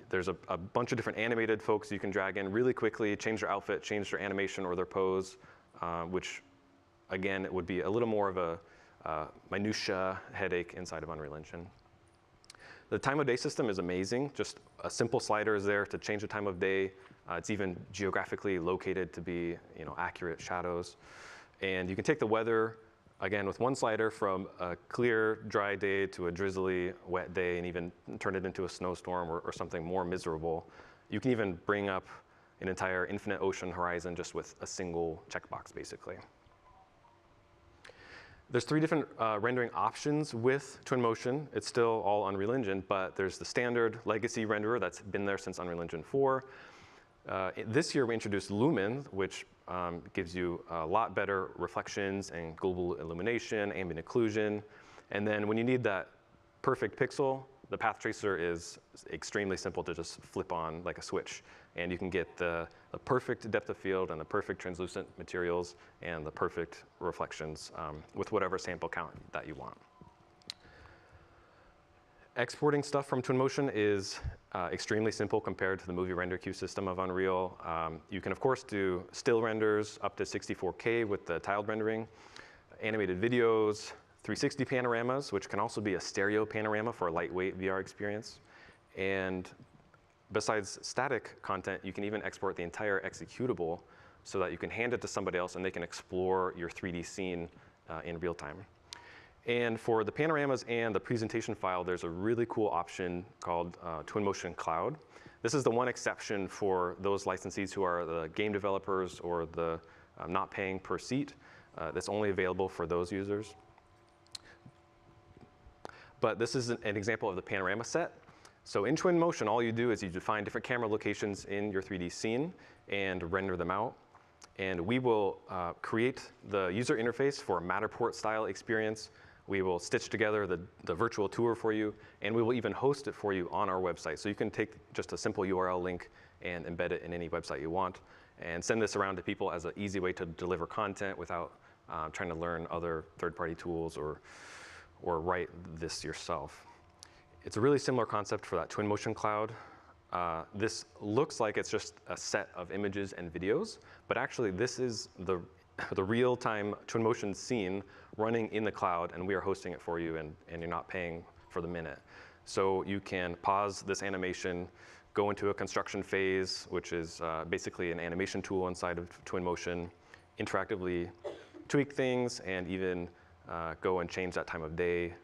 There's a bunch of different animated folks you can drag in really quickly, change their outfit, change their animation or their pose, which again, it would be a little more of a minutia headache inside of Unreal Engine. The time of day system is amazing. Just a simple slider is there to change the time of day. It's even geographically located to be accurate shadows. And you can take the weather, again, with one slider from a clear, dry day to a drizzly, wet day, and even turn it into a snowstorm or something more miserable. You can even bring up an entire infinite ocean horizon just with a single checkbox, basically. There's 3 different rendering options with Twinmotion. It's still all Unreal Engine, but there's the standard legacy renderer that's been there since Unreal Engine 4. This year we introduced Lumen, which gives you a lot better reflections and global illumination, ambient occlusion. And then when you need that perfect pixel, the path tracer is extremely simple to just flip on like a switch. And you can get the perfect depth of field and the perfect translucent materials and the perfect reflections with whatever sample count that you want. Exporting stuff from Twinmotion is extremely simple compared to the movie render queue system of Unreal. You can, of course, do still renders up to 64K with the tiled rendering, animated videos, 360 panoramas, which can also be a stereo panorama for a lightweight VR experience. And besides static content, you can even export the entire executable so that you can hand it to somebody else and they can explore your 3D scene in real time. And for the panoramas and the presentation file, there's a really cool option called Twinmotion Cloud. This is the one exception for those licensees who are the game developers or the not paying per seat. That's only available for those users. But this is an example of the panorama set. So in Twinmotion, all you do is you define different camera locations in your 3D scene and render them out. And we will create the user interface for a Matterport style experience. We will stitch together the virtual tour for you, and we will even host it for you on our website. So you can take just a simple URL link and embed it in any website you want, and send this around to people as an easy way to deliver content without trying to learn other third-party tools or write this yourself. It's a really similar concept for that Twinmotion Cloud. This looks like it's just a set of images and videos, but actually this is the real-time Twinmotion scene running in the cloud, and we are hosting it for you, and you're not paying for the minute. So you can pause this animation, go into a construction phase, which is basically an animation tool inside of Twinmotion, interactively tweak things, and even go and change that time of day.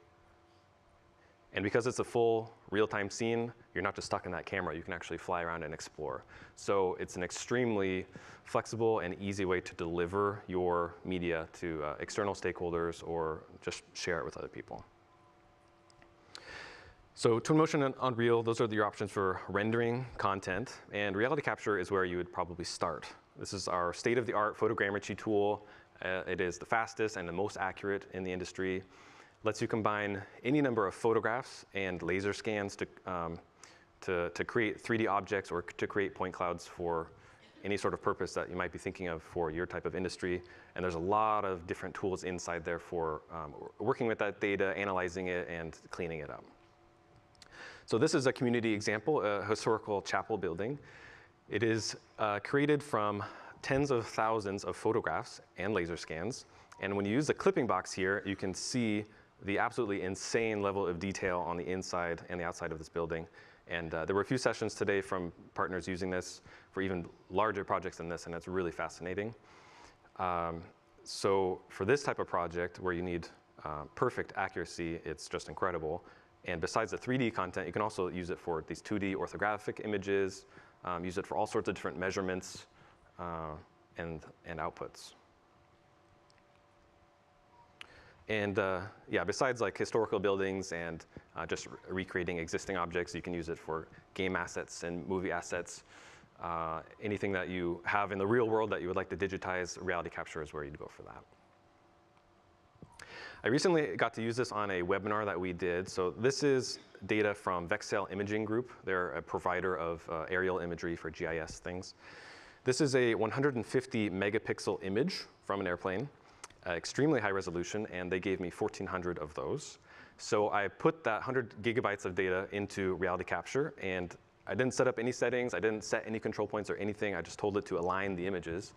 And because it's a full real-time scene, you're not just stuck in that camera. You can actually fly around and explore. So it's an extremely flexible and easy way to deliver your media to external stakeholders or just share it with other people. So Twinmotion and Unreal, those are your options for rendering content. And reality capture is where you would probably start. This is our state-of-the-art photogrammetry tool. It is the fastest and the most accurate in the industry. Lets you combine any number of photographs and laser scans to create 3D objects or to create point clouds for any sort of purpose that you might be thinking of for your type of industry. And there's a lot of different tools inside there for working with that data, analyzing it, and cleaning it up. So this is a community example, a historical chapel building. It is created from tens of thousands of photographs and laser scans. And when you use the clipping box here, you can see the absolutely insane level of detail on the inside and the outside of this building. And there were a few sessions today from partners using this for even larger projects than this, and it's really fascinating. So for this type of project where you need perfect accuracy, it's just incredible. And besides the 3D content, you can also use it for these 2D orthographic images, use it for all sorts of different measurements and outputs. And yeah, besides like historical buildings and just recreating existing objects, you can use it for game assets and movie assets. Anything that you have in the real world that you would like to digitize, reality capture is where you'd go for that. I recently got to use this on a webinar that we did. So this is data from Vexel Imaging Group. They're a provider of aerial imagery for GIS things. This is a 150 megapixel image from an airplane, extremely high resolution, and they gave me 1,400 of those. So I put that 100 gigabytes of data into Reality Capture, and I didn't set up any settings. I didn't set any control points or anything. I just told it to align the images.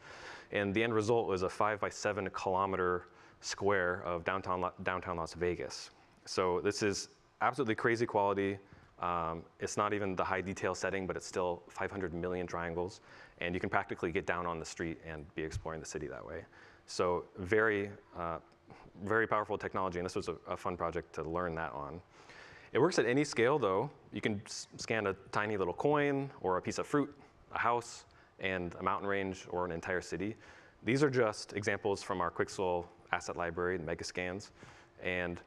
And the end result was a 5 by 7 kilometer square of downtown Las Vegas. So this is absolutely crazy quality. It's not even the high detail setting, but it's still 500 million triangles. And you can practically get down on the street and be exploring the city that way. So very, very powerful technology, and this was a fun project to learn that on. It works at any scale, though. You can scan a tiny little coin, or a piece of fruit, a house, and a mountain range, or an entire city. These are just examples from our Quixel asset library, the Megascans. And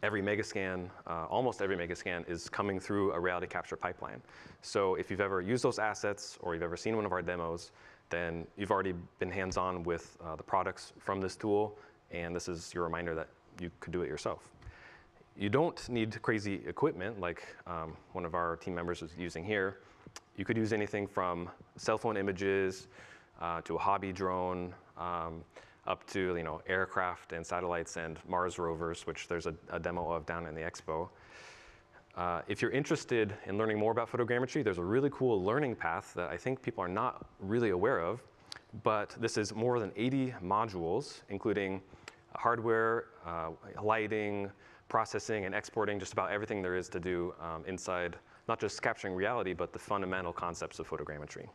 every Megascan, almost every Megascan, is coming through a Reality Capture pipeline. So if you've ever used those assets, or you've ever seen one of our demos, then you've already been hands-on with the products from this tool, and this is your reminder that you could do it yourself. You don't need crazy equipment like one of our team members is using here. You could use anything from cell phone images to a hobby drone, up to aircraft and satellites and Mars rovers, which there's a demo of down in the expo. If you're interested in learning more about photogrammetry, there's a really cool learning path that I think people are not really aware of. But this is more than 80 modules, including hardware, lighting, processing, and exporting, just about everything there is to do inside, not just capturing reality, but the fundamental concepts of photogrammetry.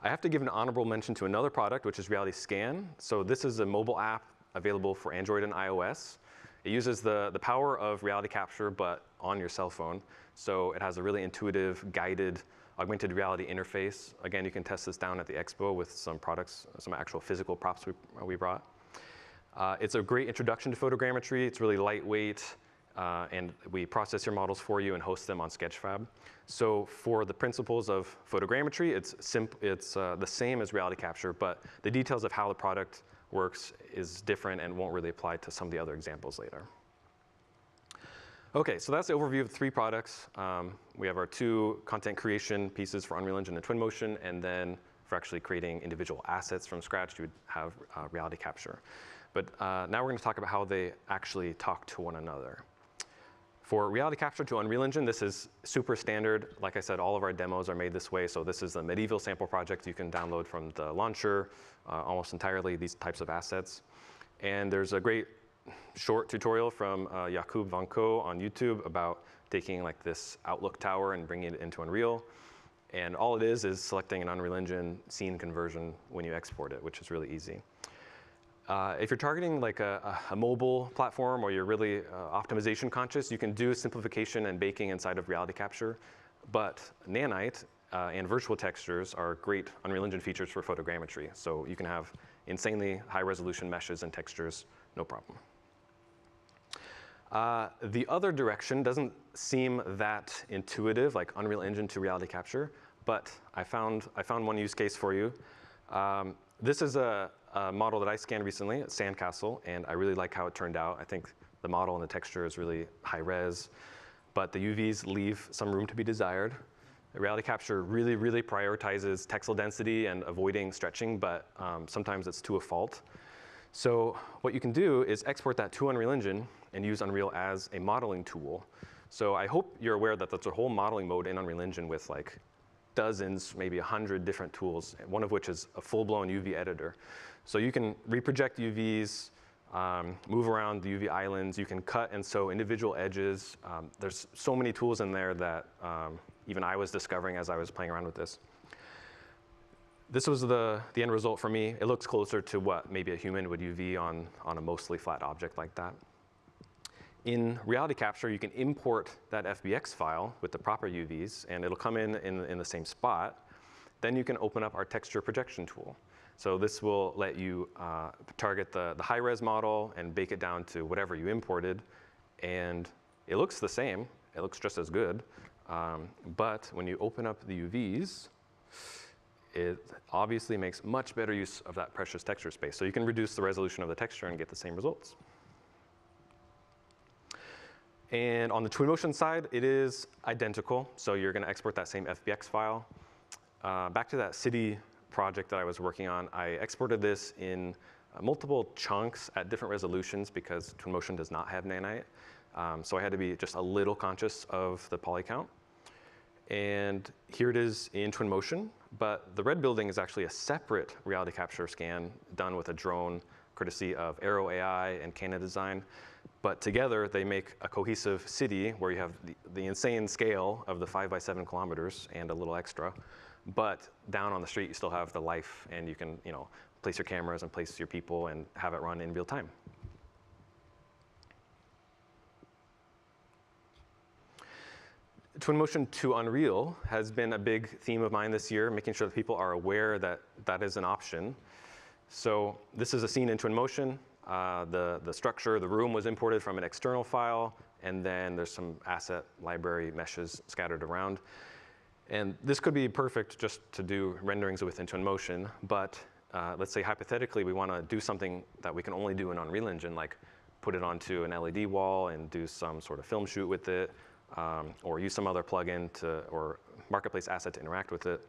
I have to give an honorable mention to another product, which is Reality Scan. So this is a mobile app available for Android and iOS. It uses the power of Reality Capture, but on your cell phone. So it has a really intuitive, guided, augmented reality interface. Again, you can test this down at the expo with some products, some actual physical props we brought. It's a great introduction to photogrammetry. It's really lightweight, and we process your models for you and host them on Sketchfab. So for the principles of photogrammetry, it's the same as Reality Capture, but the details of how the product works is different and won't really apply to some of the other examples later. Okay, so that's the overview of the 3 products. We have our 2 content creation pieces for Unreal Engine and Twinmotion, and then for actually creating individual assets from scratch, you would have Reality Capture. But now we're going to talk about how they actually talk to one another. For Reality Capture to Unreal Engine, this is super standard. Like I said, all of our demos are made this way. So this is the medieval sample project you can download from the launcher, almost entirely these types of assets. And there's a great short tutorial from Jakub van Ko on YouTube about taking like this Outlook tower and bringing it into Unreal. And all it is selecting an Unreal Engine scene conversion when you export it, which is really easy. If you're targeting like a mobile platform or you're really optimization conscious, you can do simplification and baking inside of Reality Capture. But Nanite and virtual textures are great Unreal Engine features for photogrammetry. So you can have insanely high resolution meshes and textures, no problem. The other direction doesn't seem that intuitive, like Unreal Engine to Reality Capture, but I found one use case for you. This is a model that I scanned recently at Sandcastle, and I really like how it turned out. I think the model and the texture is really high res, but the UVs leave some room to be desired. Reality Capture really, really prioritizes texel density and avoiding stretching, but sometimes it's to a fault. So what you can do is export that to Unreal Engine and use Unreal as a modeling tool. So I hope you're aware that there's a whole modeling mode in Unreal Engine with like dozens, maybe 100 different tools, one of which is a full-blown UV editor. So you can reproject UVs, move around the UV islands, you can cut and sew individual edges. There's so many tools in there that even I was discovering as I was playing around with this. This was the end result for me. It looks closer to what maybe a human would UV on a mostly flat object like that. In Reality Capture, you can import that FBX file with the proper UVs, and it'll come in the same spot. Then you can open up our texture projection tool. So this will let you target the high-res model and bake it down to whatever you imported. And it looks the same. It looks just as good. But when you open up the UVs, it obviously makes much better use of that precious texture space. So you can reduce the resolution of the texture and get the same results. And on the Twinmotion side, it is identical. So you're going to export that same FBX file. Back to that city project that I was working on, I exported this in multiple chunks at different resolutions because Twinmotion does not have nanite. So I had to be just a little conscious of the poly count. And here it is in Twinmotion, but the red building is actually a separate reality capture scan done with a drone, courtesy of Aero AI and Canada Design. But together, they make a cohesive city where you have the insane scale of the 5 by 7 kilometers and a little extra. But down on the street, you still have the life, and you can place your cameras and place your people and have it run in real time. Twinmotion to Unreal has been a big theme of mine this year, making sure that people are aware that that is an option. So this is a scene in Twinmotion. The structure, the room was imported from an external file, and then there's some asset library meshes scattered around. And this could be perfect just to do renderings within Twinmotion, but let's say hypothetically we want to do something that we can only do in Unreal Engine, like put it onto an LED wall and do some sort of film shoot with it, or use some other plugin or marketplace asset to interact with it.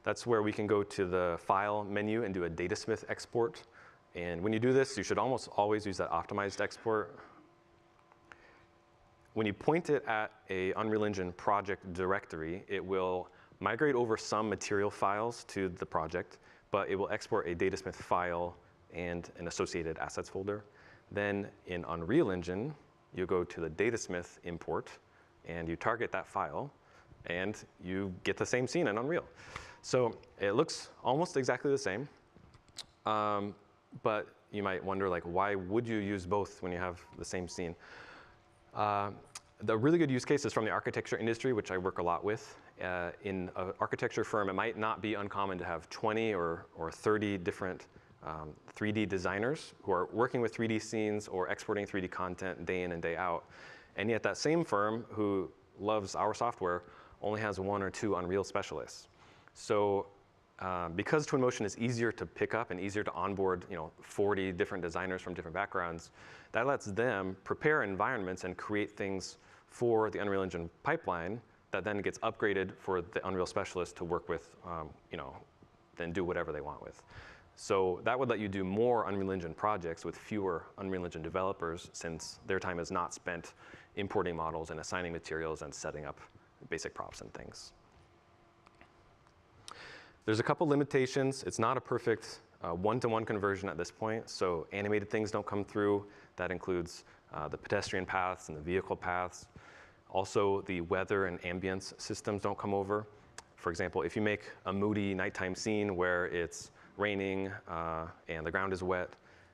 That's where we can go to the File menu and do a Datasmith export. And when you do this, you should almost always use that optimized export. When you point it at a Unreal Engine project directory, it will migrate over some material files to the project, but it will export a Datasmith file and an associated assets folder. Then in Unreal Engine, you go to the Datasmith import, and you target that file, and you get the same scene in Unreal. So it looks almost exactly the same, but you might wonder, like, why would you use both when you have the same scene? The really good use case is from the architecture industry, which I work a lot with. In an architecture firm, it might not be uncommon to have 20 or 30 different 3D designers who are working with 3D scenes or exporting 3D content day in and day out. And yet that same firm who loves our software only has 1 or 2 Unreal specialists. So because Twinmotion is easier to pick up and easier to onboard 40 different designers from different backgrounds, that lets them prepare environments and create things for the Unreal Engine pipeline that then gets upgraded for the Unreal specialist to work with, then do whatever they want with. So that would let you do more Unreal Engine projects with fewer Unreal Engine developers, since their time is not spent importing models and assigning materials and setting up basic props and things. There's a couple limitations. It's not a perfect one-to-one conversion at this point, so animated things don't come through. That includes the pedestrian paths and the vehicle paths. Also, the weather and ambience systems don't come over. For example, if you make a moody nighttime scene where it's raining and the ground is wet,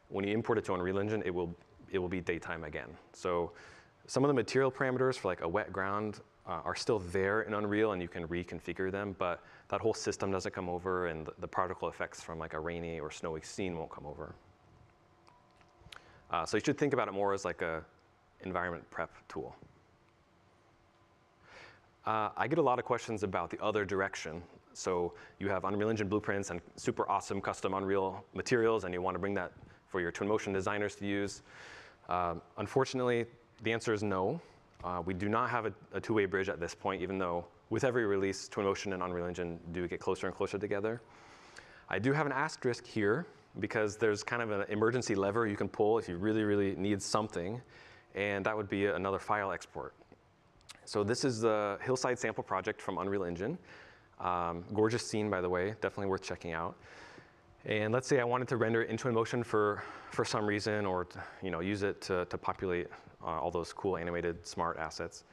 when you import it to Unreal Engine, it will be daytime again. So some of the material parameters for like a wet ground are still there in Unreal, and you can reconfigure them, but that whole system doesn't come over, and the particle effects from like a rainy or snowy scene won't come over. So you should think about it more as like a environment prep tool. I get a lot of questions about the other direction. So you have Unreal Engine blueprints and super awesome custom Unreal materials, and you want to bring that for your Twinmotion designers to use. Unfortunately, the answer is no. We do not have a two-way bridge at this point, even though with every release, Twinmotion and Unreal Engine do get closer and closer together. I do have an asterisk here, because there's kind of an emergency lever you can pull if you really, really need something, and that would be another file export. So this is the Hillside sample project from Unreal Engine. Gorgeous scene, by the way, definitely worth checking out. And let's say I wanted to render it in Twinmotion for some reason, or use it to populate all those cool animated smart assets.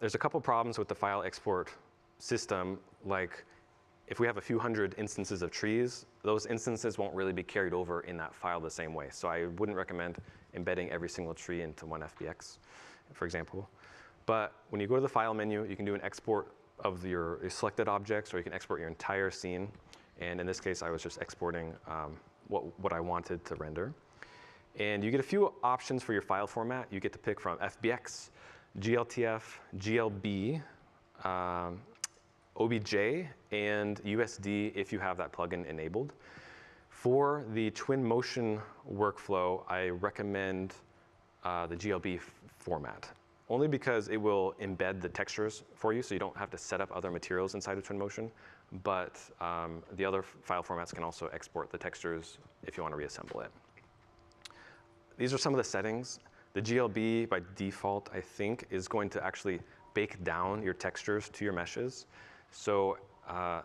There's a couple problems with the file export system, like if we have a few hundred instances of trees, those instances won't really be carried over in that file the same way. So I wouldn't recommend embedding every single tree into one FBX, for example. But when you go to the file menu, you can do an export of your selected objects, or you can export your entire scene. And in this case, I was just exporting what I wanted to render. And you get a few options for your file format. You get to pick from FBX, GLTF, GLB, OBJ and USD if you have that plugin enabled. For the Twinmotion workflow, I recommend the GLB format, only because it will embed the textures for you, so you don't have to set up other materials inside of Twinmotion. But the other file formats can also export the textures if you want to reassemble it. These are some of the settings. The GLB, by default, I think, is going to actually bake down your textures to your meshes. So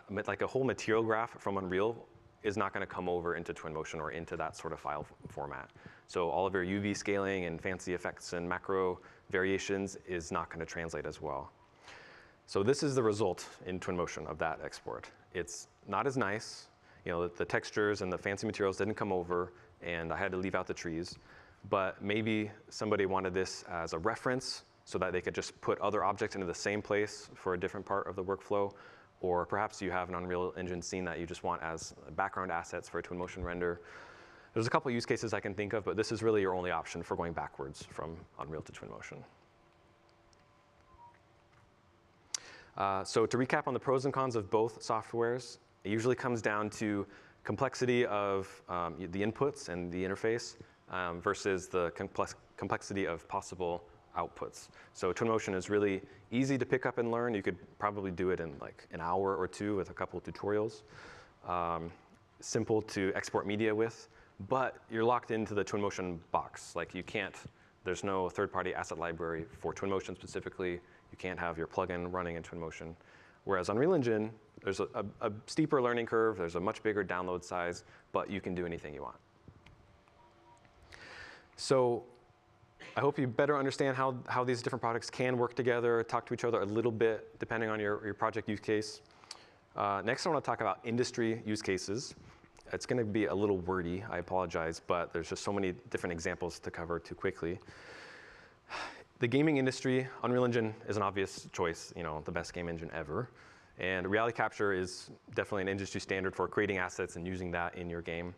like a whole material graph from Unreal is not going to come over into Twinmotion or into that sort of file format. So all of your UV scaling and fancy effects and macro variations is not going to translate as well. So this is the result in Twinmotion of that export. It's not as nice. You know, the textures and the fancy materials didn't come over, and I had to leave out the trees. But maybe somebody wanted this as a reference so that they could just put other objects into the same place for a different part of the workflow. Or perhaps you have an Unreal Engine scene that you just want as background assets for a Twinmotion render. There's a couple use cases I can think of, but this is really your only option for going backwards from Unreal to Twinmotion. So to recap on the pros and cons of both softwares, it usually comes down to complexity of the inputs and the interface versus the complexity of possible outputs. So Twinmotion is really easy to pick up and learn. You could probably do it in like an hour or two with a couple of tutorials. Simple to export media with, but you're locked into the Twinmotion box. Like you can't, there's no third-party asset library for Twinmotion specifically. You can't have your plugin running in Twinmotion. Whereas Unreal Engine, there's a steeper learning curve, there's a much bigger download size, but you can do anything you want. So I hope you better understand how these different products can work together, talk to each other a little bit, depending on your project use case. Next, I want to talk about industry use cases. It's going to be a little wordy, I apologize, but there's just so many different examples to cover too quickly. The gaming industry, Unreal Engine is an obvious choice, you know, the best game engine ever. And reality capture is definitely an industry standard for creating assets and using that in your game.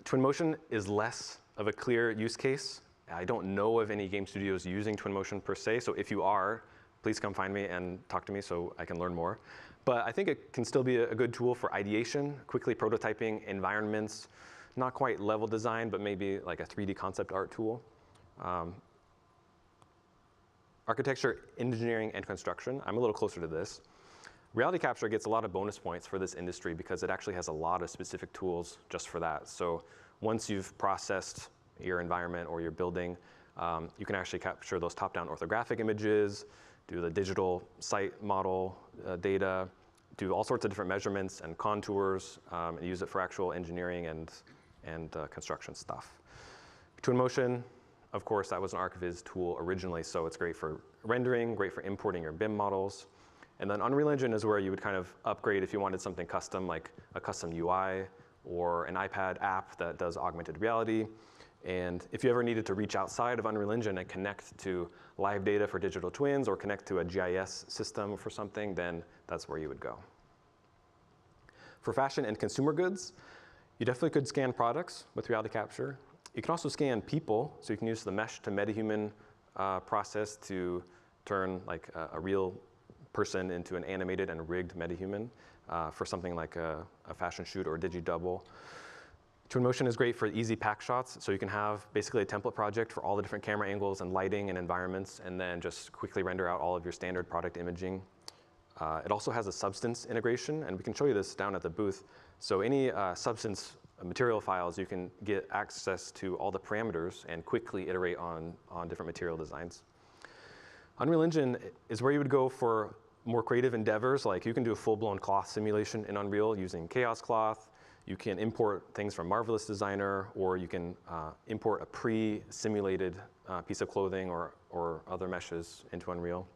Twinmotion is less of a clear use case. I don't know of any game studios using Twinmotion per se, so if you are, please come find me and talk to me so I can learn more. But I think it can still be a good tool for ideation, quickly prototyping environments, not quite level design, but maybe like a 3D concept art tool. Architecture, engineering, and construction. I'm a little closer to this. Reality capture gets a lot of bonus points for this industry because it actually has a lot of specific tools just for that. So once you've processed your environment or your building, you can actually capture those top-down orthographic images, do the digital site model data, do all sorts of different measurements and contours, and use it for actual engineering and construction stuff. Twinmotion, of course, that was an ArcViz tool originally, so it's great for rendering, great for importing your BIM models. And then Unreal Engine is where you would kind of upgrade if you wanted something custom, like a custom UI or an iPad app that does augmented reality. And if you ever needed to reach outside of Unreal Engine and connect to live data for digital twins or connect to a GIS system for something, then that's where you would go. For fashion and consumer goods, you definitely could scan products with reality capture. You can also scan people, so you can use the mesh to metahuman process to turn like a real person into an animated and rigged metahuman for something like a fashion shoot or a digi-double. Twinmotion is great for easy pack shots, so you can have basically a template project for all the different camera angles and lighting and environments, and then just quickly render out all of your standard product imaging. It also has a substance integration, and we can show you this down at the booth. So any substance material files, you can get access to all the parameters and quickly iterate on different material designs. Unreal Engine is where you would go for more creative endeavors, like you can do a full-blown cloth simulation in Unreal using Chaos Cloth. You can import things from Marvelous Designer, or you can import a pre-simulated piece of clothing or other meshes into Unreal.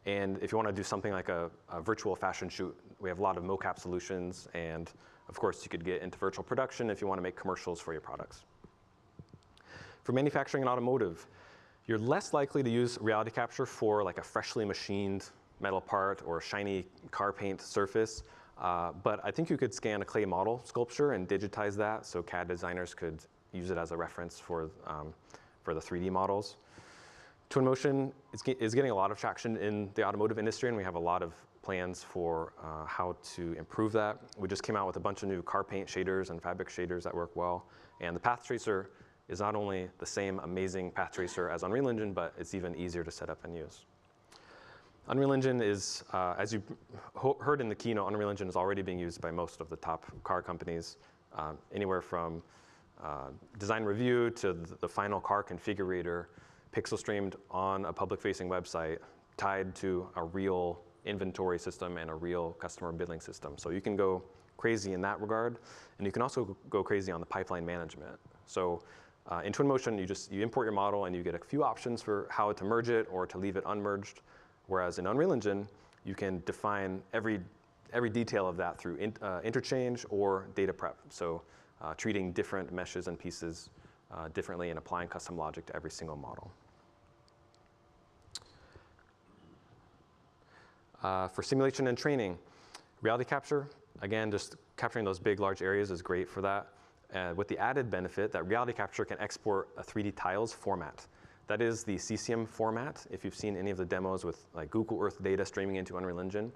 And if you want to do something like a virtual fashion shoot, we have a lot of mocap solutions, and of course you could get into virtual production if you want to make commercials for your products. For manufacturing and automotive, you're less likely to use reality capture for like a freshly machined metal part or shiny car paint surface. But I think you could scan a clay model sculpture and digitize that, so CAD designers could use it as a reference for the 3D models. Twinmotion is getting a lot of traction in the automotive industry, and we have a lot of plans for how to improve that. We just came out with a bunch of new car paint shaders and fabric shaders that work well. And the path tracer is not only the same amazing path tracer as Unreal Engine, but it's even easier to set up and use. Unreal Engine is, as you heard in the keynote, Unreal Engine is already being used by most of the top car companies, anywhere from design review to the final car configurator, pixel streamed on a public-facing website, tied to a real inventory system and a real customer billing system. So you can go crazy in that regard, and you can also go crazy on the pipeline management. So in Twinmotion, you import your model and you get a few options for how to merge it or to leave it unmerged. Whereas in Unreal Engine, you can define every detail of that through interchange or data prep. So treating different meshes and pieces differently and applying custom logic to every single model. For simulation and training, reality capture, again, just capturing those big, large areas is great for that. With the added benefit that reality capture can export a 3D tiles format. That is the CCM format. If you've seen any of the demos with like Google Earth data streaming into Unreal Engine,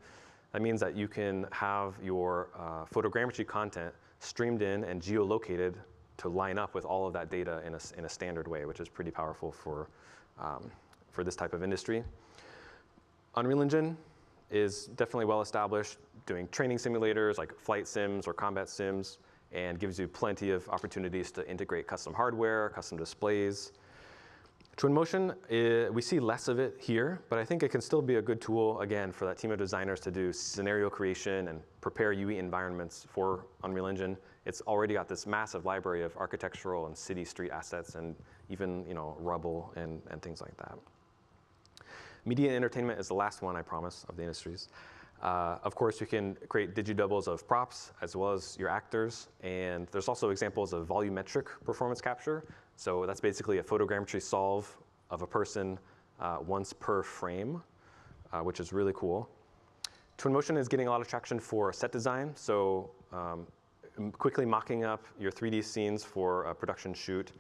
that means that you can have your photogrammetry content streamed in and geolocated to line up with all of that data in a standard way, which is pretty powerful for this type of industry. Unreal Engine is definitely well established, doing training simulators like flight sims or combat sims, and gives you plenty of opportunities to integrate custom hardware, custom displays. Twinmotion, we see less of it here, but I think it can still be a good tool, again, for that team of designers to do scenario creation and prepare UE environments for Unreal Engine. It's already got this massive library of architectural and city street assets and even rubble and things like that. Media and entertainment is the last one, I promise, of the industries. Of course, you can create digidoubles of props as well as your actors. And there's also examples of volumetric performance capture. So that's basically a photogrammetry solve of a person once per frame, which is really cool. Twinmotion is getting a lot of traction for set design. So quickly mocking up your 3D scenes for a production shoot,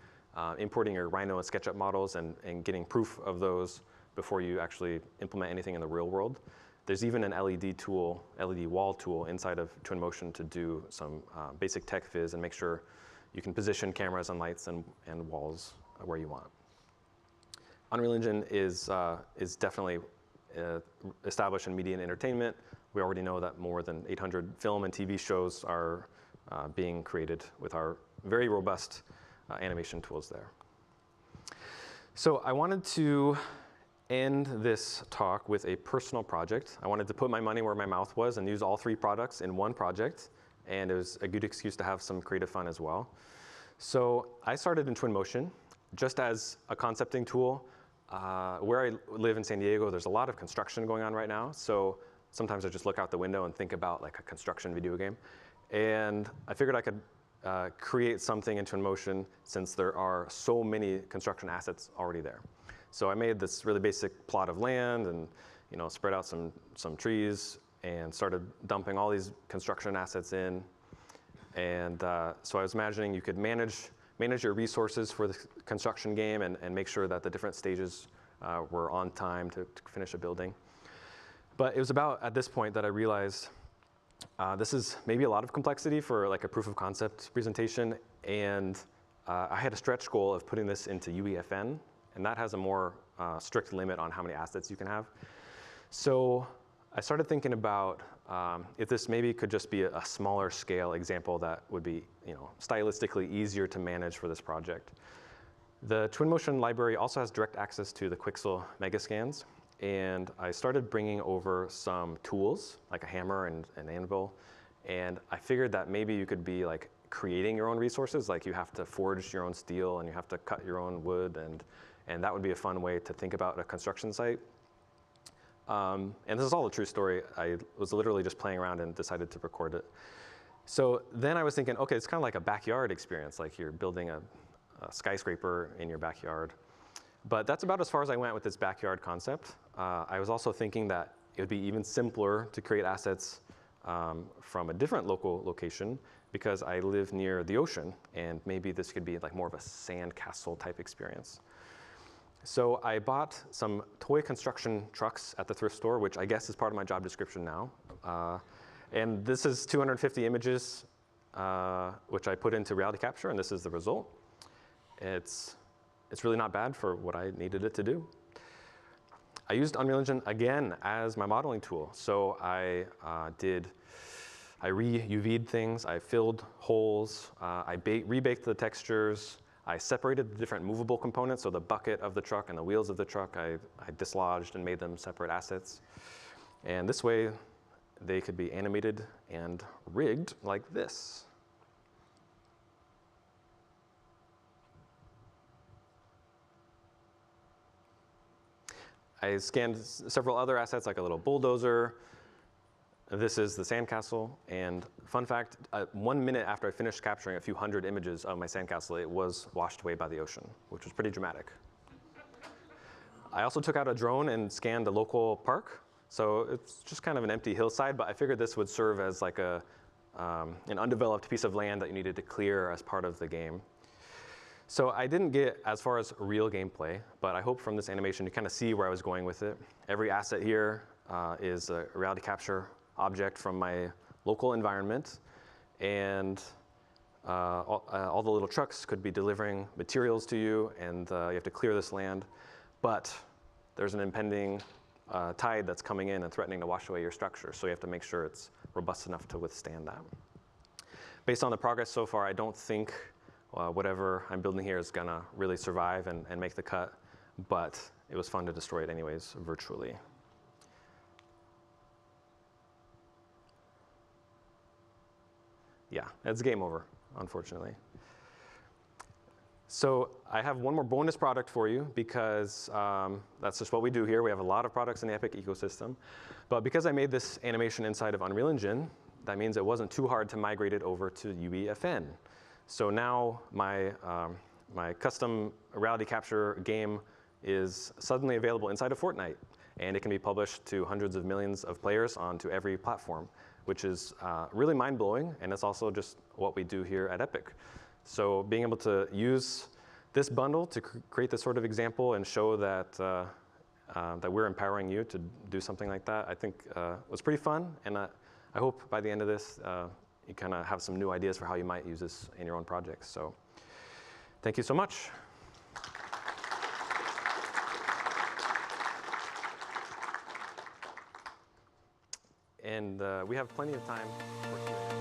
importing your Rhino and SketchUp models and getting proof of those before you actually implement anything in the real world. There's even an LED wall tool inside of Twinmotion to do some basic tech viz and make sure you can position cameras and lights and walls where you want. Unreal Engine is definitely established in media and entertainment. We already know that more than 800 film and TV shows are being created with our very robust animation tools there. So I wanted to end this talk with a personal project. I wanted to put my money where my mouth was and use all three products in one project. And it was a good excuse to have some creative fun as well. So I started in Twinmotion just as a concepting tool. Where I live in San Diego, there's a lot of construction going on right now. So sometimes I just look out the window and think about like a construction video game. And I figured I could create something in Twinmotion since there are so many construction assets already there. So I made this really basic plot of land and spread out some trees and started dumping all these construction assets in. And so I was imagining you could manage your resources for the construction game and make sure that the different stages were on time to finish a building. But it was about at this point that I realized this is maybe a lot of complexity for like a proof of concept presentation. And I had a stretch goal of putting this into UEFN. And that has a more strict limit on how many assets you can have. So I started thinking about if this maybe could just be a smaller scale example that would be stylistically easier to manage for this project. The Twinmotion library also has direct access to the Quixel Megascans. And I started bringing over some tools, like a hammer and an anvil. And I figured that maybe you could be like creating your own resources, like you have to forge your own steel and you have to cut your own wood, and that would be a fun way to think about a construction site. And this is all a true story. I was literally just playing around and decided to record it. So then I was thinking, okay, it's kind of like a backyard experience, like you're building a skyscraper in your backyard. But that's about as far as I went with this backyard concept. I was also thinking that it would be even simpler to create assets from a different local location because I live near the ocean, and maybe this could be like more of a sand castle type experience. So I bought some toy construction trucks at the thrift store, which I guess is part of my job description now. And this is 250 images, which I put into reality capture, and this is the result. It's really not bad for what I needed it to do. I used Unreal Engine again as my modeling tool. So I re-UV'd things, I filled holes, I rebaked the textures, I separated the different movable components, so the bucket of the truck and the wheels of the truck, I dislodged and made them separate assets. And this way, they could be animated and rigged like this. I scanned several other assets, like a little bulldozer. This is the sandcastle, and fun fact, 1 minute after I finished capturing a few hundred images of my sandcastle, it was washed away by the ocean, which was pretty dramatic. I also took out a drone and scanned a local park. So it's just kind of an empty hillside, but I figured this would serve as like an undeveloped piece of land that you needed to clear as part of the game. So I didn't get as far as real gameplay, but I hope from this animation you kind of see where I was going with it. Every asset here is a reality capture object from my local environment, and all the little trucks could be delivering materials to you, and you have to clear this land. But there's an impending tide that's coming in and threatening to wash away your structure, so you have to make sure it's robust enough to withstand that. Based on the progress so far, I don't think whatever I'm building here is gonna really survive and make the cut, but it was fun to destroy it anyways, virtually. Yeah, it's game over, unfortunately. So I have one more bonus product for you, because that's just what we do here. We have a lot of products in the Epic ecosystem. But because I made this animation inside of Unreal Engine, that means it wasn't too hard to migrate it over to UEFN. So now my custom reality capture game is suddenly available inside of Fortnite, and it can be published to hundreds of millions of players onto every platform, which is really mind-blowing, and it's also just what we do here at Epic. So being able to use this bundle to create this sort of example and show that, that we're empowering you to do something like that, I think was pretty fun, and I hope by the end of this, you kind of have some new ideas for how you might use this in your own projects. So thank you so much. And we have plenty of time for Q&A.